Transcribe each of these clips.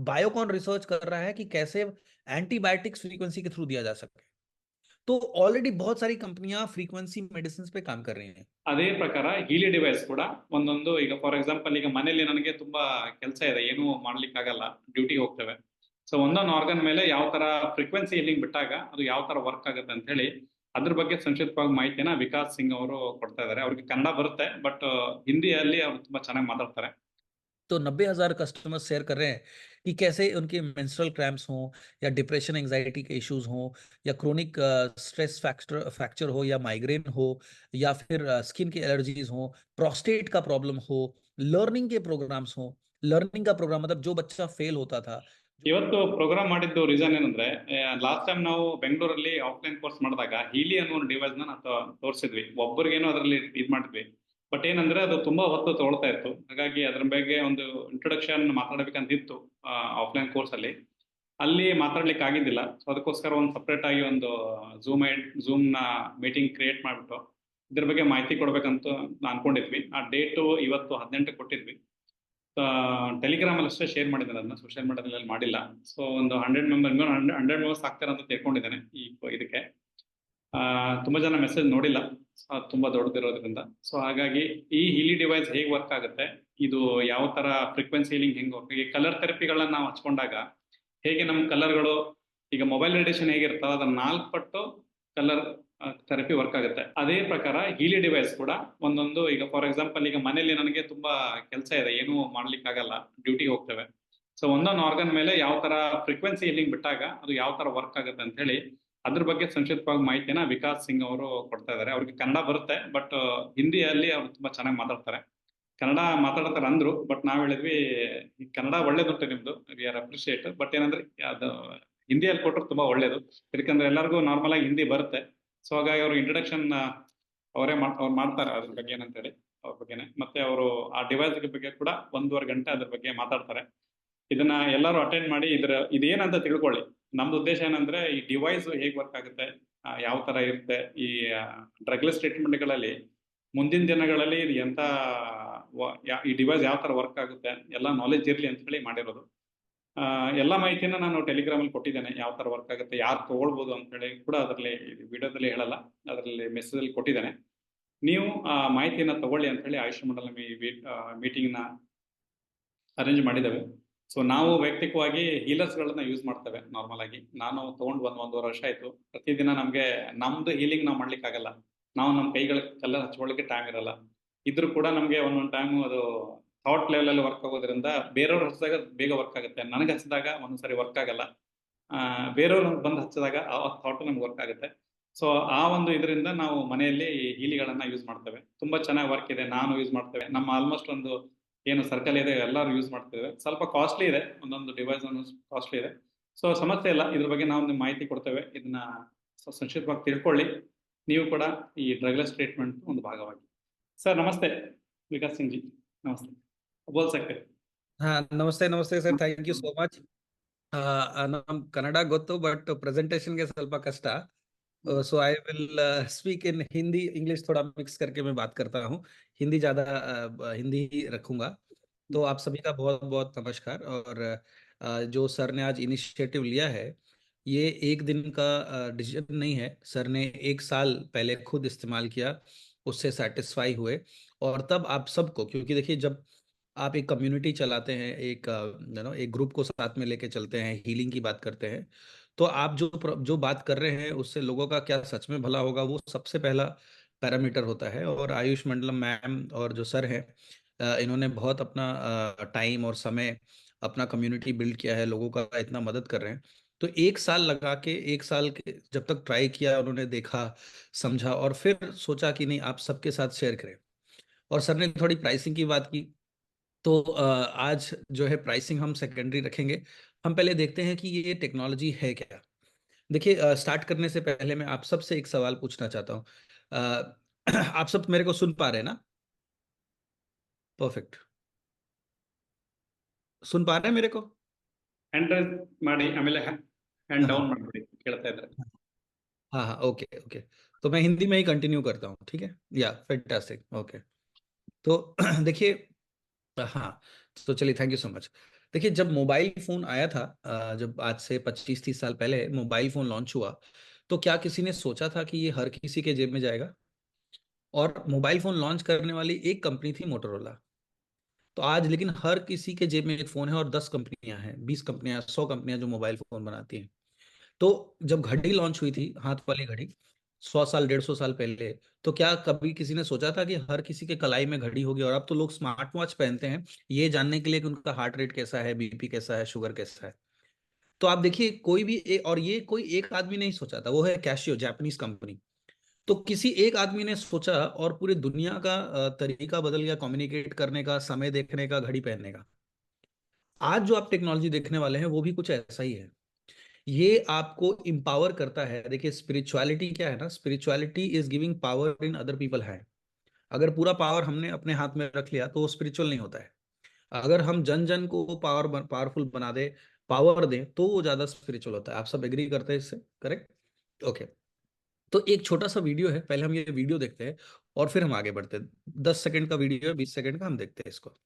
Biocon research कर रहा है कि कैसे एंटीबायोटिक्स फ्रीक्वेंसी के थ्रू दिया जा सके। तो ऑलरेडी बहुत सारी कंपनियां फ्रीक्वेंसी मेडिसिन पे काम कर रही हैं। ಅದೇ ಪ್ರಕಾರ ಹೀಲಿ ಡಿವೈಸ್ ಕೂಡ ಒಂದೊಂದು, ಈಗ ಫಾರ್ ಎಕ್ಸಾಂಪಲ್ ಈಗ ಮನೇಲಿ ನನಗೆ ತುಂಬಾ ಕೆಲಸ ಇದೆ, ಏನೂ ಮಾಡ್ಲಿಕ್ಕಾಗಲ್ಲ, ಡ್ಯೂಟಿಗೆ ಹೋಗ್ತೇವೆ. ಸೊ ಒಂದೊಂದು ಆರ್ಗನ್ ಮೇಲೆ ಯಾವ ತರ ಫ್ರೀಕ್ವೆನ್ಸಿ ಹೀಲಿಂಗ್ ಬಿಟ್ಟಾಗ ಅದು ಯಾವ ತರ ವರ್ಕ್ ಆಗುತ್ತೆ ಅಂತ ಹೇಳಿ ಅದ್ರ ಬಗ್ಗೆ ಸಂಕ್ಷಿಪ್ತವಾಗಿ ಮಾಹಿತಿನ ವಿಕಾಸ್ ಸಿಂಗ್ ಅವರು ಕೊಡ್ತಾ ಇದ್ದಾರೆ. ಅವ್ರಿಗೆ ಕನ್ನಡ ಬರುತ್ತೆ, ಬಟ್ ಹಿಂದಿಯಲ್ಲಿ ಅವರು ತುಂಬಾ ಚೆನ್ನಾಗಿ ಮಾತಾಡ್ತಾರೆ. तो 90,000 कस्टमर शेयर कर रहे हैं कि कैसे उनके मेंस्ट्रुअल क्रैम्प्स हों या डिप्रेशन एंजाइटी के इश्यूज हों या क्रोनिक स्ट्रेस फ्रैक्चर हो या माइग्रेन हो या फिर स्किन की एलर्जीज हो, प्रोस्टेट का प्रॉब्लम हो, लर्निंग के प्रोग्राम्स हो। लर्निंग का प्रोग्राम मतलब जो बच्चा फेल होता था। ಇವತ್ತು ಪ್ರೋಗ್ರಾಮ್ ಮಾಡಿದ್ದು ರೀಸನ್ ಏನಂದ್ರೆ, ಲಾಸ್ಟ್ ಟೈಮ್ ನಾವು ಬೆಂಗಳೂರಲ್ಲಿ ಆಫ್ಲೈನ್ ಕೋರ್ಸ್ ಮಾಡಿದಾಗ ಹೀಲಿ ಅನ್ನೋ ಒಂದು ಡಿವೈಸ್ ನ ನಾವು ತೋರಿಸಿದ್ವಿ, ಒಬ್ಬರಿಗೇನೋ ಅದರಲ್ಲಿ ಇದು ಮಾಡಿದ್ವಿ. ಬಟ್ ಏನಂದ್ರೆ ಅದು ತುಂಬಾ ಹೊತ್ತು ತಗೊಳ್ತಾ ಇತ್ತು, ಹಾಗಾಗಿ ಅದ್ರ ಬಗ್ಗೆ ಒಂದು ಇಂಟ್ರೊಡಕ್ಷನ್ ಮಾತಾಡಬೇಕಂತ ಇತ್ತು ಆಫ್ಲೈನ್ ಕೋರ್ಸ್ ಅಲ್ಲಿ. ಅಲ್ಲಿ ಮಾತಾಡ್ಲಿಕ್ಕೆ ಆಗಿದ್ದಿಲ್ಲ. ಸೊ ಅದಕ್ಕೋಸ್ಕರ ಒಂದು ಸಪ್ರೇಟ್ ಆಗಿ ಒಂದು ಝೂಮ್ ನ ಮೀಟಿಂಗ್ ಕ್ರಿಯೇಟ್ ಮಾಡಿಬಿಟ್ಟು ಇದ್ರ ಬಗ್ಗೆ ಮಾಹಿತಿ ಕೊಡ್ಬೇಕಂತ ಅನ್ಕೊಂಡಿದ್ವಿ. ಆ ಡೇಟು ಇವತ್ತು 18 ಕೊಟ್ಟಿದ್ವಿ. ಟೆಲಿಗ್ರಾಮ್ ಅಲ್ಲಿ ಅಷ್ಟೇ ಶೇರ್ ಮಾಡಿದ್ದೇನೆ, ಅದನ್ನ ಸೋಷಿಯಲ್ ಮೀಡಿಯಾದಲ್ಲಿ ಮಾಡಿಲ್ಲ. ಸೊ ಒಂದು 100 ಮೆಂಬರ್ಸ್ ಆಗ್ತಾರೆ ಅಂತ ತಿಳ್ಕೊಂಡಿದ್ದೇನೆ ಈ ಇದಕ್ಕೆ. ತುಂಬಾ ಜನ ಮೆಸೇಜ್ ನೋಡಿಲ್ಲ, ಅದು ತುಂಬಾ ದೊಡ್ಡದಿರೋದ್ರಿಂದ. ಸೊ ಹಾಗಾಗಿ ಈ ಹೀಲಿ ಡಿವೈಸ್ ಹೇಗೆ ವರ್ಕ್ ಆಗುತ್ತೆ, ಇದು ಯಾವ ತರ ಫ್ರೀಕ್ವೆನ್ಸಿ ಹೀಲಿಂಗ್ ಹೆಂಗ್ ವರ್ಕ್, ಈ ಕಲರ್ ಥೆರಪಿಗಳನ್ನ ನಾವು ಹಚ್ಕೊಂಡಾಗ ಹೇಗೆ ನಮ್ಮ ಕಲರ್ಗಳು, ಈಗ ಮೊಬೈಲ್ ರೇಡಿಯೇಷನ್ ಹೇಗಿರ್ತದೆ ಅದನ್ನ 4 ಪಟ್ಟು ಕಲರ್ ಥೆರಪಿ ವರ್ಕ್ ಆಗುತ್ತೆ. ಅದೇ ಪ್ರಕಾರ ಹೀಲಿ ಡಿವೈಸ್ ಕೂಡ ಒಂದೊಂದು, ಈಗ ಫಾರ್ ಎಕ್ಸಾಂಪಲ್ ಈಗ ಮನೇಲಿ ನನಗೆ ತುಂಬಾ ಕೆಲಸ ಇದೆ, ಏನೂ ಮಾಡ್ಲಿಕ್ಕಾಗಲ್ಲ, ಡ್ಯೂಟಿಗೆ ಹೋಗ್ತೇವೆ. ಸೊ ಒಂದೊಂದು ಆರ್ಗನ್ ಮೇಲೆ ಯಾವ ತರ ಫ್ರೀಕ್ವೆನ್ಸಿ ಹೀಲಿಂಗ್ ಬಿಟ್ಟಾಗ ಅದು ಯಾವ ತರ ವರ್ಕ್ ಆಗುತ್ತೆ ಅಂತ ಹೇಳಿ ಅದ್ರ ಬಗ್ಗೆ ಸಂಕ್ಷಿಪ್ತವಾಗಿ ಮಾಹಿತಿನ ವಿಕಾಸ್ ಸಿಂಗ್ ಅವರು ಕೊಡ್ತಾ ಇದ್ದಾರೆ. ಅವ್ರಿಗೆ ಕನ್ನಡ ಬರುತ್ತೆ, ಬಟ್ ಹಿಂದಿಯಲ್ಲಿ ಅವರು ತುಂಬಾ ಚೆನ್ನಾಗಿ ಮಾತಾಡ್ತಾರೆ. ಕನ್ನಡ ಮಾತಾಡ್ತಾರೆ ಅಂದ್ರು, ಬಟ್ ನಾವ್ ಹೇಳಿದ್ವಿ ಈ ಕನ್ನಡ ಒಳ್ಳೇದುಂಟು ನಿಮ್ದು, ವಿ ಆರ್ ಅಪ್ರಿಶಿಯೇಟ್. ಬಟ್ ಏನಂದ್ರೆ ಅದು ಹಿಂದಿಯಲ್ಲಿ ಕೊಟ್ಟರು ತುಂಬಾ ಒಳ್ಳೇದು, ಯಾಕಂದ್ರೆ ಎಲ್ಲರಿಗೂ ನಾರ್ಮಲ್ ಆಗಿ ಹಿಂದಿ ಬರುತ್ತೆ. ಸೊ ಹಾಗಾಗಿ ಅವರು ಇಂಟ್ರಡಕ್ಷನ್ ಅವ್ರು ಮಾಡ್ತಾರೆ ಅದ್ರ ಬಗ್ಗೆ ಏನಂತೇಳಿ, ಅವ್ರ ಬಗ್ಗೆನೆ. ಮತ್ತೆ ಅವರು ಆ ಡಿವೈಸ್ ಬಗ್ಗೆ ಕೂಡ 1.5 ಗಂಟೆ ಅದ್ರ ಬಗ್ಗೆ ಮಾತಾಡ್ತಾರೆ. ಇದನ್ನ ಎಲ್ಲರೂ ಅಟೆಂಡ್ ಮಾಡಿ ಇದೇನಂತ ತಿಳ್ಕೊಳ್ಳಿ. ನಮ್ದು ಉದ್ದೇಶ ಏನಂದ್ರೆ ಈ ಡಿವೈಸ್ ಹೇಗೆ ವರ್ಕ್ ಆಗುತ್ತೆ, ಯಾವ ತರ ಇರುತ್ತೆ, ಈ ಡ್ರಗ್ಲೆಸ್ ಟ್ರೀಟ್ಮೆಂಟ್ಗಳಲ್ಲಿ ಮುಂದಿನ ದಿನಗಳಲ್ಲಿ ಇದು ಎಂತ ಈ ಡಿವೈಸ್ ಯಾವ ತರ ವರ್ಕ್ ಆಗುತ್ತೆ ಎಲ್ಲ ನಾಲೆಜ್ ಇರಲಿ ಅಂತ ಹೇಳಿ ಮಾಡಿರೋದು. ಎಲ್ಲ ಮಾಹಿತಿನ ನಾನು ಟೆಲಿಗ್ರಾಮ್ ಅಲ್ಲಿ ಕೊಟ್ಟಿದ್ದೇನೆ, ಯಾವ ತರ ವರ್ಕ್ ಆಗುತ್ತೆ, ಯಾರು ತಗೊಳ್ಬೋದು ಅಂತ ಹೇಳಿ ಕೂಡ ಅದರಲ್ಲಿ ವಿಡಿಯೋದಲ್ಲಿ ಹೇಳಲ್ಲ, ಅದರಲ್ಲಿ ಮೆಸೇಜ್ ಅಲ್ಲಿ ಕೊಟ್ಟಿದ್ದೇನೆ. ನೀವು ಆ ಮಾಹಿತಿಯನ್ನ ತಗೊಳ್ಳಿ ಅಂತ ಹೇಳಿ ಆಯುಷ್ ಮಂಡಲ ಮೀಟಿಂಗ್ ನ ಅರೇಂಜ್ ಮಾಡಿದ್ದೇವೆ. ಸೊ ನಾವು ವೈಯಕ್ತಿಕವಾಗಿ ಹೀಲರ್ಸ್ ಗಳನ್ನ ಯೂಸ್ ಮಾಡ್ತೇವೆ. ನಾರ್ಮಲ್ ಆಗಿ ನಾನು ತಗೊಂಡು 1.5 ವರ್ಷ ಆಯ್ತು. ಪ್ರತಿದಿನ ನಮ್ಗೆ ನಮ್ದು ಹೀಲಿಂಗ್ ನಾವು ಮಾಡ್ಲಿಕ್ಕೆ ಆಗಲ್ಲ, ನಾವು ನಮ್ಮ ಕೈಗಳ ಕಲ್ಲರ್ ಹಚ್ಕೊಳ್ಳಿಕ್ಕೆ ಟೈಮ್ ಇರಲ್ಲ. ಇದ್ರೂ ಕೂಡ ನಮ್ಗೆ ಒಂದೊಂದು ಟೈಮ್ ಅದು ಥಾಟ್ ಲೆವೆಲ್ ಅಲ್ಲಿ ವರ್ಕ್ ಆಗೋದ್ರಿಂದ ಬೇರೆಯವ್ರು ಹಚ್ಚಿದಾಗ ಬೇಗ ವರ್ಕ್ ಆಗುತ್ತೆ, ನನಗೆ ಹಚ್ಚಿದಾಗ ಒಂದೊಂದ್ಸರಿ ವರ್ಕ್ ಆಗಲ್ಲ. ಬೇರೆಯವ್ರು ಬಂದು ಹಚ್ಚಿದಾಗ ಆ ಥಾಟ್ ನಮ್ಗೆ ವರ್ಕ್ ಆಗುತ್ತೆ. ಸೊ ಆ ಒಂದು ಇದರಿಂದ ನಾವು ಮನೆಯಲ್ಲಿ ಹೀಲಿಗಳನ್ನ ಯೂಸ್ ಮಾಡ್ತೇವೆ. ತುಂಬಾ ಚೆನ್ನಾಗಿ ವರ್ಕ್ ಇದೆ, ನಾನು ಯೂಸ್ ಮಾಡ್ತೇವೆ, ನಮ್ಮ ಆಲ್ಮೋಸ್ಟ್ ಒಂದು ಏನು ಸರ್ಕಲ್ ಇದೆ ಎಲ್ಲರೂ ಯೂಸ್ ಮಾಡ್ತೇವೆ. ಸ್ವಲ್ಪ ಕಾಸ್ಟ್ಲಿ ಇದೆ, ಒಂದೊಂದು ಡಿವೈಸ್ ಕಾಸ್ಟ್ಲಿ ಇದೆ. ಸೊ ಸಮಸ್ಯೆ ಇಲ್ಲ, ಇದ್ರ ಬಗ್ಗೆ ನಾವು ನಿಮ್ಗೆ ಮಾಹಿತಿ ಕೊಡ್ತೇವೆ. ಇದನ್ನ ಸಂಕ್ಷಿಪ್ತವಾಗಿ ತಿಳ್ಕೊಳ್ಳಿ. ನೀವು ಕೂಡ ಈ ಡ್ರಗ್ಲೆಸ್ ಟ್ರೀಟ್ಮೆಂಟ್ ಒಂದು ಭಾಗವಾಗಿ. ಸರ್ ನಮಸ್ತೆ, ವಿಕಾಸ್ ಸಿಂಗ್ ಜಿ ನಮಸ್ತೆ, ಬೋಲ್ ಸಕ್ತೆ. हाँ, नमस्ते नमस्ते sir, thank you so much. ನಮ್ ಕನ್ನಡ ಗೊತ್ತು, ಬಟ್ ಪ್ರೆಸೆಂಟೇಶನ್ಗೆ ಸ್ವಲ್ಪ ಕಷ್ಟ. So I will speak in Hindi, English थोड़ा मिक्स करके मैं बात करता हूँ। हिंदी ज़्यादा हिंदी ही रखूंगा। तो आप सभी का बहुत बहुत नमस्कार। और जो सर ने आज इनिशिएटिव लिया है, ये एक दिन का डिसीजन नहीं है। सर ने 1 साल पहले खुद इस्तेमाल किया, उससे सेटिस्फाई हुए। और तब आप सबको, क्योंकि देखिए जब आप एक कम्युनिटी चलाते हैं, एक एक ग्रुप को साथ में लेके चलते हैं, हीलिंग की बात करते हैं, तो आप जो बात कर रहे हैं उससे लोगों का क्या सच में भला होगा, वो सबसे पहला पैरामीटर होता है। और आयुष मंडलम मैम और जो सर हैं, इन्होंने बहुत अपना टाइम और समय, अपना कम्युनिटी बिल्ड किया है, लोगों का इतना मदद कर रहे हैं। तो 1 साल लगा के, 1 साल के जब तक ट्राई किया, उन्होंने देखा, समझा और फिर सोचा कि नहीं, आप सबके साथ शेयर करें। और सर ने थोड़ी प्राइसिंग की बात की। तो आज जो है प्राइसिंग हम सेकेंडरी रखेंगे। हम पहले देखते हैं कि ये टेक्नोलॉजी है क्या। देखिए, स्टार्ट करने से पहले मैं आप सबसे एक सवाल पूछना चाहता हूँ। आप सब मेरे को सुन पा रहे हैं ना? परफेक्ट, सुन पा रहे हैं मेरे को? ಹ್ಯಾಂಡ್ ರೈಸ್ ಮಾಡಿ ಆಮೇಲೆ ಹ್ಯಾಂಡ್ हाँ ಡೌನ್ ಮಾಡ್ಬಿಡಿ ಕೇಳ್ತಾ ಇದ್ರೆ. हाँ हाँ, ओके ओके। तो मैं हिंदी में ही कंटिन्यू करता हूँ, ठीक है? या फैंटास्टिक, ओके। तो देखिए, हाँ, तो चलिए, थैंक यू सो मच। देखिए, जब मोबाइल फोन आया था, जब आज से 25-30 साल पहले मोबाइल फोन लॉन्च हुआ, तो क्या किसी ने सोचा था कि ये हर किसी के जेब में जाएगा? और मोबाइल फोन लॉन्च करने वाली एक कंपनी थी, मोटोरोला। तो आज लेकिन हर किसी के जेब में एक फोन है, और 10 कंपनियां हैं, 20 कंपनियां, 100 कंपनियां जो मोबाइल फोन बनाती हैं। तो जब घड़ी लॉन्च हुई थी, हाथ वाली घड़ी, 100 साल, 150 साल पहले, तो क्या कभी किसी ने सोचा था कि हर किसी के कलाई में घड़ी होगी? और अब तो लोग स्मार्ट वॉच पहनते हैं ये जानने के लिए कि उनका हार्ट रेट कैसा है, बीपी कैसा है, शुगर कैसा है। तो आप देखिए, कोई भी और ये कोई एक आदमी नहीं सोचा था, वो है कैशियो, जापानीज कंपनी। तो किसी एक आदमी ने सोचा और पूरी दुनिया का तरीका बदल गया कम्युनिकेट करने का, समय देखने का, घड़ी पहनने का। आज जो आप टेक्नोलॉजी देखने वाले हैं वो भी कुछ ऐसा ही है। ये आपको इंपावर करता है। देखिए, स्पिरिचुअलिटी क्या है ना, spirituality is giving power in other people hand. अगर पूरा पावर हमने अपने हाथ में रख लिया तो वो स्पिरिचुअल नहीं होता है। अगर हम जन जन को पावरफुल बना दे, पावर दें, तो वो ज्यादा स्पिरिचुअल होता है। आप सब एग्री करते हैं इससे? Correct, okay. तो एक छोटा सा वीडियो है, पहले हम ये वीडियो देखते हैं और फिर हम आगे बढ़ते हैं। 10 सेकंड का वीडियो है, 20 सेकंड का, हम देखते हैं इसको।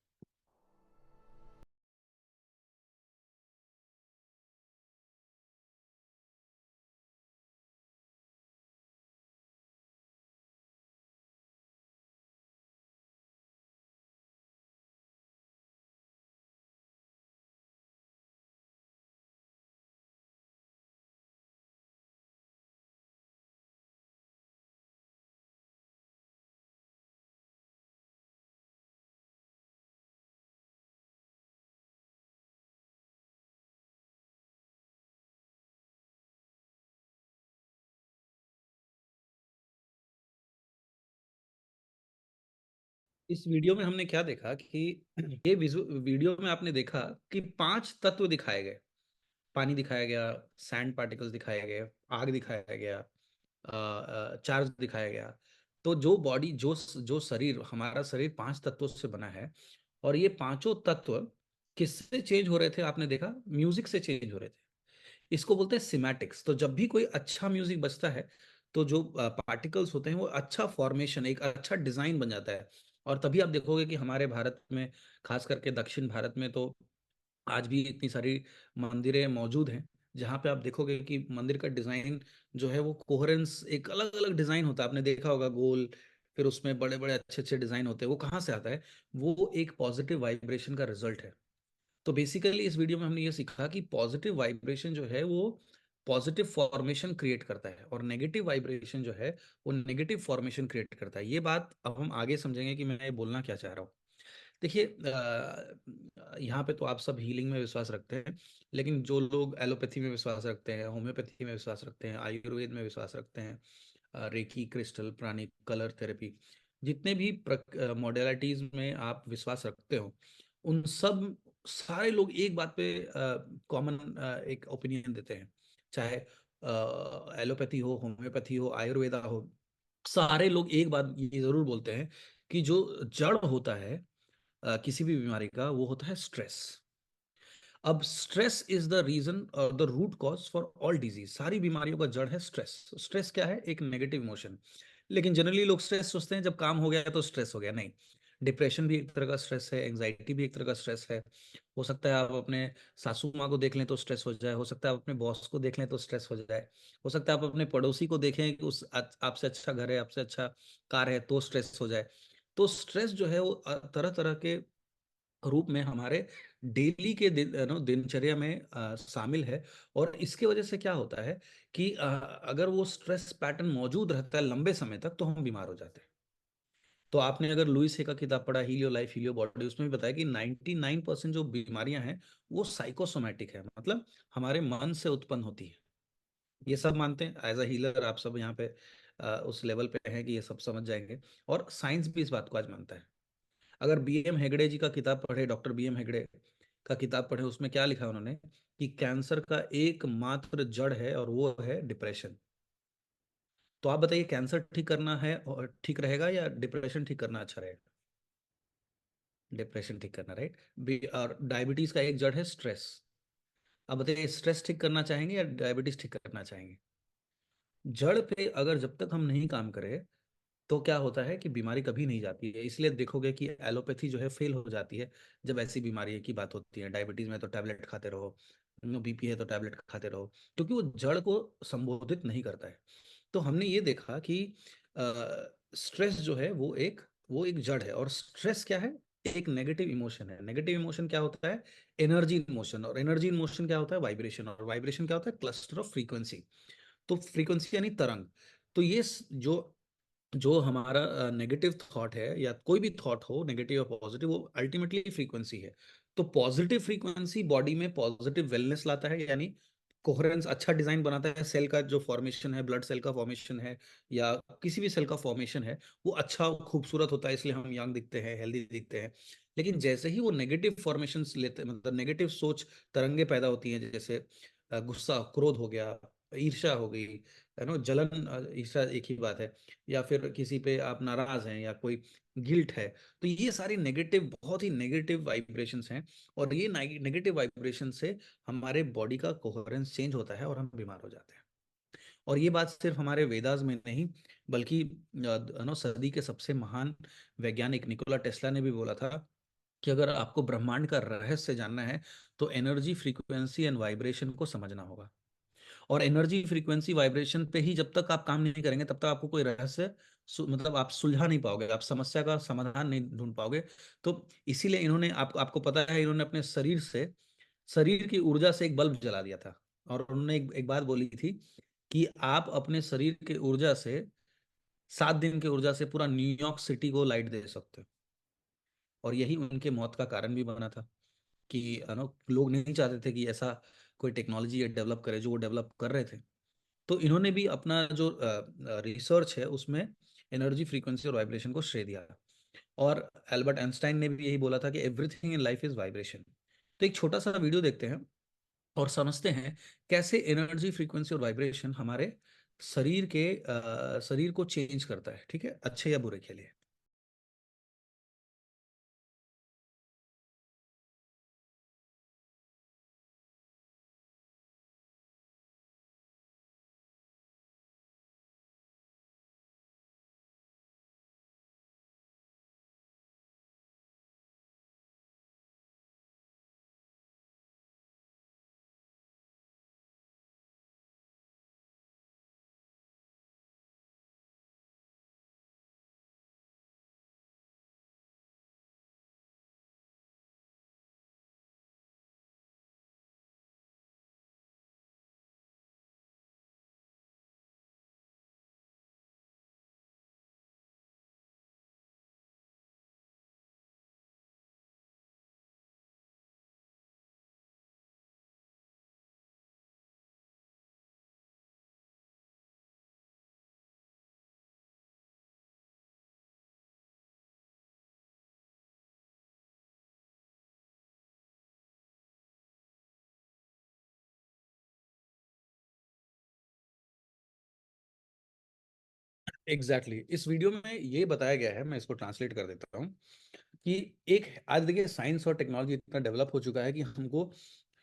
इस वीडियो में हमने क्या देखा कि ये वीडियो में आपने देखा कि 5 तत्व दिखाए गए। पानी दिखाया गया, सैंड पार्टिकल्स दिखाया गया, आग दिखाया गया, चार्ज दिखाया गया। तो जो बॉडी, जो शरीर, हमारा शरीर 5 तत्वों से बना है। और ये पांचों तत्व किससे चेंज हो रहे थे? आपने देखा, म्यूजिक से चेंज हो रहे थे। इसको बोलते हैं सिमैटिक्स। तो जब भी कोई अच्छा म्यूजिक बजता है, तो जो पार्टिकल्स होते हैं वो अच्छा फॉर्मेशन, एक अच्छा डिजाइन बन जाता है। और तभी आप देखोगे कि हमारे भारत में, खास करके दक्षिण भारत में, तो आज भी इतनी सारी मंदिरें मौजूद हैं जहाँ पे आप देखोगे कि मंदिर का डिजाइन जो है वो कोहेरेंस, एक अलग अलग डिजाइन होता है। आपने देखा होगा, गोल, फिर उसमें बड़े बड़े अच्छे अच्छे डिजाइन होते हैं। वो कहाँ से आता है? वो एक पॉजिटिव वाइब्रेशन का रिजल्ट है। तो बेसिकली इस वीडियो में हमने ये सीखा कि पॉजिटिव वाइब्रेशन जो है वो पॉजिटिव फॉर्मेशन क्रिएट करता है, और नेगेटिव वाइब्रेशन जो है वो नेगेटिव फॉर्मेशन क्रिएट करता है। ये बात अब हम आगे समझेंगे कि मैं ये बोलना क्या चाह रहा हूँ। देखिए, यहाँ पे तो आप सब हीलिंग में विश्वास रखते हैं, लेकिन जो लोग एलोपैथी में विश्वास रखते हैं, होम्योपैथी में विश्वास रखते हैं, आयुर्वेद में विश्वास रखते हैं, रेकी, क्रिस्टल, प्राणिक, कलर थेरेपी, जितने भी मॉडलिटीज में आप विश्वास रखते हो, उन सब सारे लोग एक बात पे कॉमन एक ओपिनियन देते हैं। चाहे एलोपैथी हो, होम्योपैथी हो, आयुर्वेदा हो, सारे लोग एक बात ये जरूर बोलते हैं कि जो जड़ होता है किसी भी बीमारी का, वो होता है स्ट्रेस। अब stress is the reason, the root cause for all disease. सारी बीमारियों का जड़ है स्ट्रेस। स्ट्रेस क्या है? एक नेगेटिव इमोशन। लेकिन जनरली लोग स्ट्रेस सोचते हैं जब काम हो गया तो स्ट्रेस हो गया। नहीं, डिप्रेशन भी एक तरह का स्ट्रेस है, एंग्जाइटी भी एक तरह का स्ट्रेस है। हो सकता है आप अपने सासू माँ को देख लें तो स्ट्रेस हो जाए, हो सकता है आप अपने बॉस को देख लें तो स्ट्रेस हो जाए, हो सकता है आप अपने पड़ोसी को देखें कि उस आपसे अच्छा घर है, आपसे अच्छा कार है, तो स्ट्रेस हो जाए। तो स्ट्रेस जो है वो तरह तरह के रूप में हमारे डेली के दिनचर्या में शामिल है। और इसके वजह से क्या होता है कि अगर वो स्ट्रेस पैटर्न मौजूद रहता है लंबे समय तक, तो हम बीमार हो जाते हैं। तो आपने अगर लुइस हे का किताब पढ़ा, हीलियो लाइफ हीलियो बॉडी, उसमें भी बताया कि 99% जो बीमारियां हैं वो साइकोसोमैटिक है, मतलब हमारे मन से उत्पन्न होती है। ये सब मानते हैं एज अ हीलर, आप सब यहाँ पे उस लेवल पे हैं कि ये सब समझ जाएंगे। और साइंस भी इस बात को आज मानता है। अगर बीएम हेगड़े जी का किताब पढ़े, डॉक्टर बीएम हेगड़े का किताब पढ़े, उसमें क्या लिखा है उन्होंने कि कैंसर का एकमात्र जड़ है और वो है डिप्रेशन। तो आप बताइए, कैंसर ठीक करना है और ठीक रहेगा, या डिप्रेशन ठीक करना अच्छा रहेगा? डिप्रेशन ठीक करना, राइट। और डायबिटीज का एक जड़ है स्ट्रेस। अब बताइए, स्ट्रेस ठीक करना चाहेंगे या डायबिटीज ठीक करना चाहेंगे? जड़ पे अगर जब तक हम नहीं काम करें, तो क्या होता है कि बीमारी कभी नहीं जाती है। इसलिए देखोगे कि एलोपैथी जो है फेल हो जाती है जब ऐसी बीमारी की बात होती है। डायबिटीज में तो टैबलेट खाते रहो, बीपी है तो टैबलेट खाते रहो, क्योंकि वो जड़ को संबोधित नहीं करता है। तो हमने ये देखा कि स्ट्रेस जो है वो एक जड़ है। और स्ट्रेस क्या है? एक नेगेटिव इमोशन है। नेगेटिव इमोशन क्या होता है? Energy emotion. और एनर्जी इमोशन क्या होता है? वाइब्रेशन। और वाइब्रेशन क्या होता है? Cluster of frequency. तो फ्रीक्वेंसी यानी तरंग। तो ये जो जो हमारा नेगेटिव थॉट है या कोई भी थॉट हो, नेगेटिव या पॉजिटिव, वो अल्टीमेटली फ्रीक्वेंसी है। तो पॉजिटिव फ्रीक्वेंसी बॉडी में पॉजिटिव वेलनेस लाता है, यानी कोहेरेंस, अच्छा डिजाइन बनाता है। सेल का जो फॉर्मेशन है, ब्लड सेल का फॉर्मेशन है या किसी भी सेल का फॉर्मेशन है, वो अच्छा खूबसूरत होता है, इसलिए हम यंग दिखते हैं, हेल्दी दिखते हैं। लेकिन जैसे ही वो नेगेटिव फॉर्मेशन लेते, मतलब नेगेटिव सोच तरंगे पैदा होती हैं, जैसे गुस्सा, क्रोध हो गया, ईर्ष्या हो गई, है ना, जलन, ईर्ष्या एक ही बात है, या फिर किसी पे आप नाराज हैं या कोई गिल्ट है, तो ये सारी नेगेटिव, बहुत ही नेगेटिव वाइब्रेशंस हैं। और ये नेगेटिव वाइब्रेशन से हमारे बॉडी का कोहेरेंस चेंज होता है और हम बीमार हो जाते हैं। और ये बात सिर्फ हमारे वेदास में नहीं, बल्कि सदी के सबसे महान वैज्ञानिक निकोला टेस्ला ने भी बोला था कि अगर आपको ब्रह्मांड का रहस्य जानना है तो एनर्जी, फ्रीक्वेंसी एंड वाइब्रेशन को समझना होगा। और एनर्जी, फ्रीक्वेंसी, वाइब्रेशन पे ही जब तक आप काम नहीं करेंगे तब तक आपको कोई रहस्य मतलब आप सुलझा नहीं पाओगे, आप समस्या का समाधान नहीं ढूंढ पाओगे। तो इसीलिए इन्होंने आपको पता है, इन्होंने अपने शरीर की ऊर्जा से एक बल्ब जला दिया था। और उन्होंने एक बात बोली थी कि आप अपने शरीर के ऊर्जा से 7 दिन की ऊर्जा से पूरा न्यूयॉर्क सिटी को लाइट दे सकते हो। और यही उनके मौत का कारण भी बना था कि लोग नहीं चाहते थे कि ऐसा कोई टेक्नोलॉजी डेवलप करे जो वो डेवलप कर रहे थे। तो इन्होंने भी अपना जो रिसर्च है उसमें एनर्जी, फ्रीक्वेंसी और वाइब्रेशन को श्रेय दिया। और एल्बर्ट आइंस्टाइन ने भी यही बोला था कि everything in life is vibration. तो एक छोटा सा वीडियो देखते हैं और समझते हैं कैसे एनर्जी, फ्रीक्वेंसी और वाइब्रेशन हमारे शरीर को चेंज करता है, ठीक है, अच्छे या बुरे के लिए। Exactly exactly. इस वीडियो में ये बताया गया है, मैं इसको ट्रांसलेट कर देता हूँ कि एक, आज देखिए साइंस और टेक्नोलॉजी इतना डेवलप हो चुका है कि हमको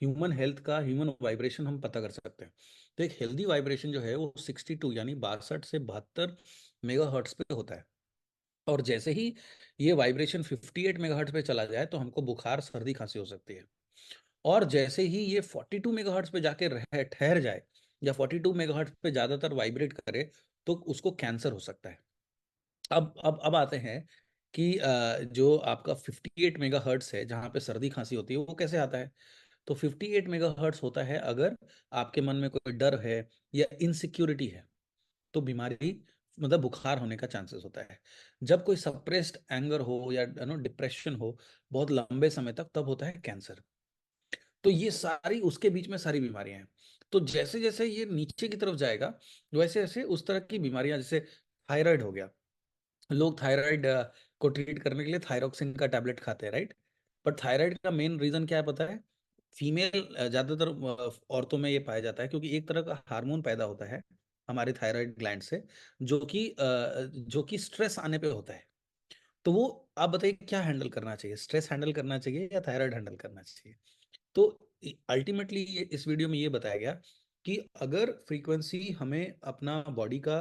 ह्यूमन हेल्थ का ह्यूमन वाइब्रेशन हम पता कर सकते हैं। तो एक हेल्दी वाइब्रेशन जो है वो 62 यानी 62 से 72 मेगाहर्ट्ज पे होता है। और जैसे ही ये वाइब्रेशन 58 मेगाहर्ट्ज पे चला जाए तो हमको बुखार, सर्दी, खांसी हो सकती है। और जैसे ही ये 42 मेगाहर्ट्ज पे जाके ठहर जाए या 42 मेगाहर्ट्ज पे ज्यादातर वाइब्रेट करे तो उसको कैंसर हो सकता है। अब आते हैं कि जो आपका 58 मेगाहर्ट्ज है जहाँ पे सर्दी खांसी होती है वो कैसे आता है? तो 58 मेगाहर्ट्ज होता है अगर आपके मन में कोई डर है या इनसिक्योरिटी है, तो बीमारी, मतलब बुखार होने का चांसेस होता है। जब कोई सप्रेस्ड एंगर हो या डिप्रेशन हो बहुत लंबे समय तक, तब होता है कैंसर। तो ये सारी उसके बीच में सारी बीमारियां हैं। तो जैसे जैसे ये नीचे की तरफ जाएगा वैसे वैसे उस तरह की बीमारियां, जैसे थायराइड हो गया, लोग थायराइड को ट्रीट करने के लिए थायरोक्सिन का टैबलेट खाते हैं, राइट? बट थायराइड का मेन रीजन क्या है पता है? फीमेल, ज्यादातर औरतों में ये पाया जाता है क्योंकि एक तरह का हार्मोन पैदा होता है हमारे थायराइड ग्लैंड से, जो कि स्ट्रेस आने पे होता है। तो वो, आप बताइए क्या हैंडल करना चाहिए, स्ट्रेस हैंडल करना चाहिए या थायराइड हैंडल करना चाहिए? तो अल्टीमेटली इस वीडियो में ये बताया गया कि अगर फ्रीक्वेंसी हमें अपना बॉडी का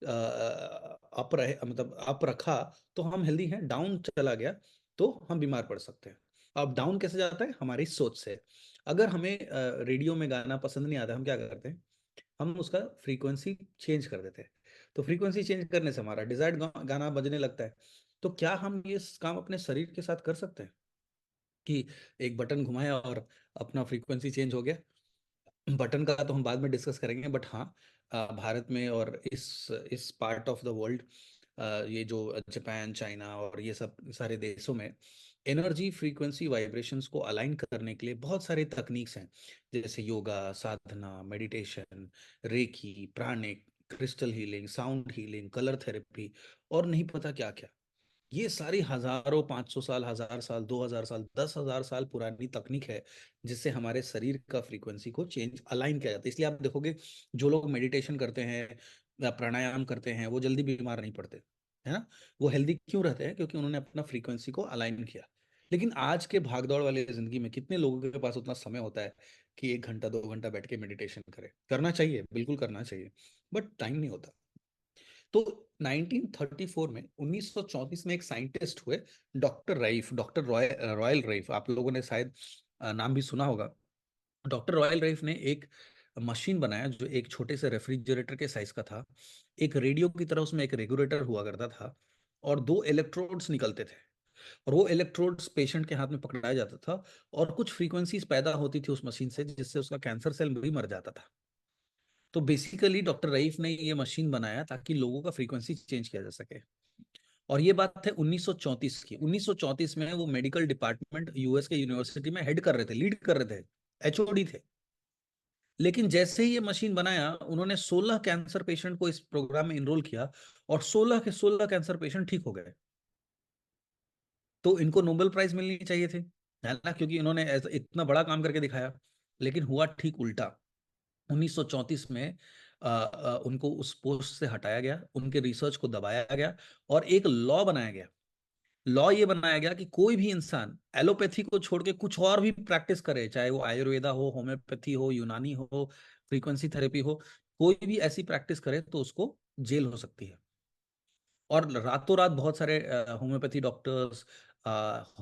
अप रहे, मतलब अप रखा तो हम हेल्दी हैं, डाउन चला गया तो हम बीमार पड़ सकते हैं। अब डाउन कैसे जाता है? हमारी सोच से। अगर हमें रेडियो में गाना पसंद नहीं आता, हम क्या करते हैं? हम उसका फ्रीक्वेंसी चेंज कर देते हैं। तो फ्रीक्वेंसी चेंज करने से हमारा डिजायर्ड गाना बजने लगता है। तो क्या हम ये काम अपने शरीर के साथ कर सकते हैं कि एक बटन घुमाया और अपना फ्रीक्वेंसी चेंज हो गया? बटन का तो हम बाद में डिस्कस करेंगे, बट हाँ, भारत में और इस पार्ट ऑफ द वर्ल्ड, ये जो जापान, चाइना और ये सब सारे देशों में एनर्जी फ्रीक्वेंसी वाइब्रेशंस को अलाइन करने के लिए बहुत सारे तकनीक्स हैं, जैसे yoga, sadhana, meditation, reiki, pranic, crystal healing, sound healing, colour therapy और नहीं पता क्या क्या। ये सारी हजारों, 500 साल, 1000 साल, 2000 साल, 10,000 साल पुरानी तकनीक है, जिससे हमारे शरीर का फ्रीक्वेंसी को चेंज अलाइन किया जाता है। इसलिए आप देखोगे जो लोग मेडिटेशन करते हैं या प्राणायाम करते हैं वो जल्दी बीमार नहीं पड़ते, है ना? वो हेल्दी क्यों रहते हैं? क्योंकि उन्होंने अपना फ्रीक्वेंसी को अलाइन किया। लेकिन आज के भागदौड़ वाले जिंदगी में कितने लोगों के पास उतना समय होता है कि 1 घंटा 2 घंटा बैठ के मेडिटेशन करे? करना चाहिए, बिल्कुल करना चाहिए, बट टाइम नहीं होता। तो 1934 में, 1934 में एक साइंटिस्ट हुए, डॉक्टर रईफ, डॉक्टर रॉयल रईफ, आप लोगों ने शायद नाम भी सुना होगा। डॉक्टर रॉयल रईफ ने एक मशीन बनाया जो एक छोटे से रेफ्रिजरेटर के साइज का था। एक रेडियो की तरह उसमें एक रेगुलेटर हुआ करता था और 2 इलेक्ट्रोड्स निकलते थे, और वो इलेक्ट्रोड्स पेशेंट के हाथ में पकड़ाया जाता था और कुछ फ्रीक्वेंसीज पैदा होती थी उस मशीन से, जिससे उसका कैंसर सेल भी मर जाता था। तो बेसिकली डॉक्टर रईफ ने ये मशीन बनाया ताकि लोगों का फ्रीक्वेंसी चेंज किया जा सके। और ये बात है 1934 की। 1934 में वो मेडिकल डिपार्टमेंट यूएस के यूनिवर्सिटी में हेड कर रहे थे, लीड कर रहे थे, एचओडी थे। लेकिन जैसे ही ये मशीन बनाया, उन्होंने 16 कैंसर पेशेंट को इस प्रोग्राम में इनरोल किया और 16 के 16 कैंसर पेशेंट ठीक हो गए। तो इनको नोबेल प्राइज मिलनी चाहिए थी, है ना, क्योंकि इन्होंने इतना बड़ा काम करके दिखाया। लेकिन हुआ ठीक उल्टा। 1934 में उनको उस पोस्ट से हटाया गया, उनके रिसर्च को दबाया गया और एक लॉ बनाया गया। लॉ ये बनाया गया कि कोई भी इंसान एलोपैथी को छोड़ के कुछ और भी प्रैक्टिस करे, चाहे वो आयुर्वेदा हो, होम्योपैथी हो, यूनानी हो, फ्रीक्वेंसी थेरेपी हो, कोई भी ऐसी प्रैक्टिस करे तो उसको जेल हो सकती है। और रातों रात बहुत सारे होम्योपैथी डॉक्टर्स,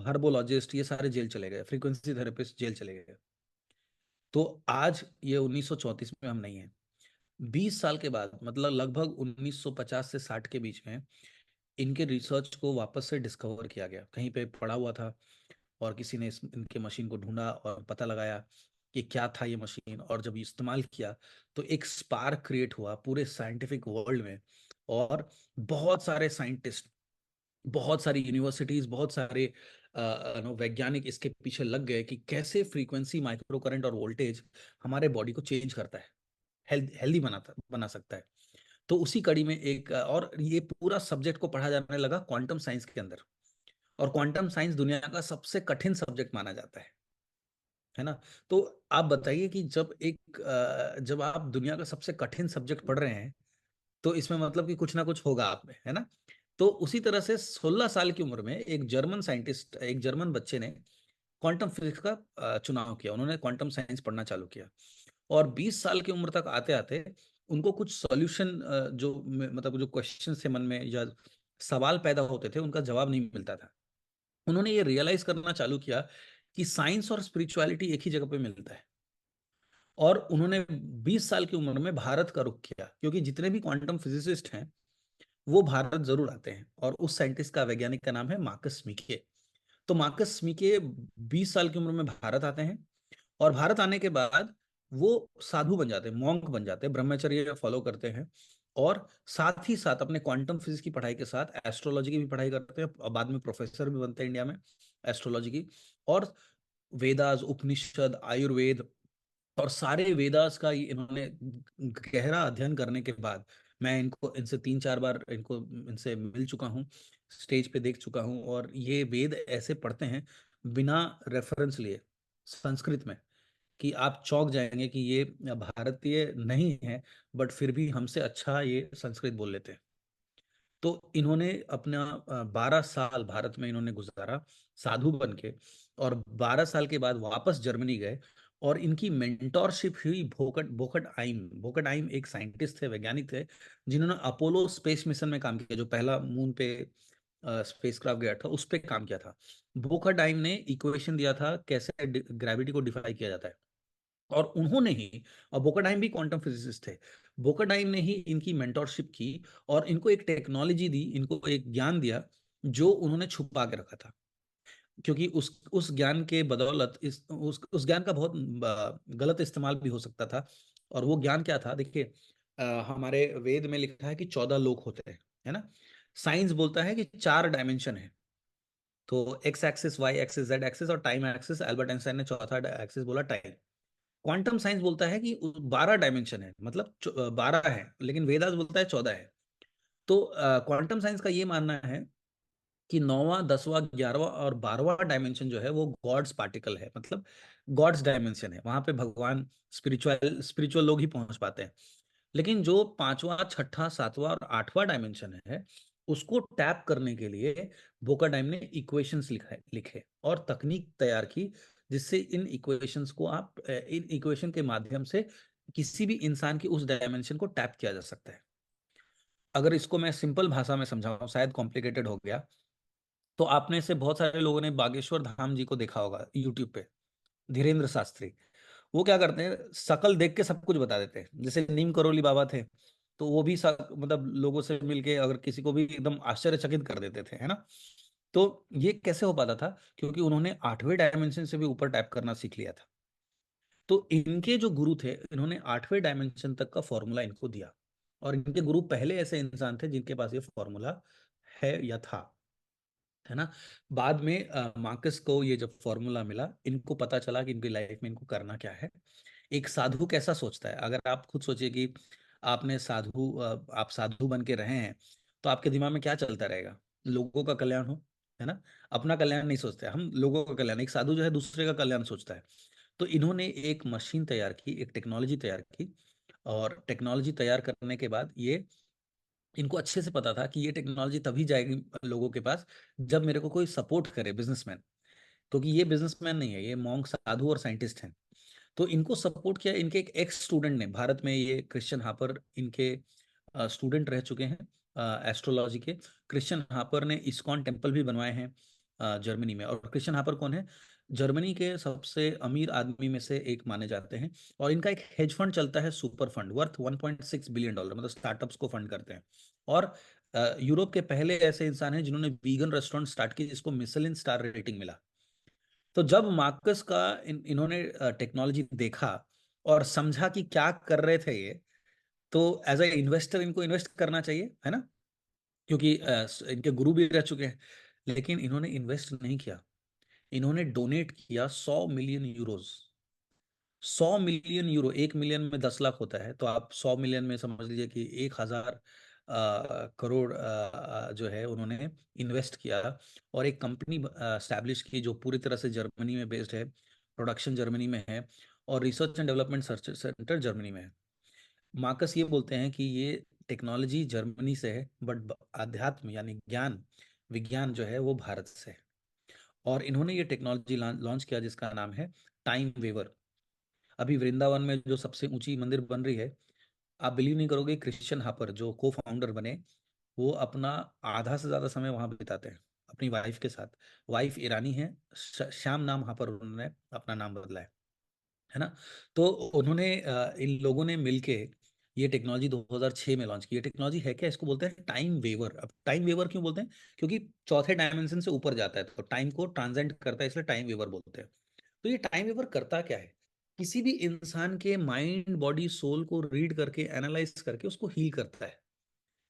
हर्बोलॉजिस्ट, ये सारे जेल चले गए, फ्रीक्वेंसी थेरेपिस्ट जेल चले गए। तो आज ये 1934 में हम नहीं है। 20 साल के बाद, मतलब लगभग 1950 से 60 के बीच में, इनके रिसर्च को वापस से डिस्कवर किया गया। कहीं पे पड़ा हुआ था और किसी ने इनके मशीन को ढूंढा और पता लगाया कि क्या था ये मशीन, और जब इस्तेमाल किया तो एक स्पार्क क्रिएट हुआ पूरे साइंटिफिक वर्ल्ड में। और बहुत सारे साइंटिस्ट, बहुत सारी यूनिवर्सिटीज, बहुत सारे वैज्ञानिक इसके पीछे लग गए कि कैसे फ्रीक्वेंसी, माइक्रो करंट और वोल्टेज हमारे बॉडी को चेंज करता है, हेल्दी बना सकता है। तो उसी कड़ी में एक और ये पूरा सब्जेक्ट को पढ़ा जाने लगा क्वांटम साइंस के अंदर। और क्वांटम साइंस दुनिया का सबसे कठिन सब्जेक्ट माना जाता है ना? तो आप बताइए कि जब आप दुनिया का सबसे कठिन सब्जेक्ट पढ़ रहे हैं, तो इसमें मतलब कि कुछ ना कुछ होगा आप में, है ना? तो उसी तरह से 16 साल की उम्र में एक जर्मन साइंटिस्ट, एक जर्मन बच्चे ने क्वांटम फिजिक्स का चुनाव किया। उन्होंने क्वांटम साइंस पढ़ना चालू किया और 20 साल की उम्र तक आते आते उनको कुछ सॉल्यूशन, मतलब जो क्वेश्चन थे मन में या सवाल पैदा होते थे, उनका जवाब नहीं मिलता था। उन्होंने ये रियलाइज करना चालू किया कि साइंस और स्पिरिचुअलिटी एक ही जगह पे मिलता है। और उन्होंने 20 साल की उम्र में भारत का रुख किया, क्योंकि जितने भी क्वांटम फिजिसिस्ट हैं वो भारत जरूर आते हैं। और उस साइंटिस्ट का, वैज्ञानिक का नाम है मार्कस मीके। तो मार्कस मीके 20 साल की उम्र में भारत आते हैं और भारत आने के बाद वो साधु बन जाते हैं, मॉन्क बन जाते हैं, ब्रह्मचर्य फॉलो करते हैं। और साथ ही साथ अपने क्वांटम फिजिक्स की पढ़ाई के साथ एस्ट्रोलॉजी की भी पढ़ाई करते हैं और बाद में प्रोफेसर भी बनते हैं इंडिया में एस्ट्रोलॉजी की। और वेदास, उपनिषद, आयुर्वेद और सारे वेदास का इन्होंने गहरा अध्ययन करने के बाद, मैं इनको, इनसे 3-4 बार इनसे मिल चुका हूँ, स्टेज पे देख चुका हूँ। और ये वेद ऐसे पढ़ते हैं बिना रेफरेंस लिए संस्कृत में कि आप चौंक जाएंगे कि ये भारतीय नहीं है, बट फिर भी हमसे अच्छा ये संस्कृत बोल लेते हैं। तो इन्होंने अपना 12 साल भारत में इन्होंने गुजारा साधु बन के, और 12 साल के बाद वापस जर्मनी गए और इनकी मेंटोरशिप हुई भोकट भोकट आइम एक साइंटिस्ट थे, वैज्ञानिक थे, जिन्होंने अपोलो स्पेस मिशन में काम किया, जो पहला मून पे स्पेसक्राफ्ट गया था, उस पे काम किया था। भोकट आइम ने इक्वेशन दिया था कैसे ग्रेविटी को डिफाई किया जाता है, और उन्होंने ही, और बोकाडाइम भी क्वांटम फिजिसिस्ट थे, बोकाडाइम ने ही इनकी मेंटोरशिप की और इनको एक टेक्नोलॉजी दी, इनको एक ज्ञान दिया जो उन्होंने छुपा के रखा था। क्योंकि उस ज्ञान के बदौलत उस ज्ञान का बहुत गलत इस्तेमाल भी हो सकता था। और वो ज्ञान क्या था, देखिए, हमारे वेद में लिखा है कि 14 लोक होते हैं, है ना। साइंस बोलता है कि 4 डायमेंशन है, तो X axis, Y axis, Z axis और टाइम एक्सिस। एल्बर्ट आइंस्टाइन ने चौथा एक्सिस बोला टाइम। क्वांटम साइंस बोलता है कि 12 डायमेंशन है, मतलब 12 है, लेकिन वेदास बोलता है 14 है। तो क्वांटम साइंस का ये मानना है कि 9वां, 10वां, 11वां और 12वां डायमेंशन जो है वो गॉड्स पार्टिकल है, मतलब गॉड्स डायमेंशन है, वहां पे भगवान, स्पिरिचुअल स्पिरिचुअल लोग ही पहुंच पाते हैं। लेकिन जो 5वां, 6ठा, 7वां और 8वां डायमेंशन है, उसको टैप करने के लिए बोकाडाइम ने इक्वेशंस लिखे और तकनीक तैयार की, जिससे इन इक्वेशंस को इन इक्वेशन के माध्यम से किसी भी इंसान की उस डायमेंशन को टैप किया जा सकता है। अगर इसको मैं सिंपल भाषा में समझाऊं, शायद कॉम्प्लिकेटेड हो गया, तो आपने से बहुत सारे लोगों ने बागेश्वर धाम जी को देखा होगा यूट्यूब पे, धीरेन्द्र शास्त्री। वो क्या करते हैं, शकल देख के सब कुछ बता देते हैं। जैसे नीम करोली बाबा थे, तो वो भी मतलब लोगों से मिलके अगर किसी को भी एकदम आश्चर्यचकित कर देते थे, है ना। तो ये कैसे हो पाता था, क्योंकि उन्होंने 8वें डायमेंशन से भी ऊपर टाइप करना सीख लिया था। तो इनके जो गुरु थे, इन्होंने 8वें डायमेंशन तक का फॉर्मूला इनको दिया, और इनके गुरु पहले ऐसे इंसान थे जिनके पास ये फॉर्मूला है या था, है ना। बाद में मार्कस को ये जब फॉर्मूला मिला, इनको पता चला कि इनकी लाइफ में इनको करना क्या है। एक साधु कैसा सोचता है, अगर आप खुद सोचिए कि आप साधु बन के रहे हैं, तो आपके दिमाग में क्या चलता रहेगा, लोगों का कल्याण हो, है ना। अपना कल्याण नहीं सोचते हम, लोगों का कल्याण। एक साधु जो है दूसरे का कल्याण सोचता है। तो इन्होंने एक मशीन तैयार की, एक टेक्नोलॉजी तैयार की, और टेक्नोलॉजी तैयार करने के बाद ये, इनको अच्छे से पता था कि ये टेक्नोलॉजी तभी जाएगी लोगों के पास जब मेरे को कोई सपोर्ट करे, बिजनेसमैन। क्योंकि ये बिजनेसमैन नहीं है, ये मॉन्क, साधु और साइंटिस्ट हैं। तो इनको सपोर्ट किया इनके एक एक्स स्टूडेंट ने, भारत में ये क्रिश्चियन हापर इनके स्टूडेंट रह चुके हैं एस्ट्रोलॉजी के। क्रिश्चियन हापर ने इस्कॉन टेम्पल भी बनवाए हैं जर्मनी में। और क्रिश्चियन हापर कौन है, जर्मनी के सबसे अमीर आदमी में से एक माने जाते हैं। और इनका एक हेज फंड चलता है, सुपर फंड, वर्थ $1.6 बिलियन, मतलब स्टार्टअप्स को फंड करते हैं। और यूरोप के पहले ऐसे इंसान हैं जिन्होंने वीगन रेस्टोरेंट स्टार्ट की, जिसको मिशेलिन स्टार रेटिंग मिला। तो जब मार्कस का इन्होंने टेक्नोलॉजी देखा और समझा कि क्या कर रहे थे ये, तो एज ए इन्वेस्टर इनको इन्वेस्ट करना चाहिए, है ना, क्योंकि इनके गुरु भी रह चुके हैं। लेकिन इन्होंने इन्वेस्ट नहीं किया, इन्होंने डोनेट किया 100 million euros. 100 million euro, 1 million में 10 लाख होता है, तो आप 100 मिलियन में समझ लीजिए कि 1,000 करोड़ जो है उन्होंने इन्वेस्ट किया। और एक कंपनी स्टैब्लिश की जो पूरी तरह से जर्मनी में बेस्ड है, प्रोडक्शन जर्मनी में है, और research and development centre Germany में है। मार्कस ये बोलते हैं कि ये टेक्नोलॉजी जर्मनी से है, बट अध्यात्म यानी ज्ञान, विज्ञान जो है वो भारत से है। और इन्होंने ये टेक्नोलॉजी लॉन्च किया जिसका नाम है टाइम वेवर। अभी वृंदावन में जो सबसे ऊंची मंदिर बन रही है, आप बिलीव नहीं करोगे, क्रिश्चियन हापर जो को फाउंडर बने, वो अपना आधा से ज्यादा समय वहां बिताते हैं अपनी वाइफ के साथ। वाइफ ईरानी है, श्याम नाम हापर उन्होंने अपना नाम बदला है ना। तो उन्होंने इन लोगों ने मिलके ये टेक्नोलॉजी 2006 में लॉन्च की। ये टेक्नोलॉजी है क्या, इसको बोलते हैं टाइम वेवर। अब टाइम वेवर क्यों बोलते हैं, क्योंकि चौथे डायमेंशन से ऊपर जाता है तो टाइम को ट्रांसेंड करता है, इसलिए टाइम वेवर बोलते हैं। तो ये टाइम वेवर करता क्या है, किसी भी इंसान के माइंड, बॉडी, सोल को रीड करके, एनालाइज करके उसको हील करता है।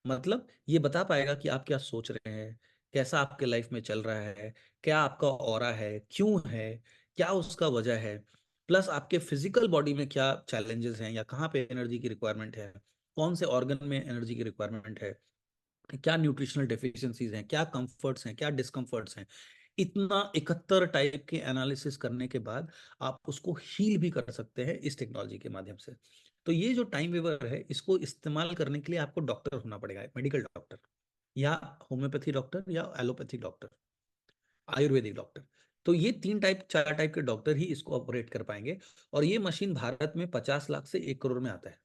मतलब ये बता पाएगा कि आप क्या सोच रहे हैं, कैसा आपके लाइफ में चल रहा है, क्या आपका ऑरा है, क्यों है, क्या उसका वजह है, प्लस आपके फिजिकल बॉडी में क्या चैलेंजेस हैं, या कहाँ पे एनर्जी की रिक्वायरमेंट है, कौन से ऑर्गन में एनर्जी की रिक्वायरमेंट है, क्या न्यूट्रिशनल डेफिशिएंसीज हैं, क्या कंफर्ट्स हैं, क्या डिस्कम्फर्ट्स हैं। इतना 71 टाइप के एनालिसिस करने के बाद आप उसको हील भी कर सकते हैं इस टेक्नोलॉजी के माध्यम से। तो ये जो टाइम वेवर है, इसको इस्तेमाल करने के लिए आपको डॉक्टर होना पड़ेगा, मेडिकल डॉक्टर, या होम्योपैथी डॉक्टर, या एलोपैथी डॉक्टर, आयुर्वेदिक डॉक्टर। तो ये 4 टाइप के डॉक्टर ही इसको ऑपरेट कर पाएंगे। और ये मशीन भारत में 50 लाख से 1 करोड़ में आता है।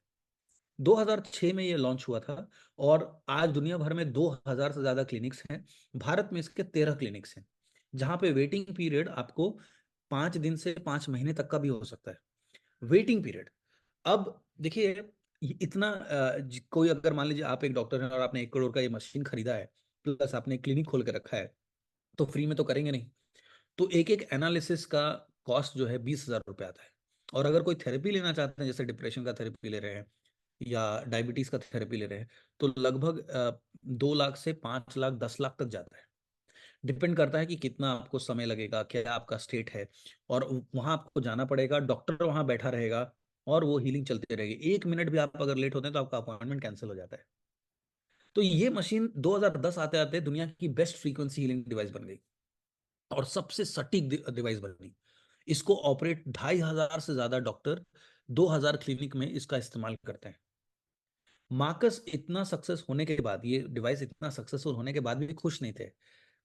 2006 में ये लॉन्च हुआ था। और आज दुनिया भर में 2000 से ज्यादा क्लिनिक्स हैं। भारत में इसके 13 क्लिनिक्स हैं, जहां पे वेटिंग पीरियड आपको 5 दिन से 5 महीने तक का भी हो सकता है, वेटिंग पीरियड। अब देखिए, इतना कोई अगर मान लीजिए आप एक डॉक्टर हैं और आपने 1 करोड़ का ये मशीन खरीदा है, प्लस आपने क्लिनिक खोल के रखा है, तो फ्री में तो करेंगे नहीं। तो एक एक एनालिसिस का कॉस्ट जो है 20,000 रुपये आता है। और अगर कोई थेरेपी लेना चाहते हैं, जैसे डिप्रेशन का थेरेपी ले रहे हैं या डायबिटीज का थेरेपी ले रहे हैं, तो लगभग 2 लाख से 5 लाख 10 लाख तक जाता है। डिपेंड करता है कि कितना आपको समय लगेगा, क्या आपका स्टेट है। और वहां आपको जाना पड़ेगा, डॉक्टर वहां बैठा रहेगा और वो हीलिंग चलती रहेगी। 1 मिनट भी आप अगर लेट होते हैं तो आपका अपॉइंटमेंट कैंसिल हो जाता है। तो ये मशीन 2010 आते आते दुनिया की बेस्ट फ्रीक्वेंसी हीलिंग डिवाइस बन गई और सबसे सटीक डिवाइस बन गई। इसको ऑपरेट 2,500 से ज्यादा डॉक्टर 2,000 क्लिनिक में इसका इस्तेमाल करते हैं। मार्कस इतना सक्सेस होने के बाद, ये डिवाइस इतना सक्सेसफुल होने के बाद भी खुश नहीं थे।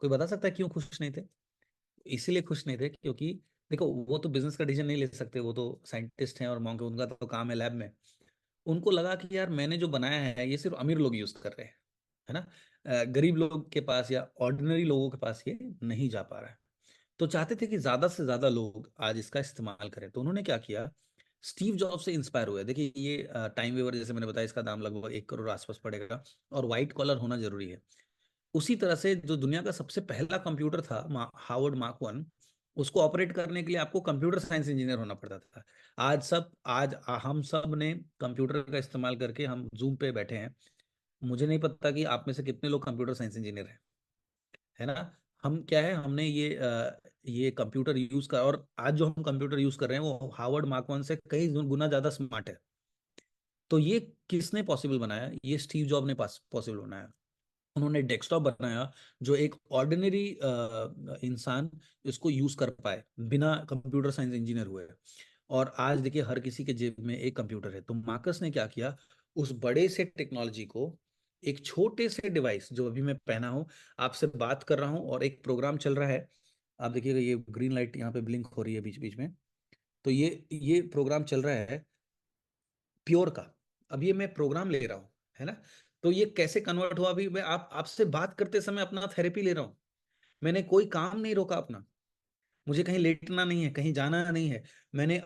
कोई बता सकता है क्यों खुश नहीं थे? इसीलिए खुश नहीं थे क्योंकि देखो, वो तो बिजनेस का डिसीजन नहीं ले सकते, वो तो साइंटिस्ट हैं और मॉन्क, उनका तो काम है लैब में। उनको लगा कि यार मैंने जो बनाया है ये सिर्फ अमीर लोग यूज कर रहे हैं, है ना। गरीब लोग के पास या ऑर्डिनरी लोगों के पास ये नहीं जा पा रहा है। तो चाहते थे कि ज्यादा से ज्यादा लोग आज इसका इस्तेमाल करें। तो उन्होंने क्या किया, स्टीव जॉब से इंस्पायर हुए। देखिए, ये टाइम वेवर जैसे मैंने बताया, इसका दाम लगभग 1 करोड़ आसपास पड़ेगा और व्हाइट कॉलर होना जरूरी है। उसी तरह से जो दुनिया का सबसे पहला कंप्यूटर था, हार्वर्ड मार्क 1, उसको ऑपरेट करने के लिए आपको कंप्यूटर साइंस इंजीनियर होना पड़ता था। हम सब ने कंप्यूटर का इस्तेमाल करके हम जूम पे बैठे हैं। मुझे नहीं पता कि आप में से कितने लोग कंप्यूटर साइंस इंजीनियर हैं, है ना। हम क्या है, हमने ये कंप्यूटर यूज कर, और आज जो हम कंप्यूटर यूज कर रहे हैं वो हार्वर्ड मार्क 1 से कई गुना ज्यादा स्मार्ट है। तो ये किसने पॉसिबल बनाया? ये स्टीव जॉब ने पॉसिबल बनाया। उन्होंने डेस्कटॉप बनाया जो एक ऑर्डिनरी इंसान इसको यूज कर पाए बिना कंप्यूटर साइंस इंजीनियर हुए। और आज देखिए, हर किसी के जेब में एक कंप्यूटर है। तो मार्कस ने क्या किया, उस बड़े से टेक्नोलॉजी को एक छोटे से डिवाइस, जो अभी मैं पहना हूं, आपसे बात कर रहा हूं और एक प्रोग्राम चल रहा है। आप देखिएगा, ये ग्रीन लाइट यहाँ पे ब्लिंक हो रही है बीच बीच में। तो ये प्रोग्राम चल रहा है प्योर का। अब ये मैं प्रोग्राम ले रहा हूँ, है ना। तो ये कैसे कन्वर्ट हुआ? अभी मैं आपसे बात करते समय अपना थेरेपी ले रहा हूँ। मैंने कोई काम नहीं रोका अपना। मुझे कहीं लेटना नहीं है, कहीं जाना नहीं है।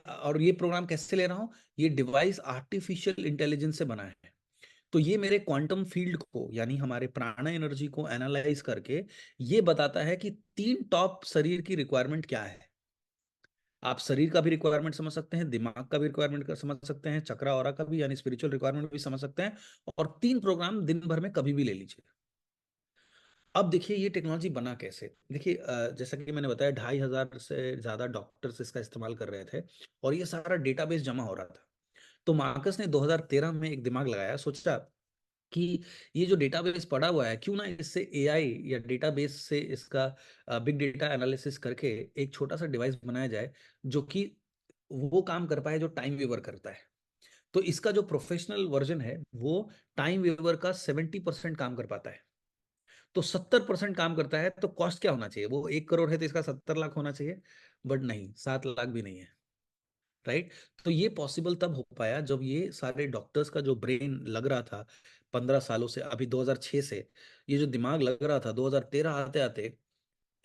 और ये प्रोग्राम कैसे ले रहा हूँ? ये डिवाइस आर्टिफिशियल इंटेलिजेंस से बना है। तो ये मेरे क्वांटम फील्ड को, यानी हमारे प्राण एनर्जी को एनालाइज करके ये बताता है कि 3 टॉप शरीर की रिक्वायरमेंट क्या है। आप शरीर का भी रिक्वायरमेंट समझ सकते हैं, दिमाग का भी रिक्वायरमेंट समझ सकते हैं, चक्रा औरा का भी यानी स्पिरिचुअल रिक्वायरमेंट भी समझ सकते हैं। और 3 प्रोग्राम दिन भर में कभी भी ले लीजिए। अब देखिए, ये टेक्नोलॉजी बना कैसे। देखिए, जैसा कि मैंने बताया, 2,500 से ज्यादा डॉक्टर्स इसका इस्तेमाल कर रहे थे और ये सारा डेटाबेस जमा हो रहा था। तो मार्कस ने 2013 में एक दिमाग लगाया, सोचा कि ये जो डेटाबेस पड़ा हुआ है, क्यों ना इससे एआई या डेटाबेस से इसका बिग डेटा एनालिसिस करके एक छोटा सा डिवाइस बनाया जाए जो कि वो काम कर पाए जो टाइम वेवर करता है। तो इसका जो प्रोफेशनल वर्जन है वो टाइम वेवर का 70% काम कर पाता है। तो 70% काम करता है, तो कॉस्ट क्या होना चाहिए? वो 1 करोड़ है तो इसका 70 लाख होना चाहिए। बट नहीं, 7 लाख भी नहीं है। राइट। तो ये पॉसिबल तब हो पाया जब ये सारे डॉक्टर्स का जो ब्रेन लग रहा था 15 सालों से, अभी 2006 से ये जो दिमाग लग रहा था, 2013 आते आते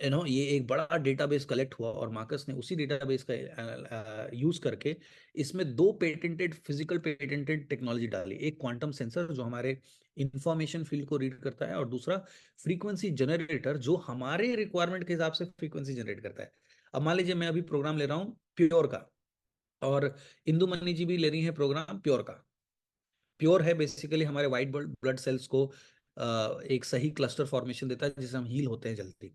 ये एक बड़ा डेटाबेस कलेक्ट हुआ और मार्कस ने उसी डेटाबेस का यूज करके इसमें 2 पेटेंटेड, फिजिकल पेटेंटेड टेक्नोलॉजी डाली। एक क्वांटम सेंसर जो हमारे इंफॉर्मेशन फील्ड को रीड करता है, और दूसरा फ्रीक्वेंसी जनरेटर जो हमारे रिक्वायरमेंट के हिसाब से फ्रीक्वेंसी जनरेट करता है। अब मान लीजिए मैं अभी प्रोग्राम ले रहा हूँ प्योर का, और इंदु मनी जी भी ले रही हैं प्रोग्राम प्योर का। प्योर है बेसिकली हमारे वाइट ब्लड सेल्स को एक सही क्लस्टर फॉर्मेशन देता है जिससे हम हील होते हैं जल्दी।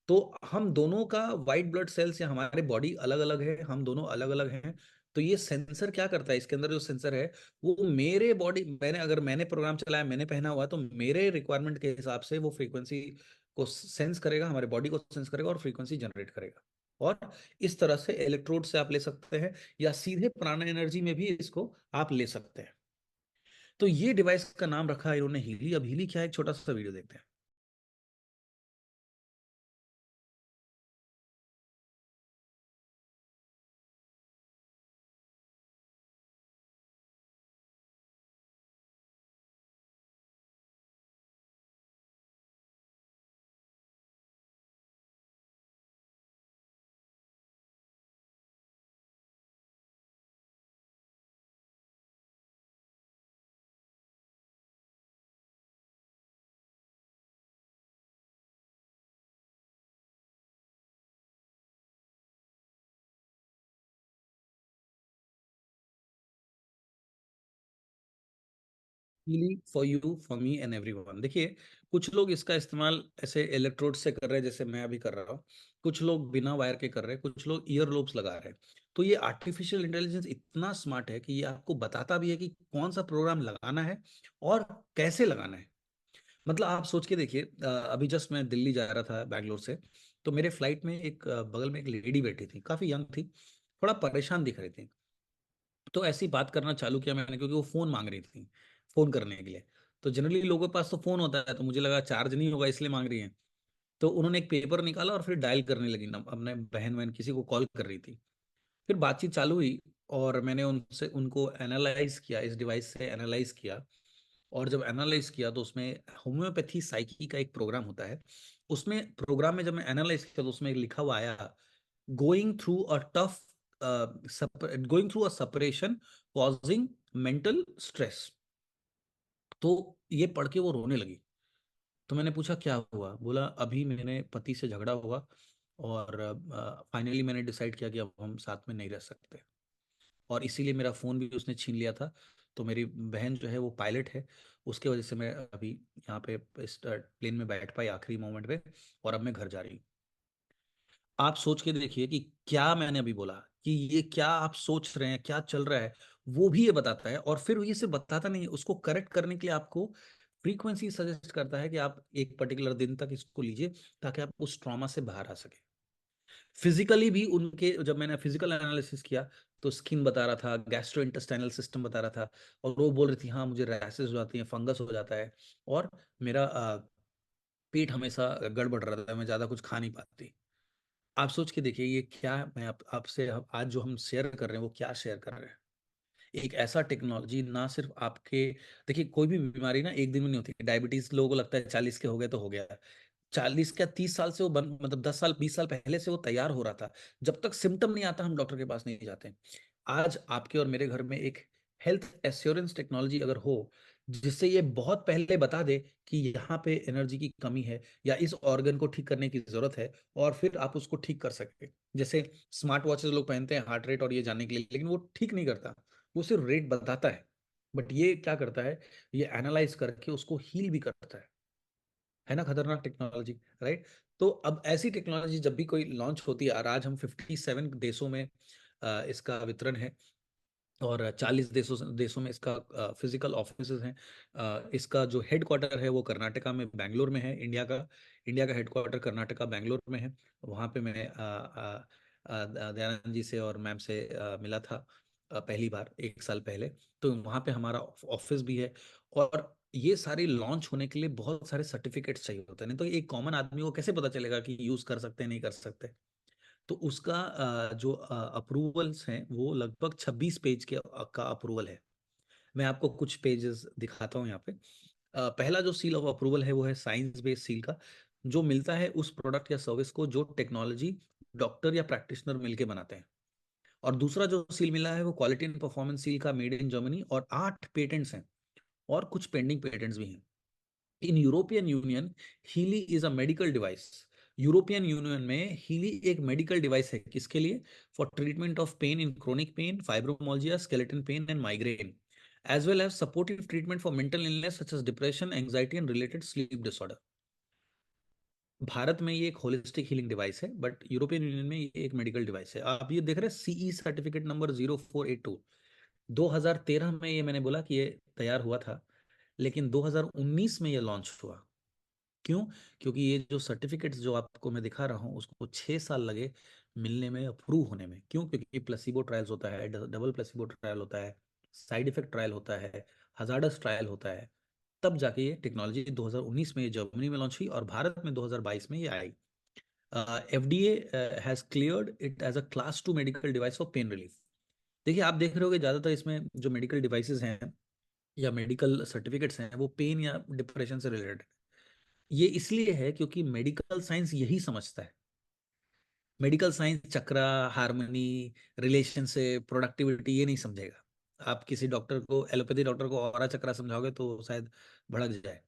तो हम दोनों का वाइट ब्लड सेल्स या हमारे बॉडी अलग अलग है, हम दोनों अलग अलग हैं। तो ये सेंसर क्या करता है, इसके अंदर जो सेंसर है वो मेरे बॉडी, मैंने प्रोग्राम चलाया, मैंने पहना हुआ, तो मेरे रिक्वायरमेंट के हिसाब से वो फ्रीक्वेंसी को सेंस करेगा, हमारे बॉडी को सेंस करेगा और फ्रीक्वेंसी जनरेट करेगा। और इस तरह से इलेक्ट्रोड से आप ले सकते हैं या सीधे प्राण एनर्जी में भी इसको आप ले सकते हैं। तो ये डिवाइस का नाम रखा है इन्होंने हीली। अब हीली क्या है, एक छोटा सा वीडियो देखते हैं। Healy for you, for me and everyone. देखिए, कुछ लोग इसका इस्तेमाल ऐसे इलेक्ट्रोड से कर रहे हैं जैसे मैं अभी कर रहा हूँ, कुछ लोग बिना वायर के कर रहे हैं, कुछ लोग ईयर लोब्स लगा रहे हैं। तो ये आर्टिफिशियल इंटेलिजेंस इतना स्मार्ट है कि ये आपको बताता भी है कि कौन सा प्रोग्राम लगाना है और कैसे लगाना है। मतलब आप सोच के देखिए, अभी जस्ट मैं दिल्ली जा रहा था बैंगलोर से, तो मेरे फ्लाइट में एक बगल में एक लेडी बैठी थी, काफी यंग थी, थोड़ा परेशान दिख रही थी। तो ऐसी बात करना चालू किया मैंने, क्योंकि वो फोन मांग रही थी फोन करने के लिए। तो जनरली लोगों के पास तो फोन होता है, तो मुझे लगा चार्ज नहीं होगा इसलिए मांग रही है। तो उन्होंने एक पेपर निकाला और फिर डायल करने लगी ना, अपने बहन बहन किसी को कॉल कर रही थी। फिर बातचीत चालू हुई और मैंने उनसे उनको एनालाइज किया, इस डिवाइस से एनालाइज किया। और जब एनालाइज किया तो उसमें होम्योपैथी साइकी का एक प्रोग्राम होता है। उसमें प्रोग्राम में जब मैं एनालाइज किया तो उसमें लिखा हुआ आया, going through a tough going through a separation causing mental stress. तो ये पढ़ के वो रोने लगी। तो मैंने पूछा क्या हुआ, बोला अभी मैंने पति से झगड़ा हुआ और फाइनली मैंने डिसाइड किया कि अब हम साथ में नहीं रह सकते, और इसीलिए मेरा फ़ोन भी उसने छीन लिया था। तो मेरी बहन जो है वो पायलट है, उसके वजह से मैं अभी यहाँ पे इस प्लेन में बैठ पाई आखिरी मोमेंट पे, और अब मैं घर जा रही हूँ। आप सोच के देखिए कि क्या मैंने अभी बोला, कि ये क्या आप सोच रहे हैं, क्या चल रहा है, वो भी ये बताता है। और फिर ये सिर्फ बताता नहीं है, उसको करेक्ट करने के लिए आपको फ्रीक्वेंसी सजेस्ट करता है कि आप एक पर्टिकुलर दिन तक इसको लीजिए, ताकि आप उस ट्रॉमा से बाहर आ सके। फिजिकली भी उनके, जब मैंने फिजिकल एनालिसिस किया तो स्किन बता रहा था, गैस्ट्रो इंटेस्टाइनल सिस्टम बता रहा था, और वो बोल रही थी हाँ मुझे रैसेस हो जाती हैं, फंगस हो जाता है, और मेरा पेट हमेशा गड़बड़ रहता है, मैं ज़्यादा कुछ खा नहीं पाती। आप सोच के देखिए, ये क्या मैं आपसे आज जो हम शेयर कर रहे हैं वो क्या शेयर कर रहे हैं। एक ऐसा टेक्नोलॉजी ना सिर्फ आपके, देखिए कोई भी बीमारी ना एक दिन में नहीं होती। डायबिटीज लोगों को लगता है 40 के हो गए तो हो गया। 40 क्या 30 साल से वो मतलब 10 साल 20 साल पहले से वो तैयार हो रहा था। जब तक सिम्टम नहीं आता हम डॉक्टर के पास नहीं जाते। आज आपके और मेरे घर में एक हेल्थ एश्योरेंस टेक्नोलॉजी अगर हो, जिससे ये बहुत पहले बता दे कि यहाँ पे एनर्जी की कमी है या इस ऑर्गन को ठीक करने की जरूरत है, और फिर आप उसको ठीक कर सके। जैसे स्मार्ट वॉचेस लोग पहनते हैं हार्ट रेट और ये जानने के लिए, लेकिन वो ठीक नहीं करता, वो सिर्फ रेट बताता है। बट ये क्या करता है, ये एनालाइज करके उसको हील भी करता है ना, खतरनाक टेक्नोलॉजी, राइट। तो अब ऐसी टेक्नोलॉजी जब भी कोई लॉन्च होती है, और आज हम 57 देशों में इसका वितरण है, और 40 देशों देशों में इसका फिजिकल ऑफिसेज हैं। इसका जो हेडक्वार्टर है वो कर्नाटका में बेंगलोर में है। इंडिया का हेडक्वार्टर कर्नाटका बेंगलोर में है। वहाँ पे मैं दयानंद जी से और मैम से मिला था पहली बार 1 साल पहले। तो वहाँ पे हमारा ऑफिस भी है। और ये सारी लॉन्च होने के लिए बहुत सारे सर्टिफिकेट्स चाहिए होते हैं, नहीं तो एक कॉमन आदमी को कैसे पता चलेगा कि यूज़ कर सकते हैं नहीं कर सकते। तो उसका जो अप्रूवल्स हैं वो लगभग 26 पेज के का अप्रूवल है। मैं आपको कुछ पेजेस दिखाता हूँ यहाँ पे। पहला जो सील ऑफ अप्रूवल है वो है साइंस बेस्ड सील का, जो मिलता है उस प्रोडक्ट या सर्विस को जो टेक्नोलॉजी डॉक्टर या प्रैक्टिशनर मिलके बनाते हैं। और दूसरा जो सील मिला है वो क्वालिटी एंड परफॉर्मेंस सील का, मेड इन जर्मनी, और 8 पेटेंट्स हैं, और कुछ पेंडिंग पेटेंट्स भी हैं। In European Union, Healy is a medical device. European Union में हीली एक मेडिकल डिवाइस है, किसके लिए? For treatment of pain in chronic pain, fibromyalgia, skeleton pain and migraine, as well as supportive treatment for mental illness such as depression, anxiety and related sleep disorder. Bharat में ये एक holistic healing device है, but European Union में ये एक medical device है। आप ये देख रहे हैं सीई सर्टिफिकेट नंबर 0482। 2013 में ये मैंने बोला कि ये तैयार हुआ था, लेकिन 2019 में ये लॉन्च हुआ। क्यों? क्योंकि ये जो सर्टिफिकेट्स जो आपको मैं दिखा रहा हूँ उसको 6 साल लगे मिलने में, अप्रूव होने में। क्यों? क्योंकि प्लेसिबो ट्रायल्स होता है, डबल प्लेसिबो ट्रायल होता है, साइड इफेक्ट ट्रायल होता है, हजार्डस ट्रायल होता है। तब जाके ये टेक्नोलॉजी 2019 में ये जर्मनी में लॉन्च हुई, और भारत में 2022 में ये आई। FDA has cleared it as a class 2 medical device for pain relief. देखिए, आप देख रहे होगे ज्यादातर इसमें जो मेडिकल डिवाइसेस हैं या मेडिकल सर्टिफिकेट्स हैं वो पेन या डिप्रेशन से रिलेटेड। ये इसलिए है क्योंकि मेडिकल साइंस यही समझता है। मेडिकल साइंस चक्रा, हार्मनी, रिलेशन से प्रोडक्टिविटी ये नहीं समझेगा। आप किसी डॉक्टर को, एलोपैथी डॉक्टर को ऑरा चक्रा समझाओगे तो शायद भड़क जाए,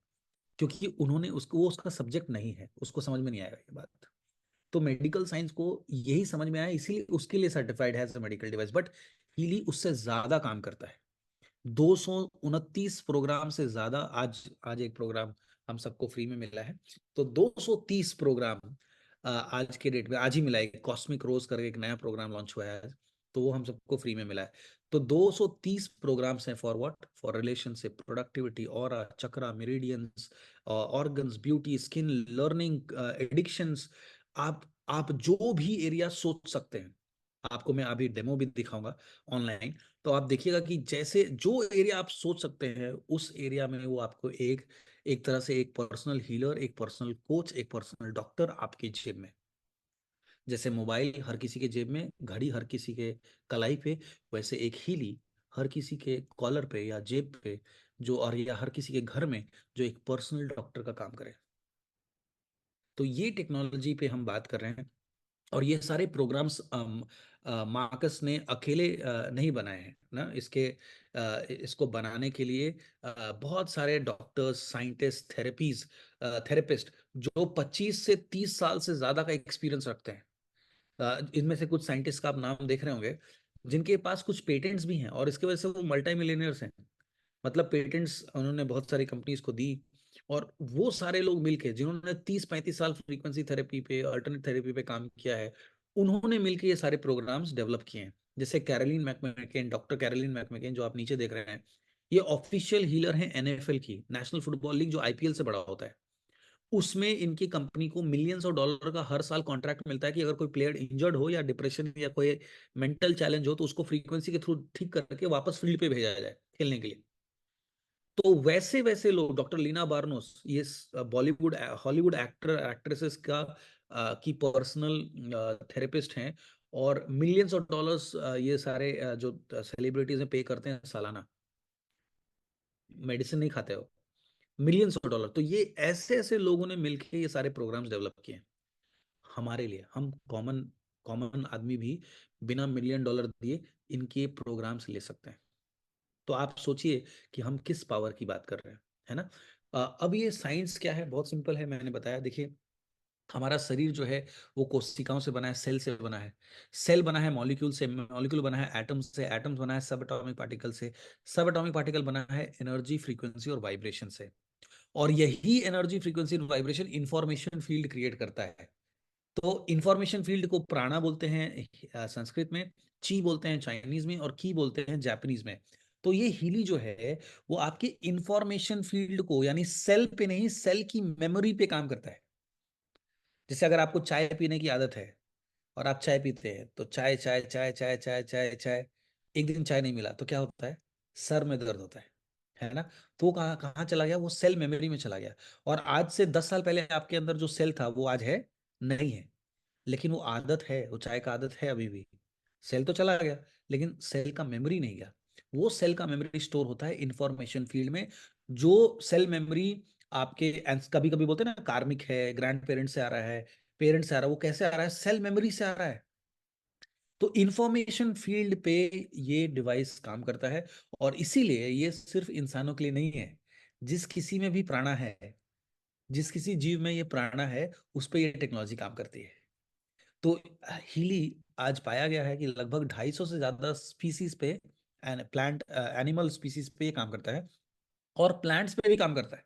क्योंकि उन्होंने उसको, वो उसका सब्जेक्ट नहीं है, उसको समझ में नहीं आएगा ये बात। तो मेडिकल साइंस को यही समझ में आया, इसीलिए उसके लिए सर्टिफाइड है as a medical device. But Healy उससे ज्यादा काम करता है। 229 प्रोग्राम से ज्यादा, आज आज एक प्रोग्राम हम सबको फ्री में मिला है, तो 230 प्रोग्राम आज के डेट में आज ही मिला है। कॉस्मिक रोज करके एक नया प्रोग्राम लॉन्च हुआ है आज, तो वो हम सबको फ्री में मिला है। तो 230 प्रोग्राम्स हैं for what, for relationship, productivity, aura, chakra, meridians, organs, beauty, skin, learning, addictions. आप जो भी एरिया सोच सकते हैं, आपको मैं अभी डेमो भी दिखाऊंगा ऑनलाइन, तो आप देखिएगा कि जैसे जो एरिया आप सोच सकते हैं उस एरिया में वो आपको एक एक तरह से एक पर्सनल हीलर, एक पर्सनल कोच, एक पर्सनल डॉक्टर आपकी जेब में। जैसे मोबाइल हर किसी के जेब में, घड़ी हर किसी के कलाई पे, वैसे एक हीली हर किसी के कॉलर पे या जेब पे, जो और या हर किसी के घर में, जो एक पर्सनल डॉक्टर का काम करे। तो ये टेक्नोलॉजी पे हम बात कर रहे हैं। और ये सारे प्रोग्राम्स मार्कस ने अकेले नहीं बनाए हैं ना। इसको बनाने के लिए बहुत सारे डॉक्टर्स, साइंटिस्ट, थेरेपिस्ट जो 25 से 30 साल से ज्यादा का एक्सपीरियंस रखते हैं। इनमें से कुछ साइंटिस्ट का आप नाम देख रहे होंगे जिनके पास कुछ पेटेंट्स भी हैं, और इसकी वजह से वो मल्टी मिलियनर्स हैं। मतलब पेटेंट्स उन्होंने बहुत सारी कंपनीज को दी। और वो सारे लोग मिलके जिन्होंने 30-35 साल फ्रीक्वेंसी थेरेपी पे, अल्टरनेट थेरेपी पे काम किया है, उन्होंने मिलके ये सारे प्रोग्राम्स डेवलप किए हैं। जैसे कैरोलिन मैकमेकेन, डॉक्टर कैरोलिन मैकमेकेन जो आप नीचे देख रहे हैं, ये ऑफिशियल हीलर हैं एनएफएल की, नेशनल फुटबॉल लीग, जो आईपीएल से बड़ा होता है। उसमें इनकी कंपनी को मिलियंस ऑफ डॉलर का हर साल कॉन्ट्रैक्ट मिलता है कि अगर कोई प्लेयर इंजर्ड हो या डिप्रेशन या कोई मेंटल चैलेंज हो, तो उसको फ्रीक्वेंसी के थ्रू ठीक करके वापस फील्ड पे भेजा जाए खेलने के लिए। तो वैसे वैसे लोग, डॉक्टर लीना बार्नोस, ये बॉलीवुड हॉलीवुड एक्ट्रेसेस की पर्सनल थेरेपिस्ट हैं। और मिलियंस ऑफ डॉलर्स ये सारे जो सेलिब्रिटीज हैं पे करते हैं सालाना, मेडिसिन नहीं खाते हो, मिलियंस ऑफ डॉलर। तो ये ऐसे ऐसे लोगों ने मिलकर ये सारे प्रोग्राम्स डेवलप किए हैं हमारे लिए। हम कॉमन कॉमन आदमी भी बिना मिलियन डॉलर दिए इनके प्रोग्राम्स ले सकते हैं। तो आप सोचिए कि हम किस पावर की बात कर रहे हैं, है ना। अब ये साइंस क्या है, बहुत सिंपल है, मैंने बताया। देखिए, हमारा शरीर जो है वो कोशिकाओं से बना है, सेल से बना है। सेल बना है मॉलिक्यूल से, मॉलिक्यूल बना है एटम्स से, एटम्स बना है सब एटॉमिक पार्टिकल से, सब एटॉमिक पार्टिकल बना है एनर्जी, फ्रीक्वेंसी और वाइब्रेशन से। और यही एनर्जी, फ्रीक्वेंसी और वाइब्रेशन इंफॉर्मेशन फील्ड क्रिएट करता है। तो इंफॉर्मेशन फील्ड को प्राणा बोलते हैं संस्कृत में, ची बोलते हैं चाइनीज में, और की बोलते हैं जापानीज में। तो ये हीली जो है वो आपके इंफॉर्मेशन फील्ड को, यानी सेल पे नहीं, सेल की मेमोरी पे काम करता है। जैसे अगर आपको चाय पीने की आदत है और आप चाय पीते हैं, तो चाय चाय चाय चाय चाय चाय चाय, एक दिन चाय नहीं मिला तो क्या होता है, सर में दर्द होता है ना। तो वो कहाँ कहाँ चला गया, वो सेल मेमोरी में चला गया। और आज से 10 साल पहले आपके अंदर जो सेल था वो आज है नहीं है, लेकिन वो आदत है, वो चाय का आदत है अभी भी। सेल तो चला गया, लेकिन सेल का मेमोरी नहीं गया। वो सेल का मेमोरी स्टोर होता है इंफॉर्मेशन फील्ड में। जो सेल मेमोरी आपके, कभी कभी बोलते हैं ना कार्मिक है, ग्रैंड पेरेंट्स से आ रहा है, पेरेंट्स से आ रहा है, वो कैसे आ रहा है, सेल मेमोरी से आ रहा है। तो इंफॉर्मेशन फील्ड पे ये डिवाइस काम करता है। और इसीलिए ये सिर्फ इंसानों के लिए नहीं है। जिस किसी में भी प्राणा है, जिस किसी जीव में ये प्राणा है, उस पे ये टेक्नोलॉजी काम करती है। तो हीली आज पाया गया है कि लगभग 250 से ज्यादा स्पीसीज पे, प्लांट एनिमल स्पीसीज पे ये काम करता है, और प्लांट्स पे भी काम करता है।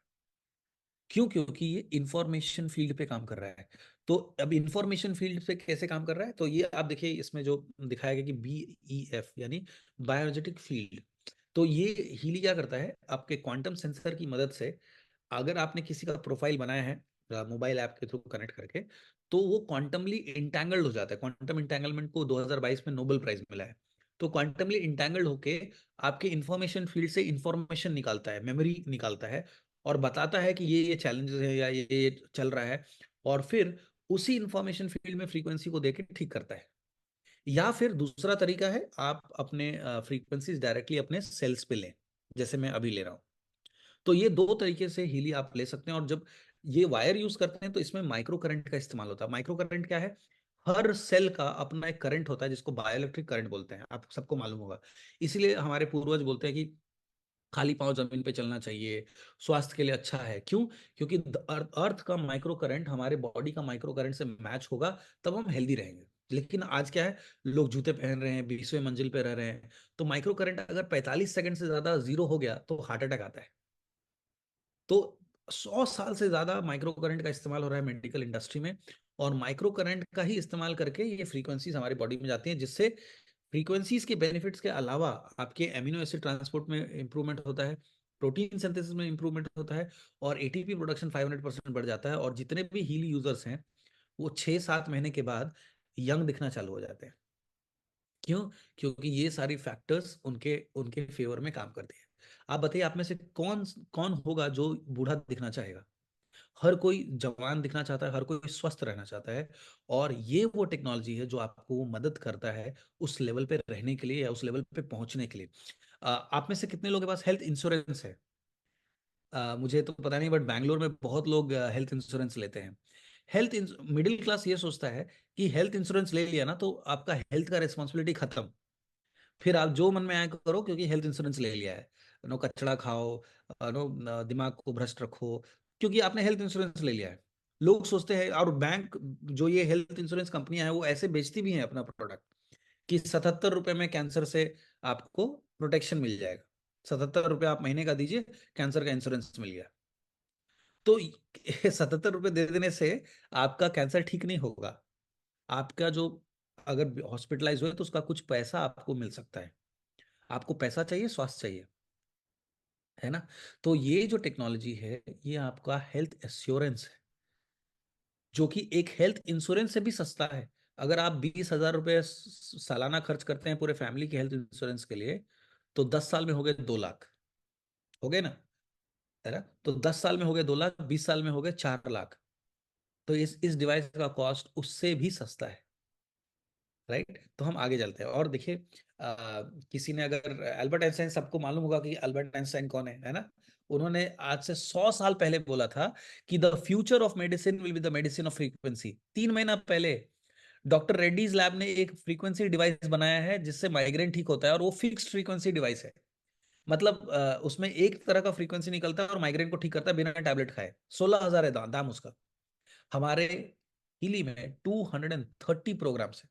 क्यों? क्योंकि ये इंफॉर्मेशन फील्ड पे काम कर रहा है। तो अब इंफॉर्मेशन फील्ड पे कैसे काम कर रहा है, तो ये आप देखिए इसमें जो दिखाया गया कि BEF यानी बायोजेटिक फील्ड। तो ये हीली क्या करता है, आपके क्वांटम सेंसर की मदद से, अगर आपने किसी का प्रोफाइल बनाया है मोबाइल ऐप के थ्रू कनेक्ट करके, तो वो क्वांटमली इंटैंगल्ड हो जाता है। क्वांटम इंटैंगलमेंट को 2022 में नोबेल प्राइज मिला है। तो क्वांटमली इंटैंगल्ड होके आपके इंफॉर्मेशन फील्ड से इंफॉर्मेशन निकालता है, मेमोरी निकालता है, और बताता है कि ये चैलेंजेस है या ये चल रहा है। और फिर उसी इंफॉर्मेशन फील्ड में फ्रीक्वेंसी को देके ठीक करता है। या फिर दूसरा तरीका है, आप अपने फ्रीक्वेंसीज डायरेक्टली अपने सेल्स पे लें, जैसे मैं अभी ले रहा हूँ। तो ये दो तरीके से हीली आप ले सकते हैं। और जब ये वायर यूज करते हैं तो इसमें माइक्रो करंट का इस्तेमाल होता है। माइक्रो करंट क्या है, हर सेल का अपना एक करंट होता है जिसको बायोइलेक्ट्रिक करंट बोलते हैं, आप सबको मालूम होगा। इसलिए हमारे पूर्वज बोलते हैं कि खाली पांव जमीन पे चलना चाहिए, स्वास्थ्य के लिए अच्छा है। क्यों? क्योंकि अर्थ का माइक्रो करंट हमारे बॉडी का माइक्रो करंट से मैच होगा, तब हम हेल्दी रहेंगे। लेकिन आज क्या है, लोग जूते पहन रहे हैं, 20वें मंजिल पे रह रहे हैं, तो माइक्रो करंट अगर 45 सेकंड से ज्यादा जीरो हो गया तो हार्ट अटैक आता है। तो 100 साल से ज्यादा माइक्रो करंट का इस्तेमाल हो रहा है मेडिकल इंडस्ट्री में, और माइक्रो करंट का ही इस्तेमाल करके ये फ्रीक्वेंसीज हमारी बॉडी में जाती हैं, जिससे फ्रीक्वेंसीज के बेनिफिट्स के अलावा आपके एमिनो एसिड ट्रांसपोर्ट में इंप्रूवमेंट होता है, प्रोटीन सिंथेसिस में इंप्रूवमेंट होता है, और एटीपी प्रोडक्शन 500% बढ़ जाता है, और जितने भी हील यूजर्स हैं वो 6-7 महीने के बाद यंग दिखना चालू हो जाते हैं। क्यों? क्योंकि ये सारी फैक्टर्स उनके उनके फेवर में काम करते हैं। आप बताइए, आप में से कौन कौन होगा जो बूढ़ा दिखना चाहेगा? हर कोई जवान दिखना चाहता है, हर कोई स्वस्थ रहना चाहता है। और ये वो टेक्नोलॉजी है जो आपको मदद करता है उस लेवल पे रहने के लिए या उस लेवल पे पहुंचने के लिए। आप में से कितने लोगों के पास हेल्थ इंश्योरेंस है? मुझे तो पता नहीं, बट बैंगलोर में बहुत लोग हेल्थ इंश्योरेंस लेते हैं। हेल्थ मिडिल क्लास ये सोचता है कि हेल्थ इंश्योरेंस ले लिया ना तो आपका हेल्थ का रिस्पॉन्सिबिलिटी खत्म, फिर आप जो मन में आए करो क्योंकि हेल्थ इंश्योरेंस ले लिया है। नो कचड़ा खाओ, नो दिमाग को भ्रष्ट रखो, क्योंकि आपने हेल्थ इंश्योरेंस ले लिया है। लोग सोचते हैं, और बैंक, जो ये हेल्थ इंश्योरेंस कंपनियां हैं वो ऐसे बेचती भी हैं अपना प्रोडक्ट कि 77 रुपए में कैंसर से आपको प्रोटेक्शन मिल जाएगा। 77 रुपये आप महीने का दीजिए, कैंसर का इंश्योरेंस मिल गया। तो 77 रुपये दे देने से आपका कैंसर ठीक नहीं होगा। आपका जो, अगर हॉस्पिटलाइज हुए तो उसका कुछ पैसा आपको मिल सकता है। आपको पैसा चाहिए, स्वास्थ्य चाहिए, है ना? तो ये जो टेक्नोलॉजी है ये आपका हेल्थ एश्योरेंस है, जो कि एक हेल्थ इंश्योरेंस से भी सस्ता है। अगर आप 20,000 रुपये सालाना खर्च करते हैं पूरे फैमिली के हेल्थ इंश्योरेंस के लिए, तो 10 साल में हो गए 2 लाख, हो गए ना, है ना? तो 10 साल में हो गए 2 लाख, 20 साल में हो गए 4 लाख। तो इस डिवाइस का कॉस्ट उससे भी सस्ता है, राइट? तो हम आगे चलते हैं और देखिए, किसी ने अगर अल्बर्ट आइंस्टाइन, सबको मालूम होगा कि अल्बर्ट आइंस्टाइन कौन है ना? उन्होंने आज से 100 साल पहले बोला था कि the future of medicine will be the medicine of frequency. 3 महीना पहले डॉक्टर रेड्डीज लैब ने एक फ्रीक्वेंसी डिवाइस बनाया है जिससे माइग्रेन ठीक होता है, और वो फिक्स्ड फ्रीक्वेंसी डिवाइस है। मतलब उसमें एक तरह का फ्रीक्वेंसी निकलता है और माइग्रेन को ठीक करता है बिना टैबलेट खाए। 16,000 है दाम उसका। हमारे हिली में 230 प्रोग्राम्स है।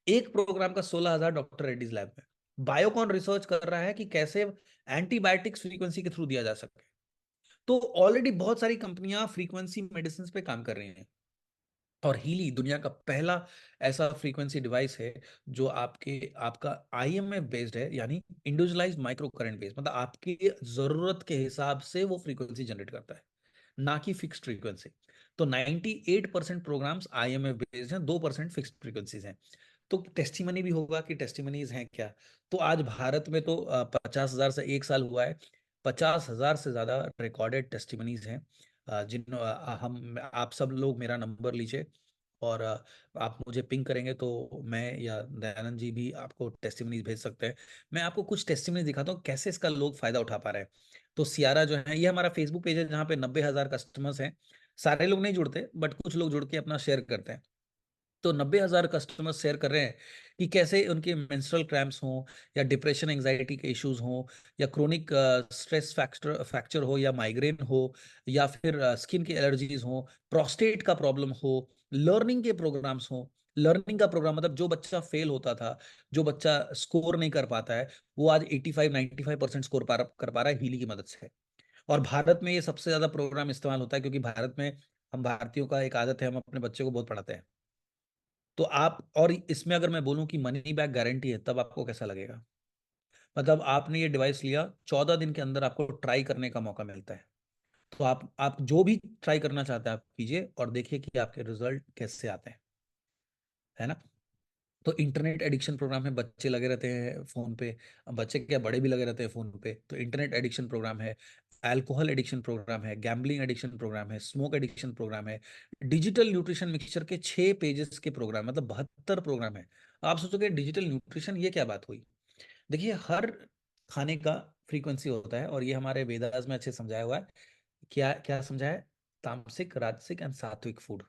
एक प्रोग्राम का 16,000 डॉक्टर रेड्डीज लैब में। बायोकॉन रिसर्च कर रहा है कि कैसे एंटीबायोटिक्स फ्रीक्वेंसी के थ्रू दिया जा सके। तो ऑलरेडी बहुत सारी कंपनियां फ्रीक्वेंसी मेडिसिन पे काम कर रही हैं, और हीली दुनिया का पहला ऐसा फ्रीक्वेंसी डिवाइस है जो आपका आईएमएफ बेस्ड है, यानी इंडिविजुअलाइज्ड माइक्रो करंट बेस्ड, मतलब आपकी जरूरत के हिसाब से वो फ्रीक्वेंसी जनरेट करता है, ना कि फिक्स्ड फ्रीक्वेंसी। तो 98% प्रोग्राम्स आईएमएफ बेस्ड हैं, 2% फिक्स्ड फ्रीक्वेंसीज हैं। तो टेस्टिमनी भी होगा कि टेस्टिमनीज हैं क्या? तो आज भारत में तो 50,000 से 1 साल हुआ है, 50,000 से ज्यादा रिकॉर्डेड टेस्टिमनीज हैं। हम आप सब लोग मेरा नंबर लीजिए, और आप मुझे पिंग करेंगे तो मैं या दयानंद जी भी आपको टेस्टिमनीज भेज सकते हैं। मैं आपको कुछ टेस्टिमनीज दिखाता हूँ कैसे इसका लोग फायदा उठा पा रहे हैं। तो सियारा जो है, ये हमारा फेसबुक पेज है जहाँ पे 90,000 कस्टमर्स हैं। सारे लोग नहीं जुड़ते, बट कुछ लोग जुड़ के अपना शेयर करते हैं। तो 90,000 कस्टमर शेयर कर रहे हैं कि कैसे उनके मेंस्ट्रुअल क्रैम्प्स हों, या डिप्रेशन एंजाइटी के इश्यूज हों, या क्रोनिक स्ट्रेस फ्रैक्चर हो, या माइग्रेन हो, या फिर स्किन की एलर्जीज हो, प्रोस्टेट का प्रॉब्लम हो, लर्निंग के प्रोग्राम्स हो। लर्निंग का प्रोग्राम मतलब जो बच्चा फेल होता था, जो बच्चा स्कोर नहीं कर पाता है, वो आज 85-95% स्कोर कर पा रहा है हीली की मदद से। और भारत में ये सबसे ज्यादा प्रोग्राम इस्तेमाल होता है, क्योंकि भारत में हम भारतीयों का एक आदत है, हम अपने बच्चे को बहुत पढ़ाते हैं। तो आप, और इसमें अगर मैं बोलूं कि मनी बैक गारंटी है, तब आपको कैसा लगेगा? मतलब आपने ये डिवाइस लिया, 14 दिन के अंदर आपको ट्राई करने का मौका मिलता है। तो आप जो भी ट्राई करना चाहते हैं आप कीजिए, और देखिए कि आपके रिजल्ट कैसे आते हैं, है ना? तो इंटरनेट एडिक्शन प्रोग्राम है, बच्चे लगे रहते हैं फोन पे। अब बच्चे क्या, बड़े भी लगे रहते हैं फोन पे। तो इंटरनेट एडिक्शन प्रोग्राम है, अल्कोहल एडिक्शन प्रोग्राम है, गैम्बलिंग एडिक्शन प्रोग्राम है, स्मोक एडिक्शन प्रोग्राम है, डिजिटल न्यूट्रिशन मिक्सचर के 6 पेजेस के प्रोग्राम, मतलब 72 प्रोग्राम है। आप सोचोगे डिजिटल न्यूट्रिशन, ये क्या बात हुई? देखिए, हर खाने का फ्रीक्वेंसी होता है, और ये हमारे वेदास में अच्छे समझाया हुआ है। क्या क्या समझाया है? तामसिक, राजसिक एंड सात्विक फूड।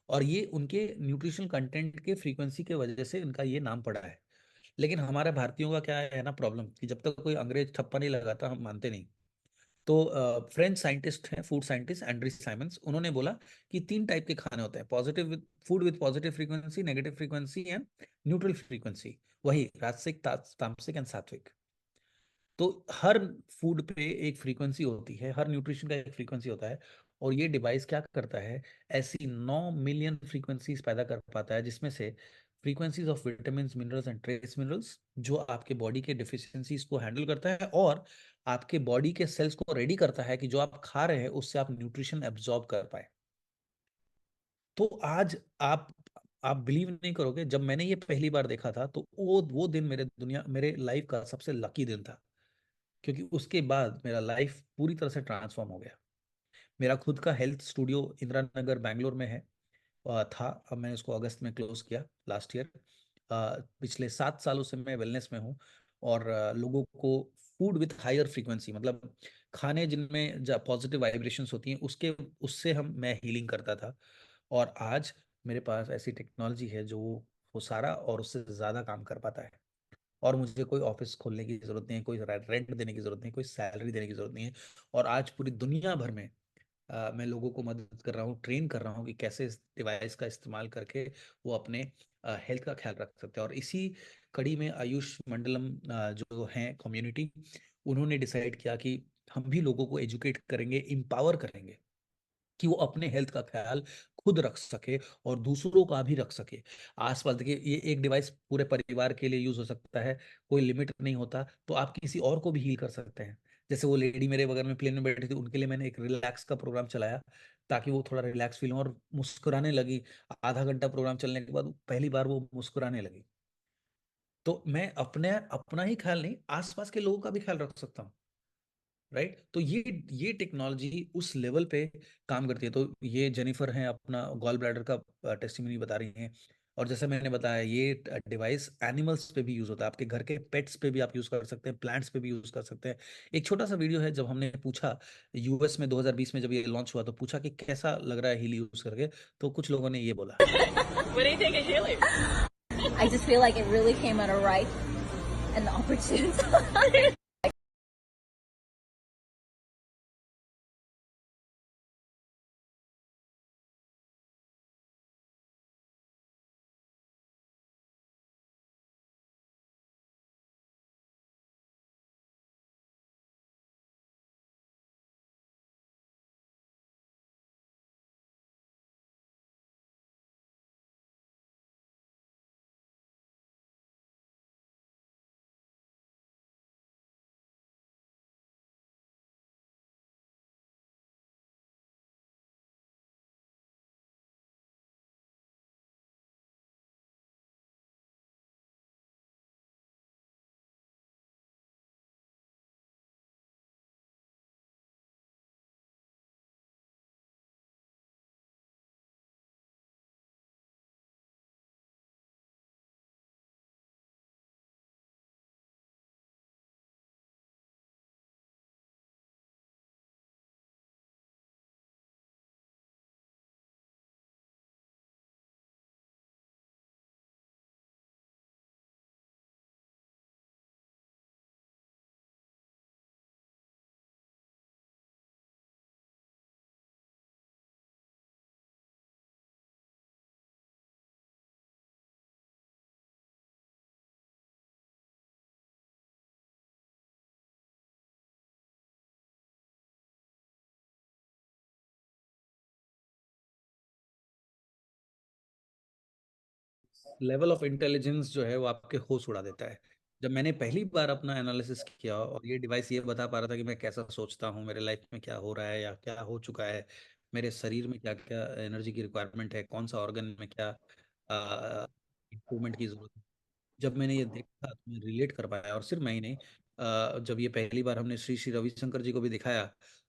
और ये उनके न्यूट्रिशनल कंटेंट के फ्रीक्वेंसी के वजह से इनका ये नाम पड़ा है। लेकिन हमारे भारतीयों का क्या है ना प्रॉब्लम, कि जब तक कोई अंग्रेज ठप्पा नहीं लगाता हम मानते नहीं। तो फ्रेंच साइंटिस्ट हैं, फूड साइंटिस्ट एंड्री साइमंस, उन्होंने बोला कि 3 टाइप के खाने होते हैं, positive food with positive frequency, negative frequency and neutral frequency, वही राजसिक, तामसिक एंड सात्विक। तो हर फूड पे एक फ्रीक्वेंसी होती है, हर न्यूट्रिशन का एक फ्रीक्वेंसी होता है, और ये डिवाइस क्या करता है, ऐसी 9 मिलियन फ्रीक्वेंसीज पैदा कर पाता है, जिसमें से frequencies of vitamin, minerals and trace minerals, जो आपके बॉडी के डिफिशियंसीज को हैंडल करता है और आपके बॉडी के सेल्स को रेडी करता है कि जो आप खा रहे हैं उससे आप न्यूट्रिशन एब्जॉर्ब कर पाए। तो आज आप बिलीव नहीं करोगे, जब मैंने ये पहली बार देखा था तो वो दिन मेरे लाइफ का सबसे लकी दिन था, क्योंकि उसके बाद मेरा लाइफ पूरी तरह से ट्रांसफॉर्म हो गया। मेरा खुद का हेल्थ स्टूडियो इंदिरा नगर बैंगलोर में है, था। अब मैंने उसको अगस्त में क्लोज किया लास्ट ईयर। पिछले 7 सालों से मैं वेलनेस में हूँ, और लोगों को फूड विथ हायर फ्रीक्वेंसी, मतलब खाने जिनमें पॉजिटिव वाइब्रेशंस होती हैं, उसके उससे मैं हीलिंग करता था। और आज मेरे पास ऐसी टेक्नोलॉजी है जो वो सारा और उससे ज़्यादा काम कर पाता है, और मुझे कोई ऑफिस खोलने की जरूरत नहीं है, कोई रेंट देने की जरूरत नहीं है, कोई सैलरी देने की जरूरत नहीं है। और आज पूरी दुनिया भर में मैं लोगों को मदद कर रहा हूँ, ट्रेन कर रहा हूँ कि कैसे इस डिवाइस का इस्तेमाल करके वो अपने हेल्थ का ख्याल रख सकते हैं। और इसी कड़ी में आयुष मंडलम जो है कम्युनिटी, उन्होंने डिसाइड किया कि हम भी लोगों को एजुकेट करेंगे, एम्पावर करेंगे कि वो अपने हेल्थ का ख्याल खुद रख सके और दूसरों का भी रख सके। आसपास देखिए, ये एक डिवाइस पूरे परिवार के लिए यूज हो सकता है, कोई लिमिट नहीं होता, तो आप किसी और को भी हील कर सकते हैं। जैसे वो लेडी मेरे बगल में प्लेन में बैठी थी, उनके लिए मैंने एक रिलैक्स का प्रोग्राम चलाया, ताकि वो थोड़ा रिलैक्स फील हो और मुस्कुराने लगी। आधा घंटा प्रोग्राम चलने के बाद पहली बार वो मुस्कुराने लगी। तो मैं अपने अपना ही ख्याल नहीं, आसपास के लोगों का भी ख्याल रख सकता हूँ। राइट, तो ये टेक्नोलॉजी उस लेवल पे काम करती है। तो ये जेनिफर हैं, अपना गॉल ब्लैडर का टेस्टिमनी बता रही हैं। और जैसे मैंने बताया, ये डिवाइस एनिमल्स पे भी यूज होता है, आपके घर के पेट्स पे भी आप यूज कर सकते हैं, प्लांट्स पे भी यूज कर सकते हैं। एक छोटा सा वीडियो है, जब हमने पूछा यूएस में 2020 में जब ये लॉन्च हुआ, तो पूछा कि कैसा लग रहा है हीली यूज करके, तो कुछ लोगों ने ये बोला। What do you think of Haley? I just feel like it really came at a right and opportune time. Level of intelligence जो है वो आपके होश उड़ा देता है। जब मैंने पहली बार अपना एनालिसिस किया और ये डिवाइस ये बता पा रहा था कि मैं कैसा सोचता हूँ, मेरे लाइफ में क्या हो रहा है या क्या हो चुका है, मेरे शरीर में क्या क्या एनर्जी की रिक्वायरमेंट है, कौन सा ऑर्गन में क्या इम्प्रूवमेंट की जरूरत है, जब मैंने ये देखा तो मैं रिलेट कर पाया। और सिर्फ मैं ही नहीं, जब ये पहली बार हमने श्री श्री रविशंकर जी को भी दिखाया,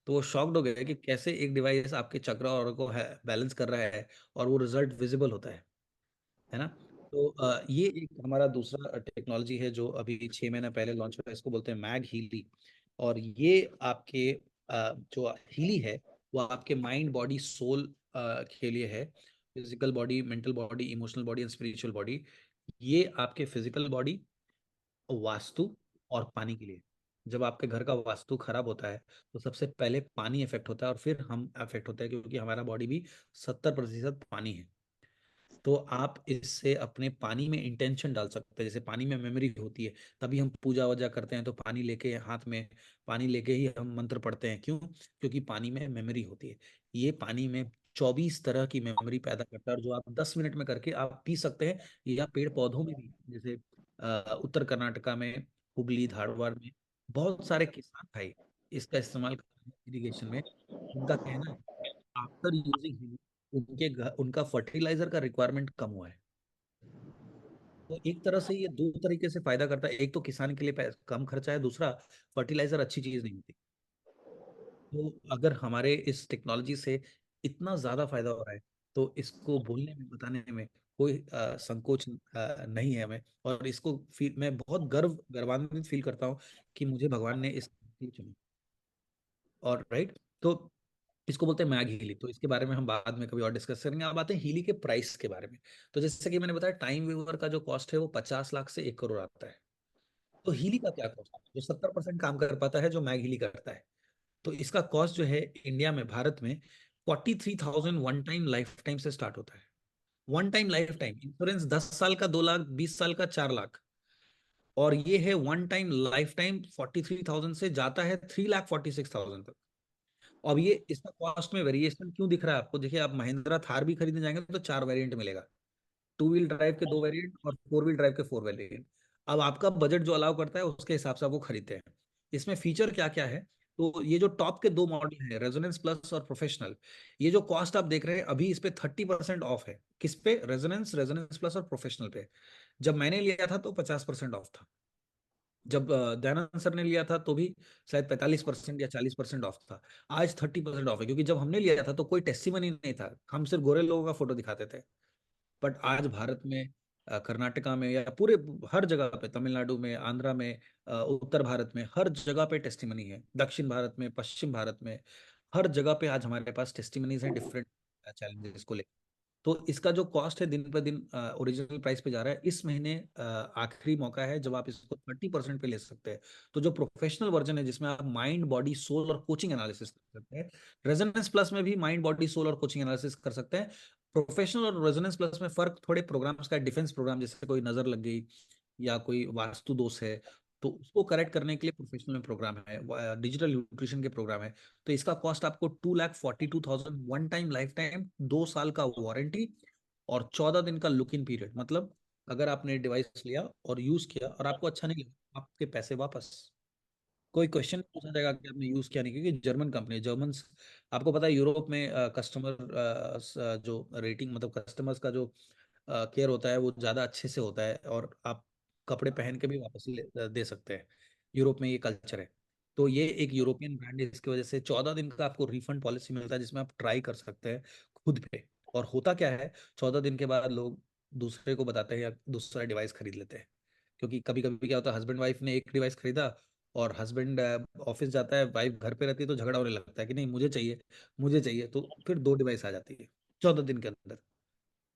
तो वो शॉक्ड हो गए कि कैसे एक डिवाइस आपके चक्र और को बैलेंस कर रहा है और वो रिजल्ट विजिबल होता है ना। तो ये एक हमारा दूसरा टेक्नोलॉजी है जो अभी 6 महीने पहले लॉन्च हुआ है, इसको बोलते हैं मैग हीली। और ये आपके जो हीली है वो आपके माइंड बॉडी सोल के लिए है, physical body, mental body, emotional body and spiritual body. ये आपके फिजिकल बॉडी, वास्तु और पानी के लिए। जब आपके घर का वास्तु खराब होता है तो सबसे पहले पानी इफेक्ट होता है और फिर हम इफेक्ट होता है, क्योंकि हमारा बॉडी भी 70% पानी है। तो आप इससे अपने पानी में इंटेंशन डाल सकते हैं, जैसे पानी में मेमोरी होती है, तभी हम पूजा वजा करते हैं तो पानी लेके हाथ में पानी लेके ही हम मंत्र पढ़ते हैं। क्यों? क्योंकि पानी में मेमोरी होती है। ये पानी में 24 तरह की मेमोरी पैदा करता है, और जो आप 10 मिनट में करके आप पी सकते हैं, या पेड़ पौधों में भी, जैसे उत्तर कर्नाटका में, हुगली धारवाड़ में बहुत सारे किसान भाई इसका इस्तेमाल करते हैं इरिगेशन में। उनका कहना है आफ्टर यूजिंग उनका फर्टिलाइजर का रिक्वायरमेंट कम हुआ है। तो एक तरह से ये दो तरीके से फायदा करता है, एक तो किसान के लिए कम खर्चा है, दूसरा फर्टिलाइजर अच्छी चीज नहीं होती। तो अगर हमारे इस टेक्नोलॉजी से इतना ज्यादा फायदा हो रहा है, तो इसको बोलने में बताने में कोई संकोच नहीं है हमें। और इसको फील मैं बहुत गर्वान्वित फील करता हूँ कि मुझे भगवान ने इस चुना। और राइट, तो इसको बोलते हैं मैग हीली। तो इसके बारे में हम बाद में कभी और डिस्कस करेंगे। अब आते हैं हीली के प्राइस के बारे में। तो जैसे कि मैंने बताया, टाइम वेवर का जो कॉस्ट है वो 50 लाख से 1 करोड़ आता है। तो हीली का क्या कॉस्ट है? जो 70% काम कर पाता है, जो मैग हीली करता है, तो इसका कॉस्ट जो है इंडिया में, भारत में 43,000 वन टाइम लाइफ टाइम से स्टार्ट होता है। One time life time insurance 10 साल का 2 लाख, 20 साल का 4 लाख। और ये है वन टाइम लाइफ टाइम 43,000 से जाता है 3,46,000 तक। अब ये इसका कॉस्ट में वेरिएशन क्यों दिख रहा है आपको? देखिए, आप महिंद्रा थार भी खरीदने जाएंगे तो 4 वेरिएंट मिलेगा, 2 व्हील ड्राइव के 2 वेरिएंट और 4 व्हील ड्राइव के 4 वेरिएंट। अब आपका बजट जो अलाउ करता है उसके हिसाब से आप वो खरीदते हैं। इसमें फीचर क्या क्या है? तो ये जो टॉप के 2 मॉडल हैं, रेजोनेंस प्लस और प्रोफेशनल, ये जो कॉस्ट आप देख रहे हैं अभी, इस पे 30% ऑफ है। किस पे? रेजोनेंस, रेजोनेंस प्लस और प्रोफेशनल पे। जब मैंने लिया था तो 50% ऑफ था। जब दयानंद सर ने लिया था तो भी शायद 45% या 40% ऑफ था। आज 30% ऑफ है, क्योंकि जब हमने लिया था तो कोई टेस्टिमनी नहीं था, हम सिर्फ गोरे लोगों का फोटो दिखाते थे। बट आज भारत में, कर्नाटका में, या पूरे हर जगह पे, तमिलनाडु में, आंध्रा में, उत्तर भारत में, हर जगह पे टेस्टिमनी है। दक्षिण भारत में, पश्चिम भारत में, हर जगह पे आज हमारे पास टेस्टिमनीज हैं डिफरेंट चैलेंजेस को लेकर। तो इसका जो कॉस्ट है दिन पर दिन ओरिजिनल प्राइस पे जा रहा है। इस महीने आखिरी मौका है जब आप इसको 30% पे ले सकते हैं। तो जो प्रोफेशनल वर्जन है, जिसमें आप माइंड बॉडी सोल और कोचिंग एनालिसिस कर सकते हैं, रेजोनेंस प्लस में भी माइंड बॉडी सोल और कोचिंग एनालिसिस कर सकते हैं। प्रोफेशनल और रेजोनेंस प्लस में फर्क थोड़े प्रोग्राम्स का, डिफेंस प्रोग्राम, जैसे कोई नजर लग गई या कोई वास्तु दोष है तो उसको करेक्ट करने के लिए प्रोफेशनल में प्रोग्राम है, डिजिटल न्यूट्रिशन के प्रोग्राम है। तो इसका कॉस्ट आपको 2,42,000 वन टाइम लाइफ टाइम, 2 साल का वारंटी और 14 दिन का लुक इन पीरियड। मतलब अगर आपने डिवाइस लिया और यूज किया और आपको अच्छा नहीं लगा, आपके पैसे वापस। कोई क्वेश्चन पूछा जाएगा कि आपने यूज किया नहीं, क्योंकि जर्मन कंपनी, जर्मन, आपको पता है यूरोप में कस्टमर जो रेटिंग, मतलब कस्टमर्स का जो केयर होता है वो ज़्यादा अच्छे से होता है, और आप कपड़े पहन के भी वापस दे सकते हैं। यूरोप में ये कल्चर है। तो ये एक यूरोपियन ब्रांड है, इसकी वजह से 14 दिन का आपको रिफंड पॉलिसी मिलता है, जिसमें आप ट्राई कर सकते हैं खुद पे। और होता क्या है, 14 दिन के बाद लोग दूसरे को बताते हैं या दूसरा डिवाइस खरीद लेते हैं। क्योंकि कभी कभी क्या होता है, हस्बैंड वाइफ ने एक डिवाइस खरीदा, और हस्बैंड ऑफिस जाता है, वाइफ घर पे रहती है, तो झगड़ा होने लगता है कि नहीं मुझे चाहिए, मुझे चाहिए। तो फिर 2 डिवाइस आ जाती है 14 दिन के अंदर।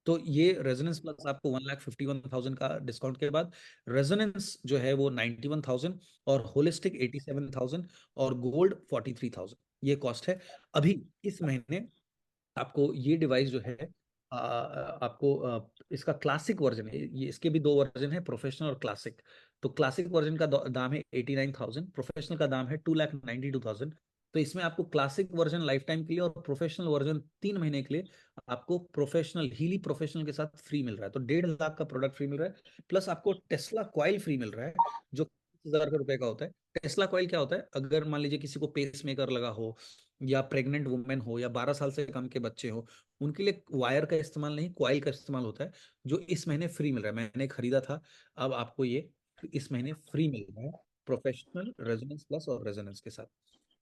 तो ये रेजोनेंस प्लस आपको 1,51,000 का डिस्काउंट के बाद, रेजोनेंस जो है वो 91,000, और होलिस्टिक 87,000, और गोल्ड 43,000, ये कॉस्ट है अभी इस महीने। आपको ये डिवाइस जो है, आपको इसका क्लासिक वर्जन है, ये इसके भी 2 वर्जन है, प्रोफेशनल और क्लासिक। तो क्लासिक वर्जन का दाम है 89,000, प्रोफेशनल का दाम है 2,92,000। तो इसमें आपको क्लासिक वर्जन लाइफ टाइम के लिए और प्रोफेशनल वर्जन 3 महीने के लिए आपको प्रोफेशनल, हीली प्रोफेशनल के साथ फ्री मिल रहा है। तो 1.5 लाख का प्रोडक्ट फ्री मिल रहा है, प्लस आपको टेस्ला कॉइल फ्री मिल रहा है, जो 10,000 रुपए का होता है। टेस्ला कॉइल क्या होता है? अगर मान लीजिए किसी को पेस मेकर लगा हो, या प्रेग्नेंट वुमेन हो, या 12 साल से कम के बच्चे हो, उनके लिए वायर का इस्तेमाल नहीं, कॉइल का इस्तेमाल होता है, जो इस महीने फ्री मिल रहा है। मैंने खरीदा था, अब आपको ये इस महीने फ्री मिल रहा है, प्रोफेशनल, रेजोनेंस प्लस और रेजोनेंस के साथ।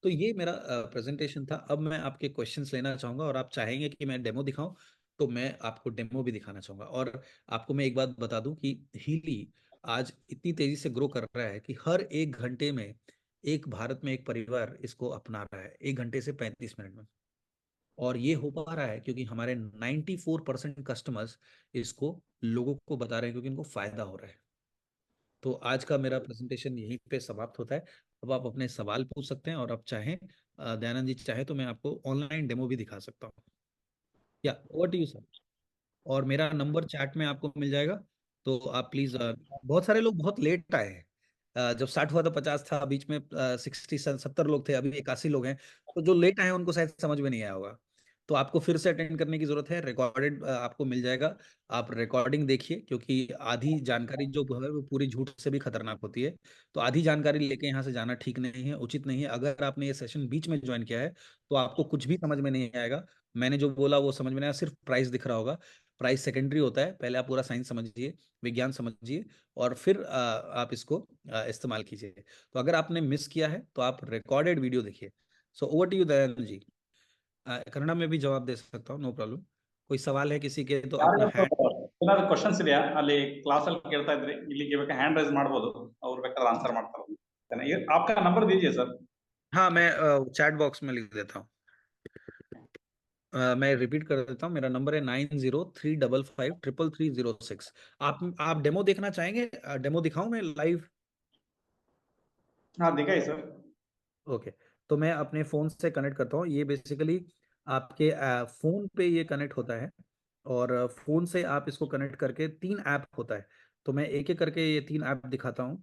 तो ये मेरा प्रेजेंटेशन था। अब मैं आपके क्वेश्चंस लेना चाहूंगा, और आप चाहेंगे कि मैं डेमो दिखाऊं तो मैं आपको डेमो भी दिखाना चाहूंगा। और आपको मैं एक बात बता दूं कि हीली आज इतनी तेजी से ग्रो कर रहा है कि हर 1 घंटे में एक भारत में एक परिवार इसको अपना रहा है, 1 घंटे से 35 मिनट में। और ये हो पा रहा है क्योंकि हमारे 94% कस्टमर्स इसको लोगों को बता रहे हैं, क्योंकि इनको फायदा हो रहा है। तो आज का मेरा प्रेजेंटेशन यहीं पे समाप्त होता है। अब आप अपने सवाल पूछ सकते हैं, और आप चाहें दयानंद जी चाहे तो मैं आपको ऑनलाइन डेमो भी दिखा सकता हूँ। या व्हाट डू यू सर? और मेरा नंबर चैट में आपको मिल जाएगा, तो आप प्लीज। बहुत सारे लोग बहुत लेट आए हैं। जब 60 हुआ था 50 था, बीच में 60 70 लोग थे, अभी 81 लोग हैं। तो जो लेट आए हैं उनको शायद समझ में नहीं आया होगा। तो आपको फिर से अटेंड करने की जरूरत है, रिकॉर्डेड आपको मिल जाएगा। आप रिकॉर्डिंग देखिए, क्योंकि आधी जानकारी जो है वो पूरी झूठ से भी खतरनाक होती है। तो आधी जानकारी लेके यहाँ से जाना ठीक नहीं है, उचित नहीं है। अगर आपने ये सेशन बीच में ज्वाइन किया है तो आपको कुछ भी समझ में नहीं आएगा। मैंने जो बोला वो समझ में नहीं आया, सिर्फ प्राइस दिख रहा होगा। प्राइस सेकेंडरी होता है, पहले आप पूरा साइंस समझिए, विज्ञान समझिए, और फिर आप इसको इस्तेमाल कीजिए। तो अगर आपने मिस किया है तो आप रिकॉर्डेड वीडियो देखिए। So over to you Dayanand ji. Kannada में भी जवाब दे सकता हूँ, नो प्रॉब्लम। कोई सवाल है किसी के तो अपना हैंड। ಏನಾದ್ರು ಕ್ವಶನ್ಸ್ ಇದೆಯಾ ಅಲ್ಲಿ ಕ್ಲಾಸ್ ಅಲ್ಲಿ ಕೇಳ್ತಾ ಇದ್ರಿ, ಇಲ್ಲಿಗೆ ಬೇಕಾ ಹ್ಯಾಂಡ್ ರೈಸ್ ಮಾಡ್ಬೋದು, ಅವ್ರು ಬೇಕಾದ್ರೆ ಆನ್ಸರ್ ಮಾಡ್ತಾರೆ. आपका नंबर दीजिए सर. हाँ, मैं चैट बॉक्स में लिख देता हूँ। मैं रिपीट कर देता हूँ, मेरा नंबर है 9035553306। आप डेमो देखना चाहेंगे? डेमो दिखाऊं मैं लाइव? हाँ दिखाई सर. ओके, तो मैं अपने फ़ोन से कनेक्ट करता हूँ। ये बेसिकली आपके फ़ोन पे ये कनेक्ट होता है, और फ़ोन से आप इसको कनेक्ट करके 3 ऐप होता है। तो मैं एक-एक करके ये 3 ऐप दिखाता हूँ।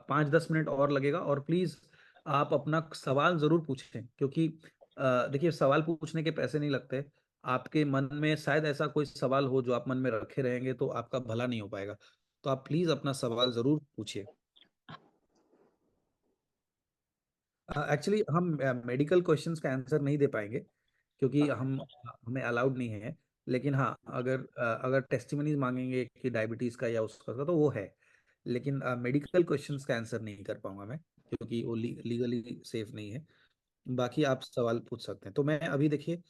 5-10 मिनट और लगेगा, और प्लीज़ आप अपना सवाल ज़रूर पूछें, क्योंकि देखिए, सवाल पूछने के पैसे नहीं लगते। आपके मन में शायद ऐसा कोई सवाल हो जो आप मन में रखे रहेंगे, तो आपका भला नहीं हो पाएगा। तो आप प्लीज़ अपना सवाल ज़रूर पूछिए। एक्चुअली हम मेडिकल क्वेश्चंस का आंसर नहीं दे पाएंगे, क्योंकि हमें अलाउड नहीं है। लेकिन हाँ, अगर टेस्टिमनीज मांगेंगे कि डायबिटीज का या उसका, तो वो है। लेकिन मेडिकल क्वेश्चंस का आंसर नहीं कर पाऊंगा मैं, क्योंकि वो लीगली सेफ नहीं है। बाकी आप सवाल पूछ सकते हैं। तो मैं अभी देखिए,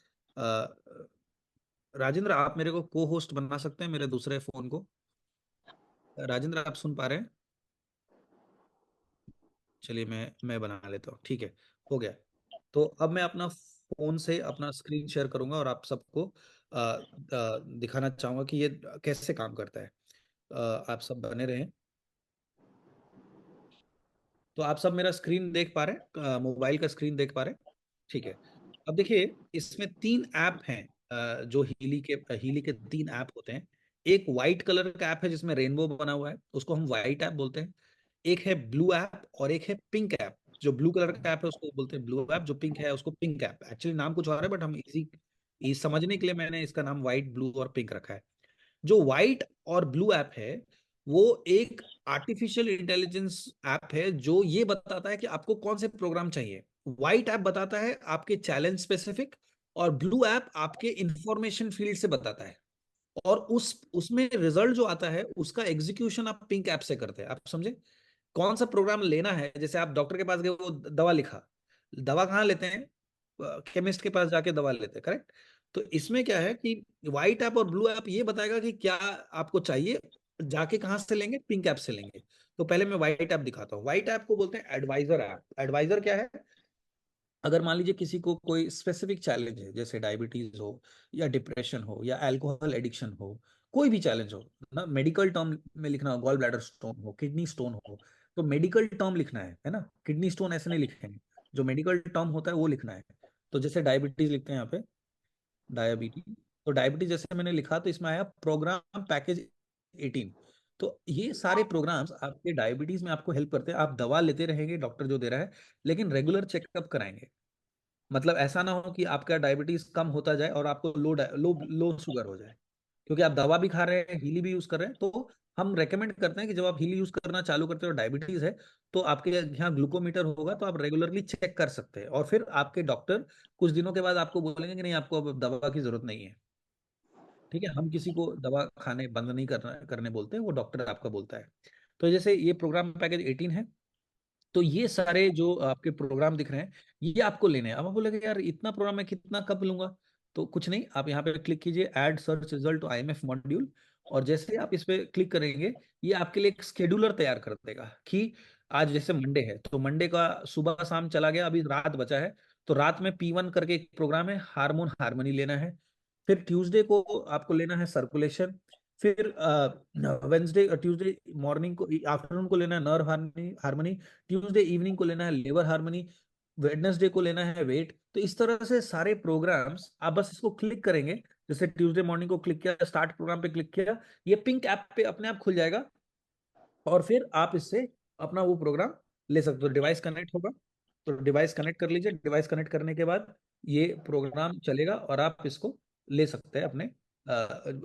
राजेंद्र, आप मेरे को को होस्ट बना सकते हैं मेरे दूसरे फोन को? राजेंद्र, आप सुन पा रहे हैं? चलिए, मैं बना लेता हूँ, ठीक है, हो गया। तो अब मैं अपना फोन से अपना स्क्रीन शेयर करूंगा, और आप सबको दिखाना चाहूंगा कि ये कैसे काम करता है। आप सब बने रहें। तो आप सब मेरा स्क्रीन देख पा रहे हैं, मोबाइल का स्क्रीन देख पा रहे हैं? ठीक है। अब देखिए, इसमें 3 ऐप हैं। जो हीली के 3 ऐप होते हैं। एक वाइट कलर का ऐप है जिसमें रेनबो बना हुआ है, उसको हम वाइट ऐप बोलते हैं। एक है ब्लू ऐप, और एक है पिंक ऐप। जो ब्लू कलर का ऐप है उसको बोलते हैं ब्लू ऐप, जो पिंक है उसको पिंक ऐप। एक्चुअली नाम कुछ और है, बट हम इजी समझने के लिए मैंने इसका नाम व्हाइट, ब्लू और पिंक रखा है। जो व्हाइट और ब्लू ऐप है, वो एक आर्टिफिशियल इंटेलिजेंस ऐप है, जो ये बताता है कि आपको कौन से प्रोग्राम चाहिए। व्हाइट ऐप बताता है आपके चैलेंज स्पेसिफिक, और ब्लू ऐप आपके इंफॉर्मेशन फील्ड से बताता है। और उसमें रिजल्ट जो आता है उसका एग्जीक्यूशन आप पिंक ऐप से करते हैं। आप समझे? कौन सा प्रोग्राम लेना है, जैसे आप डॉक्टर के पास गए, वो दवा लिखा। दवा कहाँ लेते हैं? केमिस्ट के पास जाके दवा लेते हैं, करेक्ट? तो इसमें क्या है कि व्हाइट ऐप और ब्लू ऐप ये बताएगा कि क्या आपको चाहिए, जाके कहाँ से लेंगे? पिंक ऐप से लेंगे। तो पहले मैं व्हाइट ऐप दिखाता हूँ। व्हाइट ऐप को बोलते हैं एडवाइजर ऐप। एडवाइजर क्या है? अगर मान लीजिए किसी को कोई स्पेसिफिक चैलेंज है, जैसे डायबिटीज हो, या डिप्रेशन हो, या अल्कोहल एडिक्शन हो, कोई भी चैलेंज हो ना, मेडिकल टर्म में लिखना हो, गॉल ब्लैडर स्टोन हो, किडनी स्टोन हो, तो मेडिकल टर्म लिखना है ना? किडनी स्टोन ऐसे नहीं लिखेंगे, जो मेडिकल टर्म होता है वो लिखना है। तो जैसे डायबिटीज लिखते हैं यहाँ पे, डायबिटीज। तो डायबिटीज जैसे मैंने लिखा, तो इसमें आया प्रोग्राम पैकेज 18। तो ये सारे प्रोग्राम्स आपके डायबिटीज में आपको हेल्प करते हैं। आप दवा लेते रहेंगे, डॉक्टर जो दे रहा है, लेकिन रेगुलर चेकअप कराएंगे। मतलब ऐसा ना हो कि आपका डायबिटीज कम होता जाए और आपको लो लो लो शुगर हो जाए, क्योंकि आप दवा भी खा रहे हैं, हीली भी यूज कर रहे हैं। तो हम रेकमेंड करते हैं कि जब आप हीली यूज करना चालू करते हो, डायबिटीज है, तो आपके यहाँ ग्लूकोमीटर होगा, तो आप रेगुलरली चेक कर सकते हैं। और फिर आपके डॉक्टर कुछ दिनों के बाद आपको बोलेंगे कि नहीं, आपको अब दवा की जरूरत नहीं है। ठीक है, हम किसी को दवा खाने बंद नहीं करने बोलते हैं, वो डॉक्टर आपका बोलता है। तो जैसे ये प्रोग्राम पैकेज 18 है। तो ये सारे जो आपके प्रोग्राम दिख रहे हैं, ये आपको लेने हैं। अब आप बोलेंगे यार, इतना प्रोग्राम मैं कितना कब लूंगा? तो कुछ नहीं, आप यहाँ पे क्लिक कीजिए, add search result to IMF module. और जैसे आप इस पे क्लिक करेंगे, ये आपके लिए एक शेड्यूलर तैयार कर देगा कि आज जैसे मंडे है, तो मंडे का सुबह शाम चला गया, अभी रात बचा है। तो रात में P1 करके एक प्रोग्राम है, हार्मोन हार्मनी लेना है। फिर ट्यूसडे को आपको लेना है सर्कुलेशन। फिर वेंसडे ट्यूसडे मॉर्निंग को, आफ्टरनून को लेना है नर्व हार्मनी, ट्यूसडे इवनिंग को लेना है लिवर हार्मनी, वेडनेसडे को लेना है वेट। तो इस तरह से सारे प्रोग्राम्स आप बस इसको क्लिक करेंगे, जैसे ट्यूसडे मॉर्निंग को क्लिक किया, स्टार्ट प्रोग्राम पे क्लिक किया, ये पिंक ऐप पे अपने आप खुल जाएगा और फिर आप इससे अपना वो प्रोग्राम ले सकते हो। डिवाइस कनेक्ट होगा तो डिवाइस कनेक्ट कर लीजिए, डिवाइस कनेक्ट करने के बाद ये प्रोग्राम चलेगा और आप इसको ले सकते हैं अपने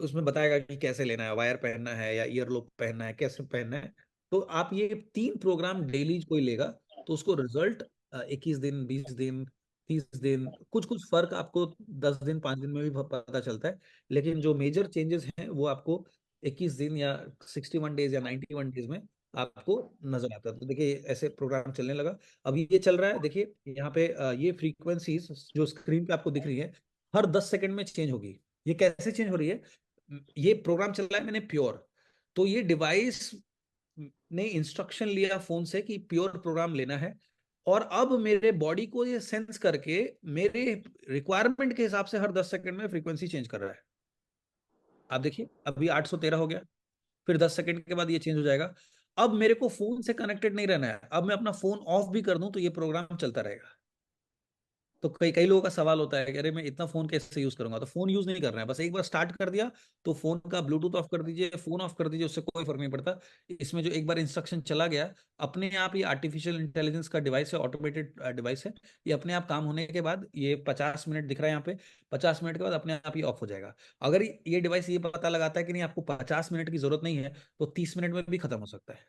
उसमें बताएगा कि कैसे लेना है, वायर पहनना है या ईयरलोब पहनना है, कैसे पहनना है। तो आप ये 3 प्रोग्राम डेली कोई लेगा तो उसको रिजल्ट 21 दिन, 20 दिन, 30 दिन, कुछ कुछ फर्क आपको 10 दिन 5 दिन में भी पता चलता है, लेकिन जो मेजर चेंजेस हैं वो आपको 21 दिन या 61 डेज या 91 डेज में आपको नजर आता है। तो देखिए ऐसे प्रोग्राम चलने लगा। अब ये चल रहा है, देखिए यहाँ पे ये फ्रीक्वेंसीज जो स्क्रीन पे आपको दिख रही है हर 10 सेकंड में चेंज होगी। ये कैसे चेंज हो रही है? ये प्रोग्राम चल रहा है मैंने प्योर, तो ये डिवाइस ने इंस्ट्रक्शन लिया फोन से कि प्योर प्रोग्राम लेना है, और अब मेरे बॉडी को ये सेंस करके मेरे रिक्वायरमेंट के हिसाब से हर 10 सेकंड में फ्रीक्वेंसी चेंज कर रहा है। आप देखिए अभी 813 हो गया, फिर 10 सेकंड के बाद ये चेंज हो जाएगा। अब मेरे को फोन से कनेक्टेड नहीं रहना है, अब मैं अपना फोन ऑफ भी कर दूं तो ये प्रोग्राम चलता रहेगा। तो कई कई लोगों का सवाल होता है कि अरे मैं इतना फोन कैसे यूज करूंगा, तो फोन यूज नहीं करना है, बस एक बार स्टार्ट कर दिया तो फोन का ब्लूटूथ ऑफ कर दीजिए, फोन ऑफ कर दीजिए, उससे कोई फर्क नहीं पड़ता। इसमें जो एक बार इंस्ट्रक्शन चला गया अपने आप, ये आर्टिफिशियल इंटेलिजेंस का डिवाइस है, ऑटोमेटेड डिवाइस है, ये अपने आप काम होने के बाद ये 50 मिनट दिख रहा है यहाँ पे, 50 मिनट के बाद अपने आप ही ऑफ हो जाएगा। अगर ये डिवाइस ये पता लगाता है कि नहीं आपको 50 मिनट की जरूरत नहीं है, तो 30 मिनट में भी खत्म हो सकता है,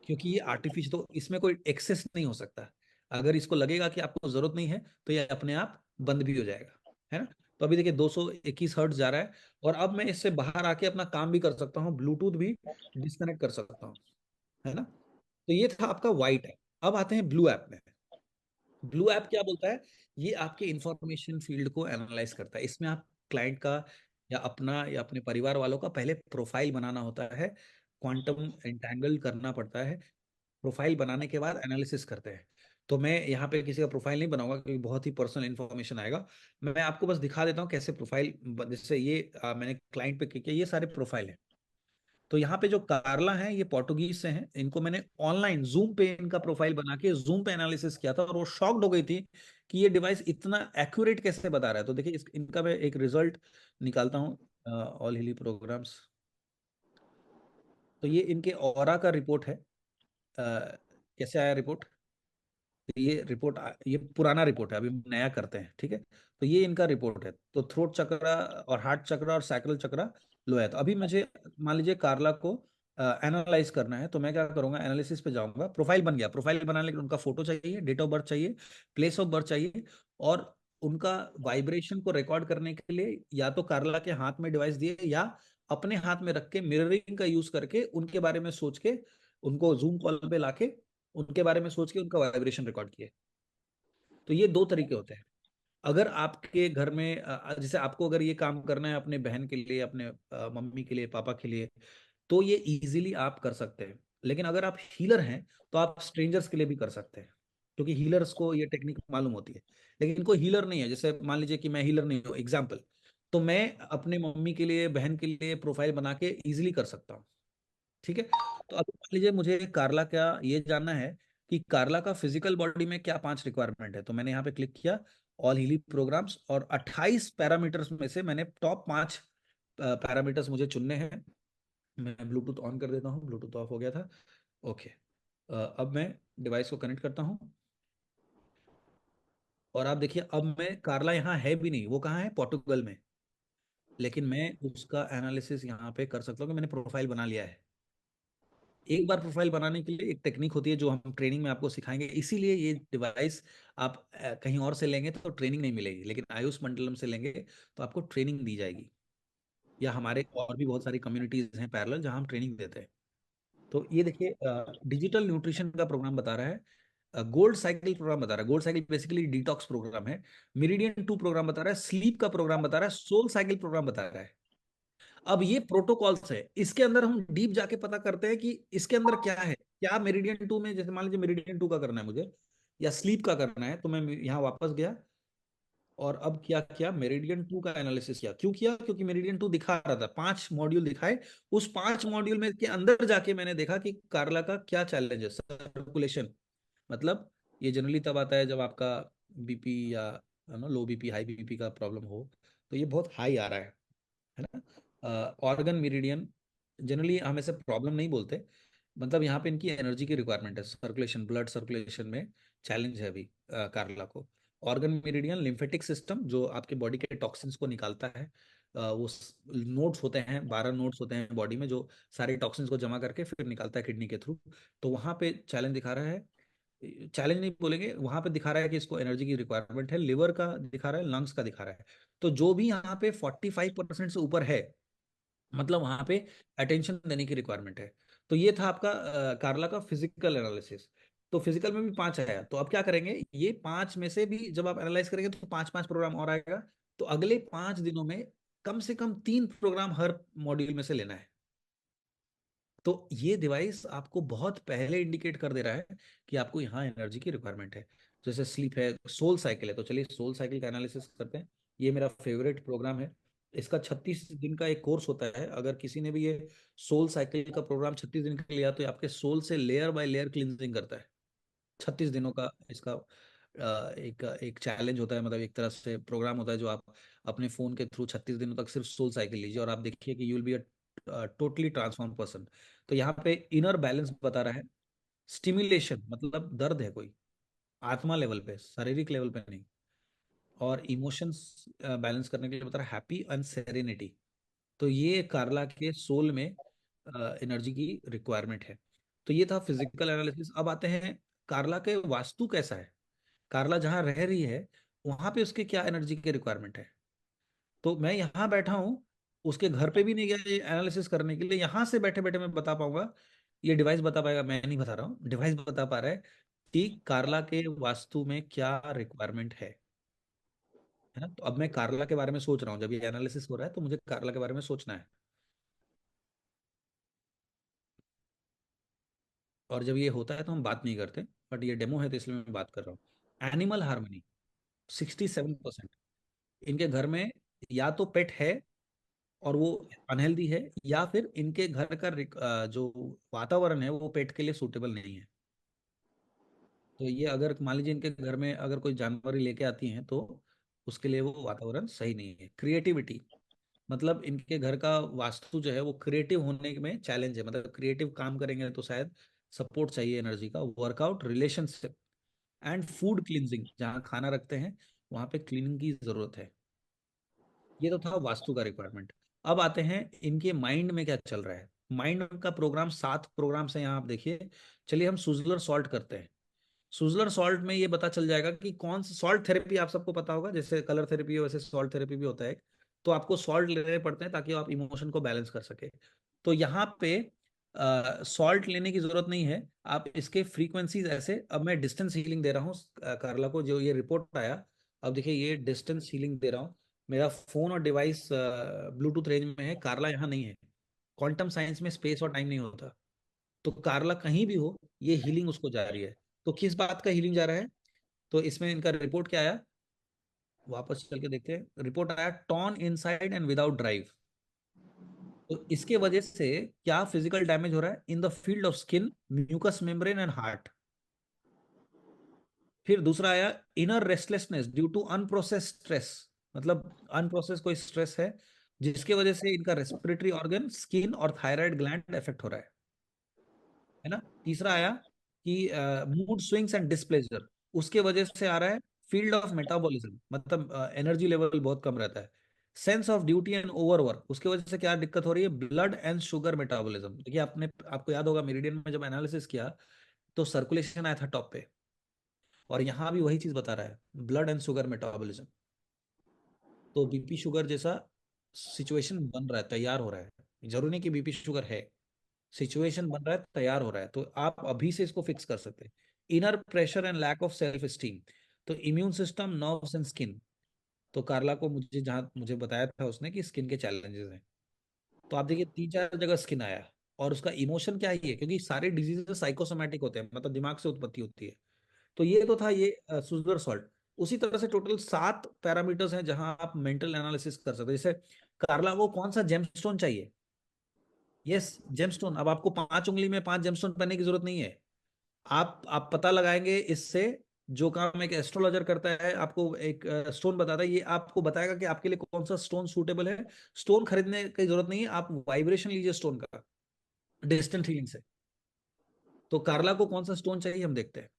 क्योंकि ये आर्टिफिशियल, तो इसमें कोई एक्सेस नहीं हो सकता। अगर इसको लगेगा कि आपको जरूरत नहीं है तो ये अपने आप बंद भी हो जाएगा, है ना। तो अभी देखिए 221 हर्ट्ज जा रहा है, और अब मैं इससे बाहर आके अपना काम भी कर सकता हूँ, ब्लूटूथ भी डिस्कनेक्ट कर सकता हूँ, है ना। तो ये था आपका व्हाइट ऐप। अब आते हैं ब्लू ऐप में। ब्लू ऐप क्या बोलता है? ये आपके इंफॉर्मेशन फील्ड को एनालाइज करता है। इसमें आप क्लाइंट का या अपना या अपने परिवार वालों का पहले प्रोफाइल बनाना होता है, क्वांटम एंटैंगल करना पड़ता है, प्रोफाइल बनाने के बाद एनालिसिस करते हैं। तो मैं यहाँ पे किसी का प्रोफाइल नहीं बनाऊंगा क्योंकि बहुत ही पर्सनल इन्फॉर्मेशन आएगा। मैं आपको बस दिखा देता हूँ कैसे प्रोफाइल, जैसे ये मैंने क्लाइंट पे क्लिक किया, ये सारे प्रोफाइल हैं। तो यहाँ पे जो कार्ला हैं ये पोर्टुगीज से हैं, इनको मैंने ऑनलाइन जूम पे इनका प्रोफाइल बना के जूम पे एनालिसिस किया था, और वो शॉक्ड हो गई थी कि ये डिवाइस इतना एक्यूरेट कैसे बता रहा है। तो देखिए इनका मैं एक रिजल्ट निकालता हूँ, ऑल हिली प्रोग्राम्स। तो ये इनके ऑरा का रिपोर्ट है। कैसे आया रिपोर्ट? ये रिपोर्ट, ये पुराना रिपोर्ट है, अभी हम नया करते हैं, ठीक है। तो ये इनका रिपोर्ट है। तो थ्रोट चक्रा और हार्ट चक्रा और सैक्रल चक्रा लो है। तो अभी मुझे मान लीजिए कार्ला को एनालाइज करना है, तो मैं क्या करूंगा, एनालिसिस पे जाऊंगा। प्रोफाइल बन गया, प्रोफाइल बनाने के लिए उनका फोटो चाहिए, डेट ऑफ बर्थ चाहिए, प्लेस ऑफ बर्थ चाहिए, और उनका वाइब्रेशन को रिकॉर्ड करने के लिए या तो कार्ला के हाथ में डिवाइस दिए या अपने हाथ में रख के मिररिंग का यूज करके उनके बारे में सोच के, उनको जूम कॉल पे लाके उनके बारे में सोच के उनका वाइब्रेशन रिकॉर्ड किए। तो ये 2 तरीके होते हैं। अगर आपके घर में जैसे आपको अगर ये काम करना है अपने बहन के लिए, अपने मम्मी के लिए, पापा के लिए, तो ये इजीली आप कर सकते हैं। लेकिन अगर आप हीलर हैं तो आप स्ट्रेंजर्स के लिए भी कर सकते हैं, क्योंकि हीलर्स को ये टेक्निक मालूम होती है। लेकिन कोई हीलर नहीं है, जैसे मान लीजिए कि मैं हीलर नहीं हूँ एग्जाम्पल, तो मैं अपने मम्मी के लिए, बहन के लिए प्रोफाइल बना के इजिली कर सकता हूँ, ठीक है। तो अब मान लीजिए मुझे कार्ला क्या ये जानना है कि कार्ला का फिजिकल बॉडी में क्या 5 रिक्वायरमेंट है। तो मैंने यहाँ पे क्लिक किया, ऑल हीली प्रोग्राम्स, और 28 पैरामीटर्स में से मैंने टॉप 5 पैरामीटर्स मुझे चुनने हैं। मैं ब्लूटूथ ऑन कर देता हूँ, ब्लूटूथ ऑफ हो गया था। ओके, अब मैं डिवाइस को कनेक्ट करता हूँ, और आप देखिए अब मैं, कार्ला यहाँ है भी नहीं, वो कहाँ है, पोर्टुगल में, लेकिन मैं उसका एनालिसिस यहाँ पे कर सकता हूँ कि मैंने प्रोफाइल बना लिया है। एक बार प्रोफाइल बनाने के लिए एक टेक्निक होती है जो हम ट्रेनिंग में आपको सिखाएंगे, इसीलिए ये डिवाइस आप कहीं और से लेंगे तो ट्रेनिंग नहीं मिलेगी, लेकिन आयुष मंडलम से लेंगे तो आपको ट्रेनिंग दी जाएगी, या हमारे और भी बहुत सारी कम्युनिटीज हैं पैरेलल जहां हम ट्रेनिंग देते हैं। तो ये देखिए डिजिटल न्यूट्रिशन का प्रोग्राम बता रहा है, गोल्ड साइकिल प्रोग्राम बता रहा है, gold cycle basically detox programme है, मेरिडियन 2 प्रोग्राम बता रहा है, स्लीप का प्रोग्राम बता रहा है, सोल साइकिल प्रोग्राम बता रहा है। अब ये प्रोटोकॉल्स है, इसके अंदर हम डीप जाके पता करते हैं कि इसके अंदर क्या है, क्या मेरिडियन 2 में, जैसे मान लीजिए मेरिडियन 2 का करना है मुझे या स्लीप का करना है, तो मैं यहाँ वापस गया, और अब क्या किया, मेरिडियन 2 का एनालिसिस किया। क्यों किया? क्योंकि मेरिडियन 2 दिखा रहा था, 5 मॉड्यूल दिखाए। उस 5 मॉड्यूल में के अंदर जाके मैंने देखा कि कार्ला का क्या चैलेंज है। सर्कुलेशन, मतलब ये जनरली तब आता है जब आपका बीपी या लो बीपी हाई बीपी का प्रॉब्लम हो, तो ये बहुत हाई आ रहा है ना। ऑर्गन मेरिडियन जनरली हम ऐसे प्रॉब्लम नहीं बोलते, मतलब यहाँ पे इनकी एनर्जी की रिक्वायरमेंट है, सर्कुलेशन, ब्लड सर्कुलेशन में चैलेंज है अभी कार्ला को। ऑर्गन मेरिडियन लिम्फेटिक सिस्टम जो आपके बॉडी के टॉक्सिन्स को निकालता है, वो नोड्स होते हैं, 12 नोड्स होते हैं बॉडी में जो सारे टॉक्सिन्स को जमा करके फिर निकालता है किडनी के थ्रू। तो वहाँ पे चैलेंज दिखा रहा है, चैलेंज नहीं बोलेंगे, वहां पे दिखा रहा है कि इसको एनर्जी की रिक्वायरमेंट है। लिवर का दिखा रहा है, लंग्स का दिखा रहा है। तो जो भी यहाँ पे 45% से ऊपर है, मतलब वहां पे अटेंशन देने की रिक्वायरमेंट है। तो ये था आपका कार्ला का फिजिकल एनालिसिस। तो फिजिकल में भी 5 आया, तो अब क्या करेंगे, ये 5 में से भी जब आप एनालाइज करेंगे तो 5-5 प्रोग्राम और आएगा। तो अगले 5 दिनों में कम से कम 3 प्रोग्राम हर मॉड्यूल में से लेना है। तो ये डिवाइस आपको बहुत पहले इंडिकेट कर दे रहा है कि आपको यहाँ एनर्जी की रिक्वायरमेंट है। जैसे स्लीप है, सोल साइकिल है, तो चलिए सोल साइकिल का एनालिसिस करते हैं। ये मेरा फेवरेट प्रोग्राम है। इसका 36 दिन का एक कोर्स होता है। अगर किसी ने भी ये सोल साइकिल का प्रोग्राम 36 दिन का लिया, तो ये आपके सोल से लेयर बाय लेयर क्लिनजिंग करता है। 36 दिनों का इसका एक एक चैलेंज होता है, मतलब एक तरह से प्रोग्राम होता है जो आप अपने फोन के थ्रू 36 दिनों तक सिर्फ सोल साइकिल लीजिए और आप देखिए कि you will be a totally transform person. तो यहाँ पे इनर बैलेंस बता रहा है, स्टिमुलेशन मतलब दर्द है कोई, आत्मा लेवल पे, शारीरिक लेवल पे नहीं। और इमोशंस बैलेंस करने के लिए बता रहा है, हैप्पी एंड सेरेनिटी। तो ये कार्ला के सोल में एनर्जी की रिक्वायरमेंट है। तो ये था फिजिकल एनालिसिस। अब आते हैं कार्ला के वास्तु कैसा है, कार्ला जहाँ रह रही है वहां पे उसके क्या एनर्जी की रिक्वायरमेंट है। तो मैं यहाँ बैठा हूँ, उसके घर पे भी नहीं गया ये एनालिसिस करने के लिए, यहाँ से बैठे बैठे मैं बता पाऊंगा, ये डिवाइस बता पाएगा, मैं नहीं बता रहा हूँ, डिवाइस बता पा रहा है कि कार्ला के वास्तु में क्या रिक्वायरमेंट है ना। तो अब मैं कार्ला के बारे में सोच रहा हूँ, जब ये एनालिसिस हो रहा है तो मुझे कार्ला के बारे में सोचना है। और जब ये होता है तो हम बात नहीं करते, बट ये डेमो है तो इसलिए मैं बात कर रहा हूँ। Animal harmony 67%। इनके घर में या तो पेट है और वो अनहेल्दी है, या फिर इनके घर का जो वातावरण है वो पेट के लिए सूटेबल नहीं है। तो ये अगर मान लीजिए इनके घर में अगर कोई जानवर ही लेके आती हैं तो उसके लिए वो वातावरण सही नहीं है। क्रिएटिविटी, मतलब इनके घर का वास्तु जो है वो क्रिएटिव होने में चैलेंज है, मतलब क्रिएटिव काम करेंगे तो शायद सपोर्ट चाहिए एनर्जी का। Workout, relationship and food cleansing, जहाँ खाना रखते हैं वहां पे क्लीनिंग की जरूरत है। ये तो था वास्तु का रिक्वायरमेंट। अब आते हैं इनके माइंड में क्या चल रहा है। माइंड का प्रोग्राम 7 प्रोग्राम से यहाँ आप देखिए। चलिए हम सुजलर सॉल्ट करते हैं। सुजलर सॉल्ट में ये पता चल जाएगा कि कौन सा सॉल्ट थेरेपी, आप सबको पता होगा, जैसे कलर थेरेपी है वैसे सॉल्ट थेरेपी भी होता है। तो आपको सॉल्ट लेने पड़ते हैं ताकि आप इमोशन को बैलेंस कर सके। तो यहाँ पे सॉल्ट लेने की जरूरत नहीं है, आप इसके फ्रीक्वेंसीज ऐसे, अब मैं डिस्टेंस हीलिंग दे रहा हूँ कार्ला को, जो ये रिपोर्ट आया। अब देखिए ये डिस्टेंस हीलिंग दे रहा हूँ। मेरा फोन और डिवाइस ब्लूटूथ रेंज में है, कार्ला यहाँ नहीं है। क्वांटम साइंस में स्पेस और टाइम नहीं होता, तो कार्ला कहीं भी हो ये हीलिंग उसको जा रही है। तो किस बात का हीलिंग जा रहा है, तो इसमें इनका रिपोर्ट क्या आया, वापस चल के देखते हैं। रिपोर्ट आया torn inside and without drive. तो इसके वजह से क्या फिजिकल डैमेज हो रहा है in the field of skin, mucus membrane and heart. फिर दूसरा आया inner restlessness due to unprocess stress, मतलब अनप्रोसेस कोई स्ट्रेस है जिसके वजह से इनका रेस्पिरेटरी ऑर्गन, स्किन और थायराइड ग्लैंड इफेक्ट हो रहा है ना। तीसरा आया कि मूड स्विंग्स एंड डिस्प्लेजर, उसके वजह से आ रहा है फील्ड ऑफ मेटाबॉलिज्म, मतलब एनर्जी लेवल बहुत कम रहता है। Sense of duty and overwork, उसके वजह से क्या दिक्कत हो रही है, ब्लड एंड शुगर मेटाबॉलिज्म। देखिए आपने, आपको याद होगा मेरिडियन में जब एनालिसिस किया तो सर्कुलेशन आया था टॉप पे, और यहाँ भी वही चीज बता रहा है, ब्लड एंड शुगर मेटाबॉलिज्म। तो बीपी शुगर जैसा सिचुएशन बन रहा है, तैयार हो रहा है। जरूरी नहीं कि बीपी शुगर है, सिचुएशन बन रहा है, तैयार हो रहा है, तो आप अभी से इसको फिक्स कर सकते हैं। Inner pressure and lack of self esteem, तो immune system, nerves and skin. तो कार्ला को मुझे जहाँ मुझे बताया था उसने कि स्किन के चैलेंजेस हैं। तो आप देखिए 3-4 जगह स्किन आया। और उसका इमोशन क्या ही है, क्योंकि सारे डिजीजेस साइकोसोमैटिक होते हैं, मतलब दिमाग से उत्पत्ति होती है। तो ये तो था ये सुगर सॉल्ट। उसी तरह से टोटल 7 पैरामीटर्स हैं जहां आप मेंटल एनालिसिस कर सकते हैं। जैसे कार्ला को कौन सा जेमस्टोन चाहिए, यस जेमस्टोन। अब आपको 5 उंगली में 5 जेमस्टोन पहनने की जरूरत नहीं है। आप पता लगाएंगे इससे, जो काम एक एस्ट्रोलॉजर करता है, आपको एक स्टोन बताता है, ये आपको बताएगा कि आपके लिए कौन सा स्टोन सूटेबल है। स्टोन खरीदने की जरूरत नहीं है, आप वाइब्रेशन लीजिए स्टोन का डिस्टेंट हीलिंग से। तो कार्ला को कौन सा स्टोन चाहिए हम देखते हैं।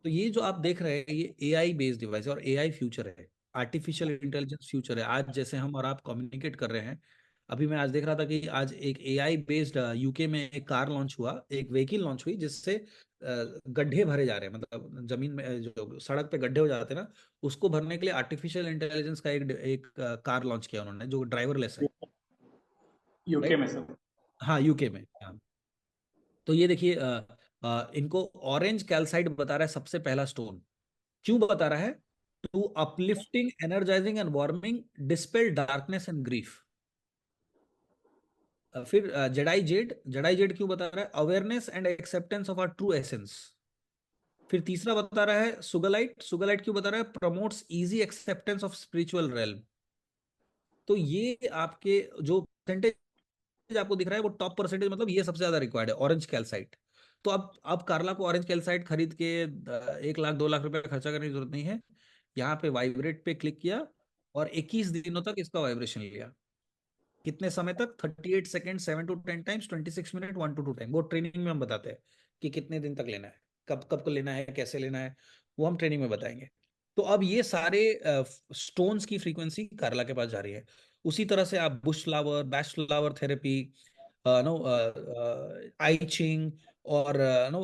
तो ये जो आप देख रहे हैं ये एआई बेस्ड डिवाइस है, और एआई फ्यूचर है, आर्टिफिशियल इंटेलिजेंस फ्यूचर है। आज जैसे हम और आप कम्युनिकेट कर रहे हैं, अभी मैं आज देख रहा था कि आज एक एआई बेस्ड यूके में एक कार लॉन्च हुआ, एक व्हीकल लॉन्च हुई जिससे गड्ढे भरे जा रहे हैं, मतलब जमीन में जो सड़क पे गड्ढे हो जाते हैं ना, उसको भरने के लिए आर्टिफिशियल इंटेलिजेंस का एक कार लॉन्च किया उन्होंने, जो ड्राइवरलेस है। यूके राइट, में सर। हाँ यूके में, हाँ। तो ये देखिए इनको ऑरेंज कैल्साइट बता रहा है सबसे पहला स्टोन। क्यों बता रहा है? To uplifting energising and warming, dispel darkness and grief. फिर जडाई जेड, जडाई जेड क्यों बता रहा है? Awareness and acceptance of our true essence. फिर तीसरा बता रहा है सुगलाइट, सुगलाइट क्यों बता रहा है? Promotes easy acceptance of spiritual realm. तो ये आपके जो परसेंटेज आपको दिख रहा है वो टॉप परसेंटेज, मतलब ये सबसे ज्यादा रिक्वायर्ड है ऑरेंज कैल्साइट। तो अब कार्ला को ऑरेंज कैल्साइट खरीद के 1 लाख 2 लाख रुपए खर्चा करने की जरूरत नहीं है। यहाँ पे वाइब्रेट पे क्लिक किया और 21 दिनों तक इसका वाइब्रेशन लिया। कितने समय तक? 38 second, 7 to 10 times, 26 minute, 1 to 2 time. वो ट्रेनिंग में हम बताते हैं कि कितने दिन तक लेना है, कब कब को लेना है, कैसे लेना है, वो हम ट्रेनिंग में बताएंगे। तो अब ये सारे स्टोन्स की फ्रीक्वेंसी कार्ला के पास जा रही है। उसी तरह से आप bush flower, Bach flower therapy, no I Ching, और नो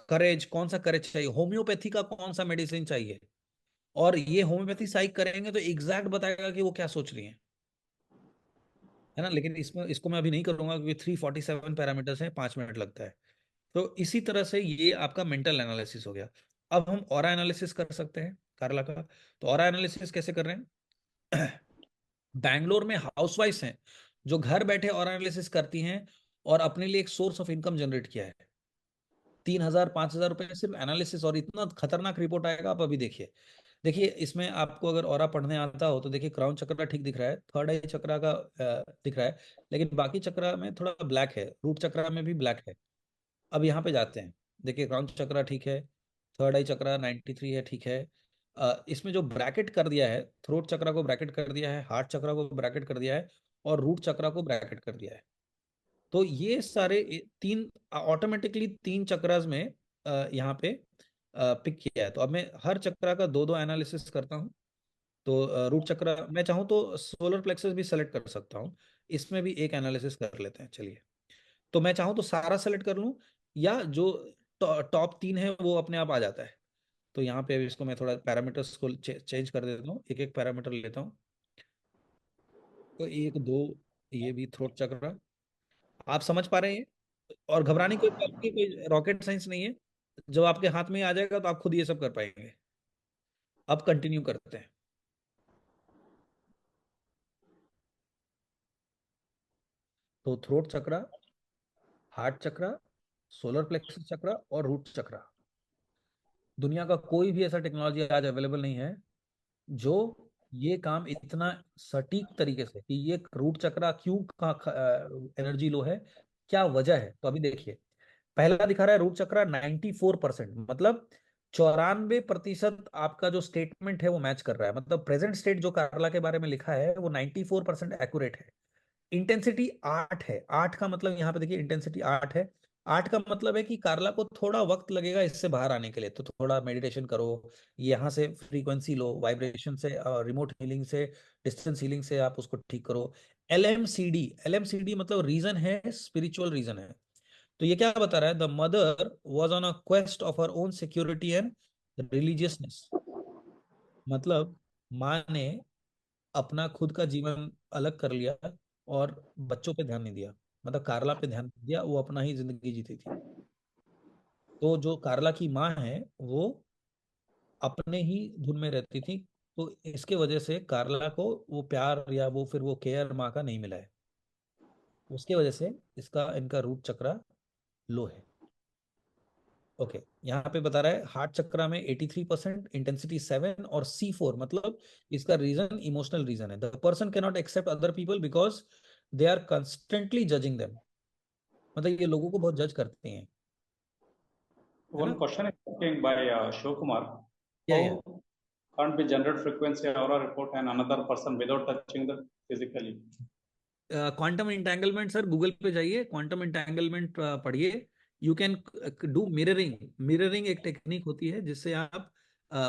करेज, कौन सा करेज चाहिए, होम्योपैथी का कौन सा मेडिसिन चाहिए, और ये होम्योपैथी साइक करेंगे तो एग्जैक्ट बताएगा कि वो क्या सोच रही है। है ना? लेकिन इसमें इसको मैं अभी नहीं करूंगा क्योंकि 347 पैरामीटर्स हैं, 5 मिनट लगता है। तो इसी तरह से ये आपका मेंटल एनालिसिस हो गया। अब हम ऑरा एनालिसिस कर सकते हैं कार्ला का। तो ऑरा एनालिसिस कैसे कर रहे हैं? बैंगलोर में हाउसवाइफ्स हैं जो घर बैठे ऑरा एनालिसिस करती हैं और अपने लिए एक सोर्स ऑफ इनकम जनरेट किया है। 3,000 5,000 रुपए सिर्फ एनालिसिस, और इतना खतरनाक रिपोर्ट आएगा आप अभी देखिए। देखिए इसमें आपको अगर ऑरा पढ़ने आता हो तो देखिए क्राउन चक्रा ठीक दिख रहा है, थर्ड आई चक्रा का दिख रहा है, लेकिन बाकी चक्रा में थोड़ा ब्लैक है, रूट चक्रा में भी ब्लैक है। अब यहाँ पे जाते हैं, देखिए क्राउन चक्रा ठीक है, थर्ड आई चक्रा 93 है, ठीक है। इसमें जो ब्रैकेट कर दिया है, थ्रोट चक्रा को ब्रैकेट कर दिया है, हार्ट चक्रा को ब्रैकेट कर दिया है, और रूट चक्रा को ब्रैकेट कर दिया है। तो ये सारे तीन ऑटोमेटिकली 3 चक्रास में यहाँ पे पिक किया है। तो अब मैं हर चक्रा का दो दो एनालिसिस करता हूँ। तो रूट चक्रा मैं चाहूँ तो सोलर प्लेक्सस भी सेलेक्ट कर सकता हूँ, इसमें भी एक एनालिसिस कर लेते हैं चलिए। तो मैं चाहूँ तो सारा सेलेक्ट कर लूँ, या जो टॉप 3 है वो अपने आप आ जाता है। तो यहाँ पे अभी इसको मैं थोड़ा पैरामीटर्स को चेंज कर देता हूँ, एक एक पैरामीटर लेता हूँ। तो एक दो, ये भी थ्रोट चक्र, आप समझ पा रहे हैं? और घबराने की कोई बात नहीं, कोई रॉकेट साइंस नहीं है। जब आपके हाथ में आ जाएगा तो आप खुद ये सब कर पाएंगे। अब कंटिन्यू करते हैं। तो थ्रोट चक्रा, हार्ट चक्रा, सोलर प्लेक्सस चक्रा और रूट चक्रा, दुनिया का कोई भी ऐसा टेक्नोलॉजी आज अवेलेबल नहीं है जो ये काम इतना सटीक तरीके से, कि ये रूट चक्रा क्यों का एनर्जी लो है, क्या वजह है। तो अभी देखिए, पहला दिखा रहा है रूट चक्रा 94%, मतलब 94% आपका जो स्टेटमेंट है वो मैच कर रहा है, मतलब प्रेजेंट स्टेट जो कार्ला के बारे में लिखा है वो 94% एक्यूरेट है। इंटेंसिटी 8 है, 8 का मतलब यहाँ पे देखिए इंटेंसिटी 8 है। 8 का मतलब है कि कार्ला को थोड़ा वक्त लगेगा इससे बाहर आने के लिए, तो थोड़ा मेडिटेशन करो, यहाँ से फ्रीक्वेंसी लो, वाइब्रेशन से, रिमोट हीलिंग से, डिस्टेंस हीलिंग से आप उसको ठीक करो। एलएमसीडी, एलएमसीडी मतलब रीजन है, स्पिरिचुअल रीजन है। तो ये क्या बता रहा है? The mother was on a quest of her own security and religiousness, मतलब माँ ने अपना खुद का जीवन अलग कर लिया और बच्चों पे ध्यान नहीं दिया, मतलब कार्ला पे ध्यान नहीं दिया, वो अपना ही जिंदगी जीती थी। तो जो कार्ला की माँ है वो अपने ही धुन में रहती थी, तो इसके वजह से कार्ला को वो प्यार या वो फिर वो केयर माँ का नहीं मिला है, उसके वजह से इसका इनका रूट चक्रा लो है। ओके, यहाँ पे बता रहा है हार्ट चक्रा में 83%, इंटेंसिटी 7 और C4, मतलब इसका रीजन इमोशनल रीजन है। The person can not accept other people because they are constantly judging them, मतलब ये लोगों को बहुत जज करते हैं, है One ना। question is asking by Shivkumar. या How can't be generate frequency aura report and another person without touching the physically? Quantum entanglement, sir Google पे जाइए, क्वांटम इंटैंगलमेंट पढ़िए। You can do mirroring. Mirroring एक technique होती है जिससे आप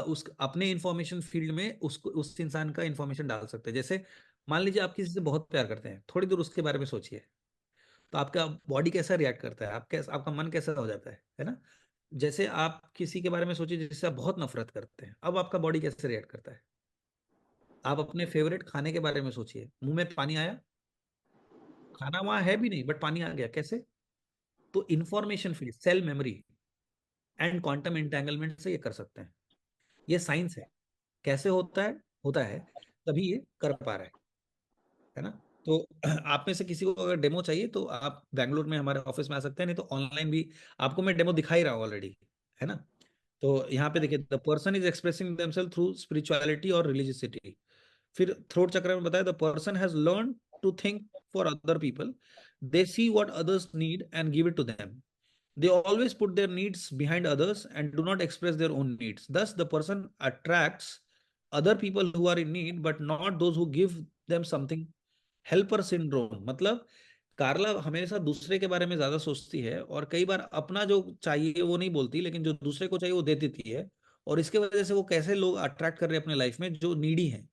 उस अपने इंफॉर्मेशन फील्ड में उसको, उस इंसान का इंफॉर्मेशन डाल सकते हैं। जैसे मान लीजिए आप किसी से बहुत प्यार करते हैं, थोड़ी देर उसके बारे में सोचिए, तो आपका बॉडी कैसा रिएक्ट करता है, आपका मन कैसा हो जाता है ना। जैसे आप किसी के बारे में सोचिए जिससे आप बहुत नफरत करते हैं, अब आपका बॉडी कैसे रिएक्ट करता है। आप अपने फेवरेट खाने के बारे में सोचिए, मुंह में पानी आया, खाना वहां है भी नहीं बट पानी आ गया, कैसे। तो information field, cell memory and quantum entanglement से ये कर सकते हैं। ये साइंस है, कैसे होता है तभी ये कर पा रहा है ना। तो आप में से किसी को अगर डेमो चाहिए तो आप बैंगलोर में हमारे ऑफिस में आ सकते हैं, नहीं तो ऑनलाइन भी आपको मैं डेमो दिखा ही रहा हूँ ऑलरेडी, है ना। तो यहाँ पे देखिए, the person is expressing themselves through spirituality और रिलीजियसिटी। फिर थ्रोट चक्र में बताया, the person has learn to think for other people, they see what others need and give it to them, they always put their needs behind others and do not express their own needs. Thus the person attracts other people who are in need but not those who give them something. Helper syndrome, मतलब कार्ला हमेशा दूसरे के बारे में ज्यादा सोचती है और कई बार अपना जो चाहिए वो नहीं बोलती, लेकिन जो दूसरे को चाहिए वो दे देती है। और इसके वजह से वो कैसे लोग अट्रैक्ट कर रहे हैं अपने लाइफ में, जो नीडी हैं,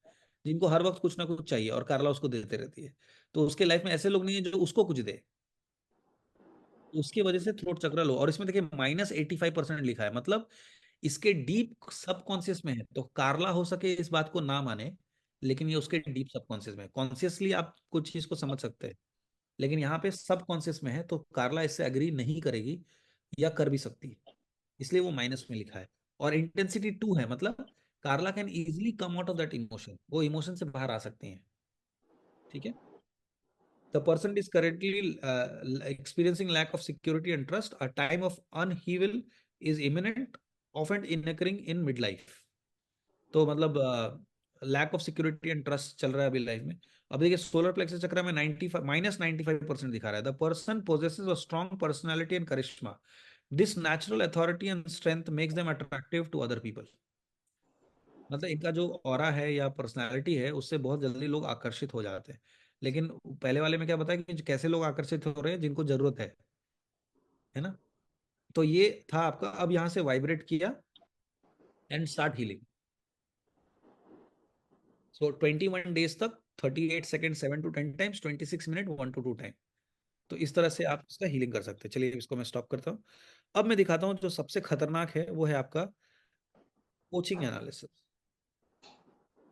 जिनको हर वक्त कुछ ना कुछ चाहिए और कार्ला उसको देते रहती है। तो उसके लाइफ में ऐसे लोग नहीं है जो उसको कुछ दे, उसकी वजह से थ्रोट चक्र लो। और इसमें देखिए -85% लिखा है, मतलब इसके डीप सबकॉन्शियस में है। तो कार्ला हो सके इस बात को ना माने, लेकिन ये उसके डीप सबकॉन्शियस में है। कॉन्शियसली आप कुछ चीज को समझ सकते हैं, लेकिन यहाँ पे सबकॉन्शियस में है, तो कार्ला इससे अग्री नहीं करेगी या कर भी सकती है, इसलिए वो माइनस में लिखा है। और इंटेंसिटी 2 है, मतलब Carla can easily come out of that emotion, वो इमोशन से बाहर आ सकती हैं, ठीक है। The person is currently experiencing lack of security and trust. A time of upheaval is imminent, often occurring in midlife. तो मतलब lack of security and trust चल रहा है अभी लाइफ में। अब देखिए सोलर प्लेक्सस चक्र में 95 -95% दिखा रहा है। The person possesses a strong personality and charisma, this natural authority and strength makes them attractive to other people. मतलब इनका जो ऑरा है या पर्सनालिटी है उससे बहुत जल्दी लोग आकर्षित हो जाते हैं। लेकिन पहले वाले में क्या बताया कि कैसे लोग आकर्षित हो रहे हैं, जिनको जरूरत है ना। तो ये था आपका। अब यहां से वाइब्रेट किया and start healing. So 21 days तक 38 second 7 to 10 times, 26 minute 1 to 2 time. तो इस तरह से आप इसका हीलिंग कर सकते हैं। चलिए इसको मैं स्टॉप करता हूँ। अब मैं दिखाता हूँ जो सबसे खतरनाक है, वो है आपका कोचिंग एनालिसिस।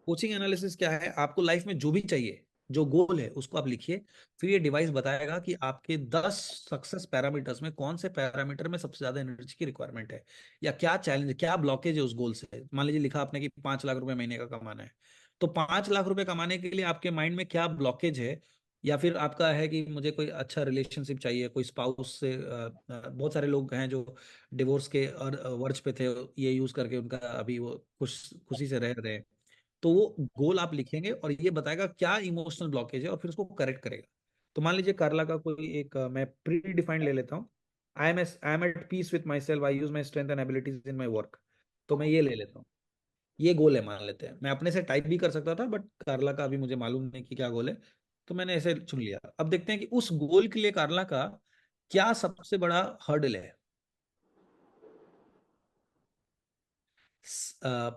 कोचिंग एनालिसिस क्या है, आपको लाइफ में जो भी चाहिए, जो गोल है उसको आप लिखिए। फिर ये डिवाइस बताएगा कि आपके 10 सक्सेस पैरामीटर्स में कौन से पैरामीटर में सबसे ज्यादा एनर्जी की रिक्वायरमेंट है, या क्या चैलेंज, क्या ब्लॉकेज है उस गोल से। मान लीजिए लिखा आपने कि 5 लाख रुपए महीने का कमाना है, तो 5 लाख रुपए कमाने के लिए आपके माइंड में क्या ब्लॉकेज है। या फिर आपका है कि मुझे कोई अच्छा रिलेशनशिप चाहिए, कोई स्पाउस से बहुत सारे लोग हैं जो डिवोर्स के और वर्ज पे थे, ये यूज करके उनका अभी वो खुशी से रह रहे हैं। तो वो गोल आप लिखेंगे और ये बताएगा क्या इमोशनल ब्लॉकेज है और फिर उसको करेक्ट करेगा। तो मान लीजिए कार्ला का कोई एक मैं प्री डिफाइंड ले लेता हूँ, I am at peace with my self, I use my strength and abilities in my work. तो मैं ये ले लेता हूँ, ये गोल है मान लेते हैं। मैं अपने से टाइप भी कर सकता था बट कार्ला का अभी मुझे मालूम नहीं कि क्या गोल है, तो मैंने ऐसे चुन लिया। अब देखते हैं कि उस गोल के लिए कार्ला का क्या सबसे बड़ा हर्डल है।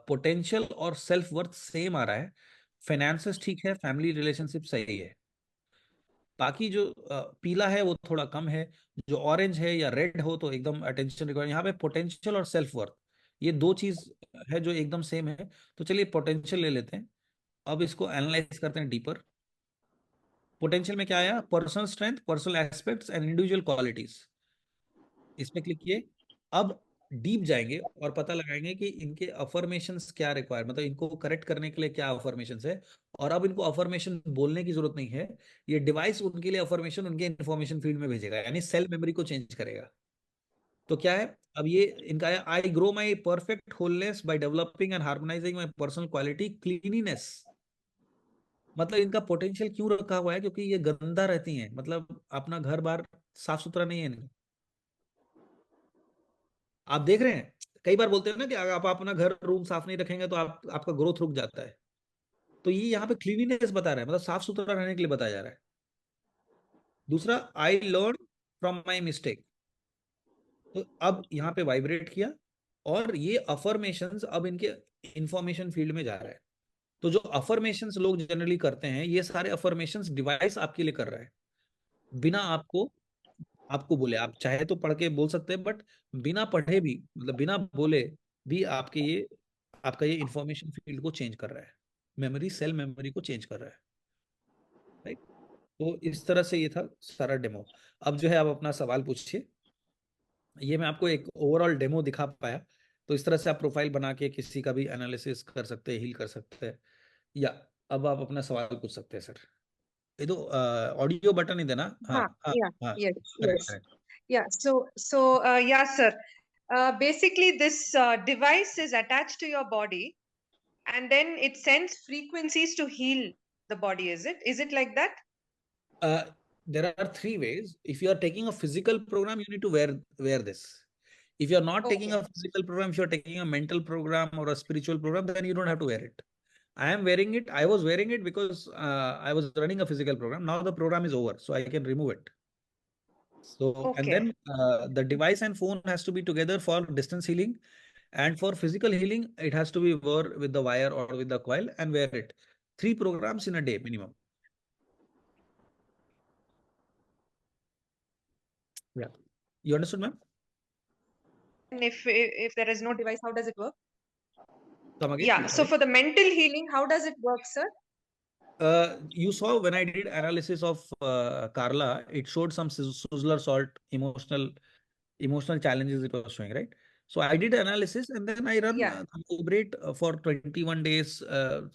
पोटेंशियल और सेल्फ वर्थ सेम आ रहा है, फाइनेंसेस ठीक है, फैमिली रिलेशनशिप सही है। बाकी जो पीला है वो थोड़ा कम है, जो ऑरेंज है या रेड हो तो एकदम अटेंशन रिक्वायर। यहाँ पे पोटेंशियल और सेल्फ वर्थ, ये दो चीज है जो एकदम सेम है। तो चलिए पोटेंशियल ले लेते हैं। अब इसको एनालाइज करते हैं डीपर। पोटेंशियल में क्या आया, personal strength, personal aspects and individual qualities, इस पे क्लिक किए। अब डीप जाएंगे और पता लगाएंगे कि इनके अफर्मेशंस क्या रिक्वायर, मतलब इनको करेक्ट करने के लिए क्या अफर्मेशंस है। और अब इनको अफर्मेशन बोलने की जरूरत नहीं है, ये डिवाइस उनके लिए अफर्मेशन उनके इंफॉर्मेशन फील्ड में भेजेगा, यानी सेल मेमोरी को चेंज करेगा। तो क्या है, अब ये इनका है, I grow my perfect wholeness by developing and harmonising my personal quality cleanliness. मतलब इनका पोटेंशियल क्यों रखा हुआ है, क्योंकि ये गंदा रहती हैं, मतलब अपना घर बार साफ सुथरा नहीं है इनका। आप देख रहे हैं कई बार बोलते हैं ना कि अगर आप अपना घर रूम साफ नहीं रखेंगे तो आपका ग्रोथ रुक जाता है। तो ये यहाँ पे क्लीनिनेस बता रहा है, मतलब साफ सुथरा रहने के लिए बताया जा रहा है। दूसरा, I learn from my mistake. तो अब यहाँ पे वाइब्रेट किया और ये अफर्मेशंस अब इनके इंफॉर्मेशन फील्ड में जा रहा है। तो जो अफर्मेशंस लोग जनरली करते हैं, ये सारे अफर्मेशंस डिवाइस आपके लिए कर रहा है, बिना आपको आपको बोले। आप चाहे तो पढ़ के बोल सकते हैं, बट बिना पढ़े भी, मतलब बिना बोले भी आपका ये इंफॉर्मेशन फील्ड को चेंज कर रहा है, मेमोरी, सेल मेमोरी को चेंज कर रहा है, राइट। तो इस तरह से ये था सारा डेमो। अब जो है आप अपना सवाल पूछिए। ये मैं आपको एक ओवरऑल डेमो दिखा पाया। तो इस तरह से आप प्रोफाइल बना के किसी का भी एनालिसिस कर सकते हैं, हील कर सकते हैं। या अब आप अपना सवाल पूछ सकते हैं सर। ये तो ऑडियो बटन ही देना। हाँ हाँ Yeah, हाँ, yes, correct yes. Correct. Yeah, yeah, sir. Basically, this device is attached to your body, and then it sends frequencies to heal the body. Is it? Is it like that? There are three ways. If you are taking a physical program, you need to wear this. If you are not taking Okay. a physical program, if you are taking a mental program or a spiritual program, then you don't have to wear it. I am wearing it. I was wearing it because I was running a physical program. Now the program is over, so I can remove it. So, and Okay. then the device and phone has to be together for distance healing, and for physical healing, it has to be wore with the wire or with the coil and wear it. 3 programs in a day minimum. Yeah. You understood, ma'am? And if there is no device, how does it work? Come again, Yeah. please. So Sorry. for the mental healing, how does it work, sir? You saw when I did analysis of Carla, it showed some Sizzler salt emotional challenges it was showing, right? So I did analysis and then I run Yeah. vibrate for 21 days,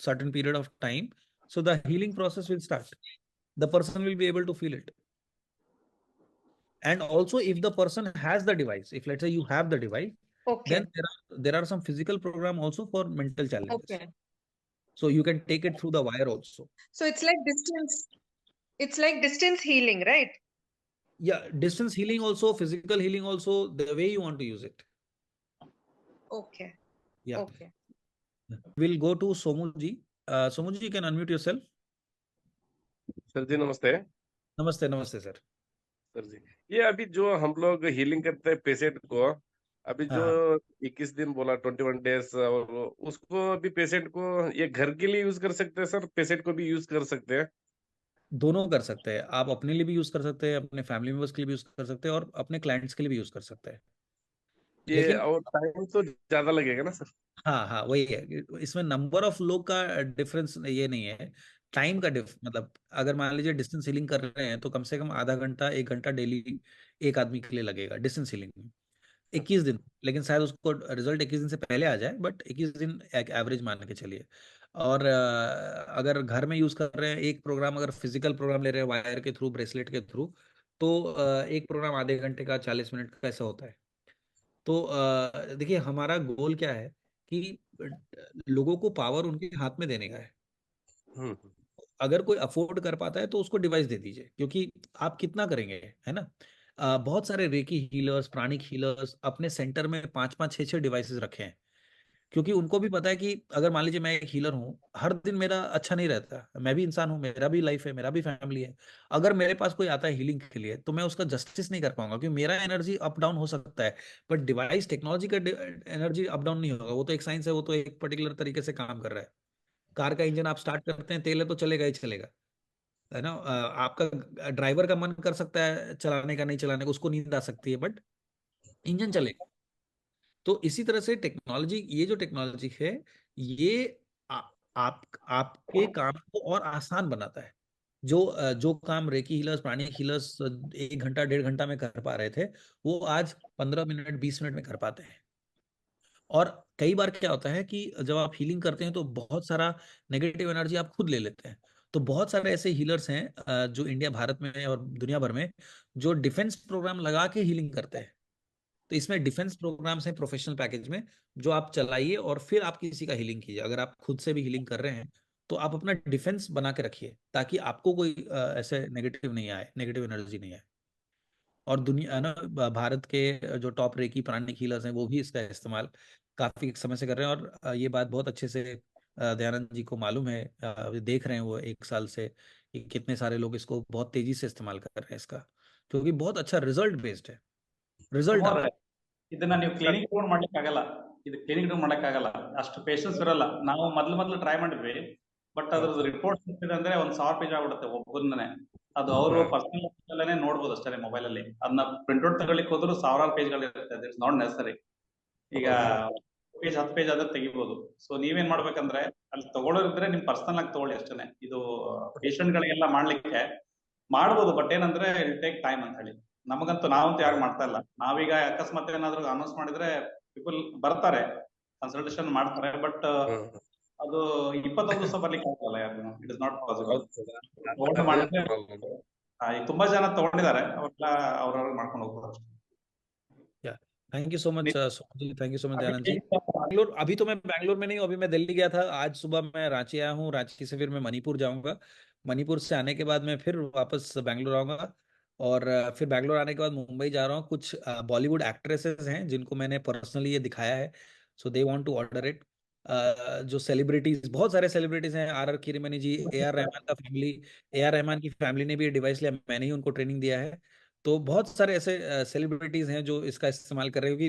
certain period of time. So the healing process will start. The person will be able to feel it. And also, if the person has the device, if let's say you have the device, Okay. then there are some physical program also for mental challenges. Okay. So you can take it through the wire also. So it's like distance. It's like distance healing, right? Yeah, distance healing also, physical healing also, the way you want to use it. Okay. Yeah. Okay. We'll go to Somu ji. Somu ji, you can unmute yourself. Sir ji नमस्ते। नमस्ते नमस्ते sir. Sir जी ये अभी जो हम लोग healing करते हैं पेशेंट को, अभी जो हाँ 21 दिन बोला 21 डेज, और उसको अभी पेशेंट को ये घर के लिए यूज कर सकते हैं सर, पेशेंट को भी यूज कर सकते हैं? दोनों कर सकते हैं आप, अपने लिए भी यूज कर सकते हैं, अपने फैमिली मेंबर्स के लिए भी यूज कर सकते हैं और अपने क्लाइंट्स के लिए भी यूज कर सकते हैं। ये लेकिन और टाइम तो ज्यादा लगेगा ना सर? हाँ हाँ वही है, इसमें नंबर ऑफ लोग का डिफरेंस ये नहीं है, टाइम का मतलब अगर मान लीजिए डिस्टेंस हीलिंग कर रहे हैं तो कम से कम आधा घंटा 1 घंटा डेली एक आदमी के लिए लगेगा डिस्टेंस हीलिंग में, 21 दिन। लेकिन शायद उसको रिजल्ट 21 दिन से पहले आ जाए, बट 21 दिन एक एवरेज मान के चलिए। और अगर घर में यूज कर रहे हैं एक प्रोग्राम, अगर फिजिकल प्रोग्राम ले रहे हैं वायर के थ्रू, ब्रेसलेट के थ्रू, तो एक प्रोग्राम आधे घंटे का 40 मिनट का ऐसा होता है। तो देखिए हमारा गोल क्या है कि लोगों को पावर उनके हाथ में देने का है। हम्म। अगर कोई अफोर्ड कर पाता है तो उसको डिवाइस दे दीजिए, क्योंकि आप कितना करेंगे, है ना। बहुत सारे रेकी हीलर्स, प्राणिक हीलर्स अपने सेंटर में 5-5 6-6 डिवाइसेस रखे हैं, क्योंकि उनको भी पता है कि अगर मान लीजिए मैं एक हीलर हूँ, हर दिन मेरा अच्छा नहीं रहता, मैं भी इंसान हूँ, मेरा भी लाइफ है, मेरा भी फैमिली है। अगर मेरे पास कोई आता है हीलिंग के लिए तो मैं उसका जस्टिस नहीं कर पाऊंगा, क्योंकि मेरा एनर्जी अप डाउन हो सकता है, बट डिवाइस टेक्नोलॉजी का एनर्जी अप डाउन नहीं होगा। वो तो एक साइंस है, वो तो एक पर्टिकुलर तरीके से काम कर रहा है। कार का इंजन आप स्टार्ट करते हैं, तेल है तो चलेगा ही चलेगा, है ना। आपका ड्राइवर का मन कर सकता है चलाने का, नहीं चलाने का, उसको नींद आ सकती है, बट इंजन चलेगा। तो इसी तरह से टेक्नोलॉजी, ये जो टेक्नोलॉजी है, ये आ, आप आपके काम को और आसान बनाता है। जो काम रेकी हीलर्स, प्राणिक हीलर्स 1 घंटा 1.5 घंटा में कर पा रहे थे, वो आज 15 मिनट 20 मिनट में कर पाते हैं। और कई बार क्या होता है कि जब आप हीलिंग करते हैं तो बहुत सारा नेगेटिव एनर्जी आप खुद ले लेते हैं। तो बहुत सारे ऐसे हीलर्स हैं जो इंडिया, भारत में और दुनिया भर में, जो डिफेंस प्रोग्राम लगा के हीलिंग करते हैं। तो इसमें डिफेंस प्रोग्राम्स हैं प्रोफेशनल पैकेज में, जो आप चलाइए और फिर आप किसी का हीलिंग कीजिए। अगर आप खुद से भी हीलिंग कर रहे हैं तो आप अपना डिफेंस बना के रखिए, ताकि आपको कोई ऐसे नेगेटिव नहीं आए, नेगेटिव एनर्जी नहीं आए। और दुनिया ना, भारत के जो टॉप रेकी प्राणिक हीलर्स हैं वो भी इसका इस्तेमाल काफी समय से कर रहे हैं। और ये बात बहुत अच्छे से दयानंद जी को मालूम है, देख रहे हैं वो 1 साल से कि कितने सारे लोग इसको बहुत तेजी से इस्तेमाल कर रहे हैं इसका, क्योंकि बहुत अच्छा रिजल्ट बेस्ड है, रिजल्ट आ रहा है। ಇದನ್ನ ನೀವು ಕ್ಲಿನಿಕ್ ತಗೊಂಡ್ ಮಾಡ್ಲಿಕ್ಕೆ ಆಗಲ್ಲ, ಇದು ಕ್ಲಿನಿಕ್ ಮಾಡಕ್ ಆಗಲ್ಲ, ಅಷ್ಟು ಪೇಷನ್ಸ್ ಇರಲ್ಲ. ನಾವು ಮೊದಲು ಟ್ರೈ ಮಾಡಿದ್ವಿ, ಬಟ್ ಅದ್ರದ್ದು ರಿಪೋರ್ಟ್ ಸಿಕ್ಕಿದೆ ಅಂದ್ರೆ 1,000 ಪೇಜ್ ಆಗ್ಬಿಡುತ್ತೆ ಒಬ್ಬರನ್ನೇ. ಅದು ಅವರು ಪರ್ಸನಲ್ ನೋಡ್ಬೋದು ಅಷ್ಟೇ ಮೊಬೈಲ್ ಅಲ್ಲಿ. ಅದನ್ನ ಪ್ರಿಂಟ್ಔಟ್ ತಗೊಳ್ಳಿಕ್ಕೆ ಹೋದ್ರು ಸಾವಿರಾರು ಪೇಜ್ಗಳು ಇರುತ್ತೆ. It's not ನೆಸರಿ. ಈಗ 10 ಪೇಜ್ ಆದ್ರೆ ತೆಗಿಬಹುದು. ಸೊ ನೀವೇನ್ ಮಾಡ್ಬೇಕಂದ್ರೆ ಅಲ್ಲಿ ತಗೊಳ್ಳೋರಿದ್ರೆ ನಿಮ್ ಪರ್ಸನಲ್ ಆಗಿ ತಗೊಳ್ಳಿ ಅಷ್ಟೇನೆ. ಇದು ಪೇಷಂಟ್ ಗಳಿಗೆಲ್ಲ ಮಾಡ್ಲಿಕ್ಕೆ ಮಾಡ್ಬೋದು, ಬಟ್ ಏನಂದ್ರೆ ಇಟ್ ಟೇಕ್ ಟೈಮ್ ಅಂತ ಹೇಳಿ. ನಮಗಂತೂ ನಾವಂತೂ ಯಾರು ಮಾಡ್ತಾ ಇಲ್ಲ. ನಾವೀಗ ಅಕಸ್ಮಾತ್ ಏನಾದ್ರು ಅನೌನ್ಸ್ ಮಾಡಿದ್ರೆ ಪೀಪಲ್ ಬರ್ತಾರೆ, ಕನ್ಸಲ್ಟೇಷನ್ ಮಾಡ್ತಾರೆ, ಬಟ್ ಅದು 21 ದಿವಸ ಬರ್ಲಿಕ್ಕೆ ಆಗಲ್ಲ ಯಾರು. It is not possible. ಮಾಡಿದ್ರೆ ಈಗ ತುಂಬಾ ಜನ ತಗೊಂಡಿದ್ದಾರೆ, ಅವ್ರೆಲ್ಲ ಅವ್ರವ್ರು ಮಾಡ್ಕೊಂಡು ಹೋಗ್ತಾರೆ ಅಷ್ಟೇ. Thank you so much ji, thank you so much Dayanand ji. Bangalore, अभी तो मैं बैंगलोर में नहीं हूँ, अभी मैं दिल्ली गया था। आज सुबह मैं रांची आया हूँ, रांची से फिर मैं मणिपुर जाऊंगा। मणिपुर से आने के बाद मैं फिर वापस बैंगलोर आऊंगा, और फिर बैंगलोर आने के बाद मुंबई जा रहा हूँ। कुछ बॉलीवुड एक्ट्रेसेस हैं जिनको मैंने पर्सनली ये दिखाया है, so they want to order it. जो सेलिब्रिटीज, बहुत सारे सेलिब्रिटीज हैं, आर किरमनी जी, AR रहमान का फैमिली, AR रहमान की फैमिली ने भी ये डिवाइस लिया, मैंने ही उनको ट्रेनिंग दिया है। तो बहुत सारे ऐसे सेलिब्रिटीज हैं जो इसका इस्तेमाल कर रहे हो, कि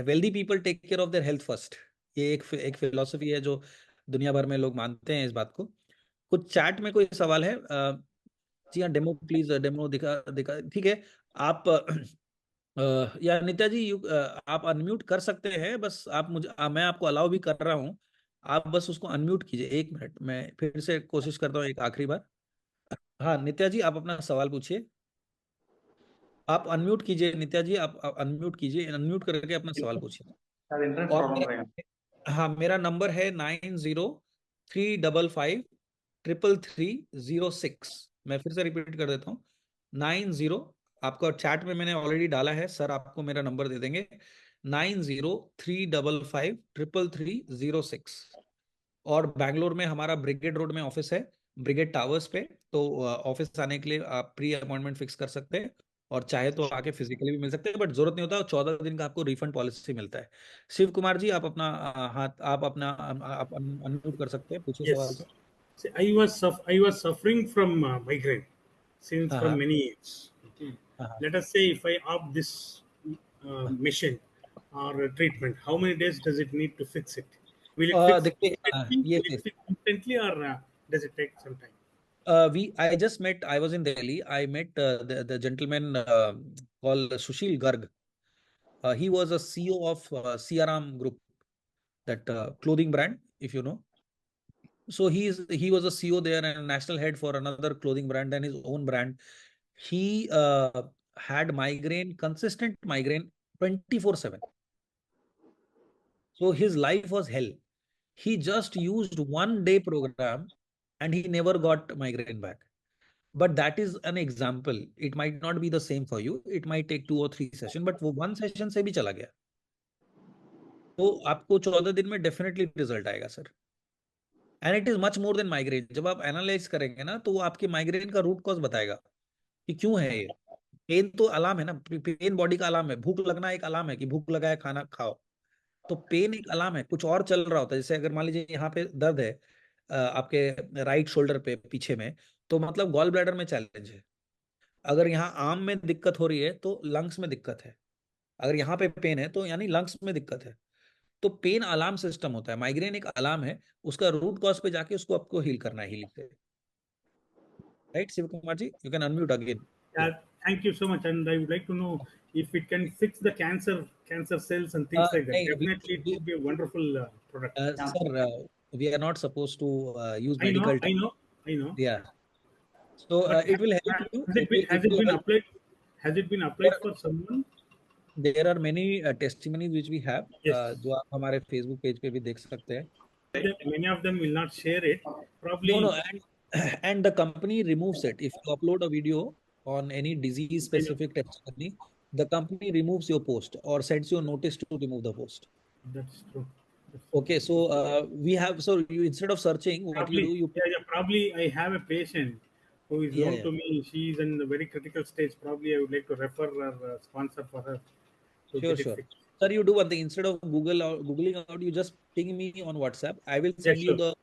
wealthy people take care of their health first. ये एक फिलोसफी है जो दुनिया भर में लोग मानते हैं इस बात को। कुछ चैट में कोई सवाल है? जी हाँ, डेमो प्लीज, डेमो दिखा दिखा ठीक है। आप या नित्या जी, आप अनम्यूट कर सकते हैं, बस आप मुझे, मैं आपको अलाउ भी कर रहा हूँ, आप बस उसको अनम्यूट कीजिए। 1 मिनट, मैं फिर से कोशिश करता हूँ एक आखिरी बार। हाँ नित्या जी, आप अपना सवाल पूछिए। आप अनम्यूट कीजिए नित्या जी, आप अनम्यूट कीजिए, अनम्यूट करके अपना सवाल पूछिए। और हाँ, मेरा नंबर है 9035553306। मैं फिर से रिपीट कर देता हूँ, 90, आपका चैट में मैंने ऑलरेडी डाला है, सर आपको मेरा नंबर दे देंगे, 9035553306। और बैंगलोर में हमारा ब्रिगेड रोड में ऑफिस है, ब्रिगेड टावर्स पे। तो ऑफिस आने के लिए आप प्री अपॉइंटमेंट फिक्स कर सकते हैं, और चाहे तो आके फिजिकली भी मिल सकते हैं, बट जरूरत नहीं होता। 14 दिन का आपको रिफंड पॉलिसी मिलता है। शिव कुमार जी, आप अपना हाथ, आप अपना आप अनम्यूट कर सकते हैं, पूछिए सवाल Yes. को। See, I was suffering from migraine since from many years. Okay. Let us say if I opt this machine or treatment, how many days does it need to fix it? Will it fix instantly or does it take some time? I just met, I was in Delhi, I met the gentleman called Sushil Garg. He was a CEO of Siaram Group, that clothing brand, if you know. So he was a CEO there and a national head for another clothing brand and his own brand. He had migraine, consistent migraine, 24/7. So his life was hell. He just used 1 day program and he never got migraine back. But that is an example. It might not be the same for you. It might take 2 or 3 sessions, but वो 1 session से भी चला गया, तो आपको 14 दिन में definitely result आएगा sir. And it is much more than migraine. जब आप एनालाइज करेंगे ना, तो वो आपके माइग्रेन का रूट कॉज बताएगा कि क्यों है ये। पेन तो अलार्म है ना, पेन बॉडी का अलार्म है। भूख लगना एक अलार्म है कि भूख लगा है, खाना खाओ। तो पेन एक अलार्म है, कुछ और चल रहा होता है। जैसे अगर मान लीजिए यहाँ पे दर्द है आपके राइट शोल्डर पे पीछे में, तो मतलब गॉल ब्लैडर में चैलेंज है। अगर यहाँ आर्म में दिक्कत हो रही है तो लंग्स में दिक्कत है। अगर यहाँ पे पेन है तो यानी लंग्स में दिक्कत है। तो पेन अलार्म सिस्टम होता है, माइग्रेन एक अलार्म है, उसका रूट कॉज पे जाके उसको आपको हील करना है, हीलिंग से। Right Shiv Kumar ji, you can unmute again. Thank you so much, and I would like to know if it can fix the cancer cells and things like that. Definitely, it would be a wonderful product. Sir, we are not supposed to use medical I know. Yeah. So it will help you. Has it been applied? Has it been applied for someone? There are many testimonies which we have, Yes. जो आप हमारे Facebook page पे भी देख सकते हैं. Many of them will not share it. Probably. No, and the company removes it. If you upload a video on any disease specific testimony, the company removes your post or sends you a notice to remove the post. That's true. Okay, so we have, so you, instead of searching, what you do, you, Probably I have a patient who is known to me. She is in a very critical stage. Probably I would like to refer or sponsor for her to Sure, get it sure. fixed. Sir, you do one thing, instead of Googling out, you just ping me on WhatsApp. I will send you the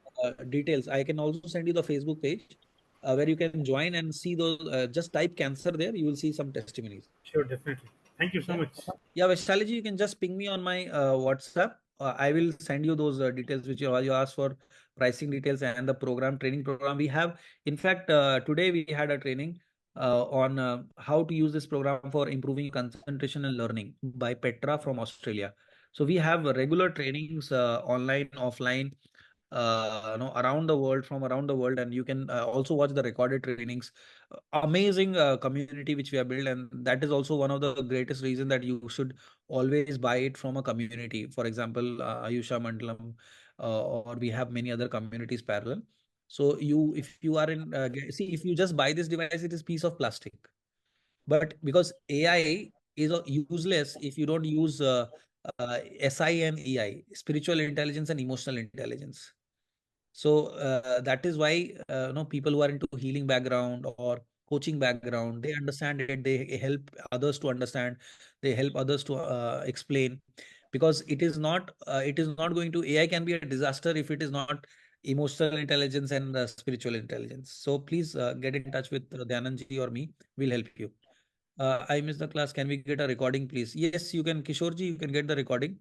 details. I can also send you the Facebook page where you can join and see those, just type cancer there. You will see some testimonies. Sure, definitely. Thank you so much. Yeah, Vaishali ji, you can just ping me on my WhatsApp. I will send you those details which you asked for, pricing details and the training program we have. In fact, today we had a training on how to use this program for improving concentration and learning by Petra from Australia. So we have regular trainings online, offline, around the world, from around the world, and you can also watch the recorded trainings. Amazing community which we have built, and that is also one of the greatest reason that you should always buy it from a community. For example, Ayusha Mandalam, or we have many other communities parallel. So if you are in, see, if you just buy this device, it is piece of plastic. But because AI is useless if you don't use SI and EI, spiritual intelligence and emotional intelligence. So that is why people who are into healing background or coaching background, they understand it. They help others to understand. They help others to explain, because it is not going to, AI can be a disaster if it is not emotional intelligence and spiritual intelligence. So please get in touch with Dhyananji or me. We'll help you. I missed the class. Can we get a recording, please? Yes, you can. Kishorji, you can get the recording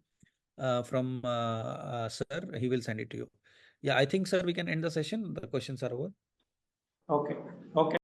from sir. He will send it to you. Yeah, I think, sir, we can end the session. The questions are over. Okay. Okay.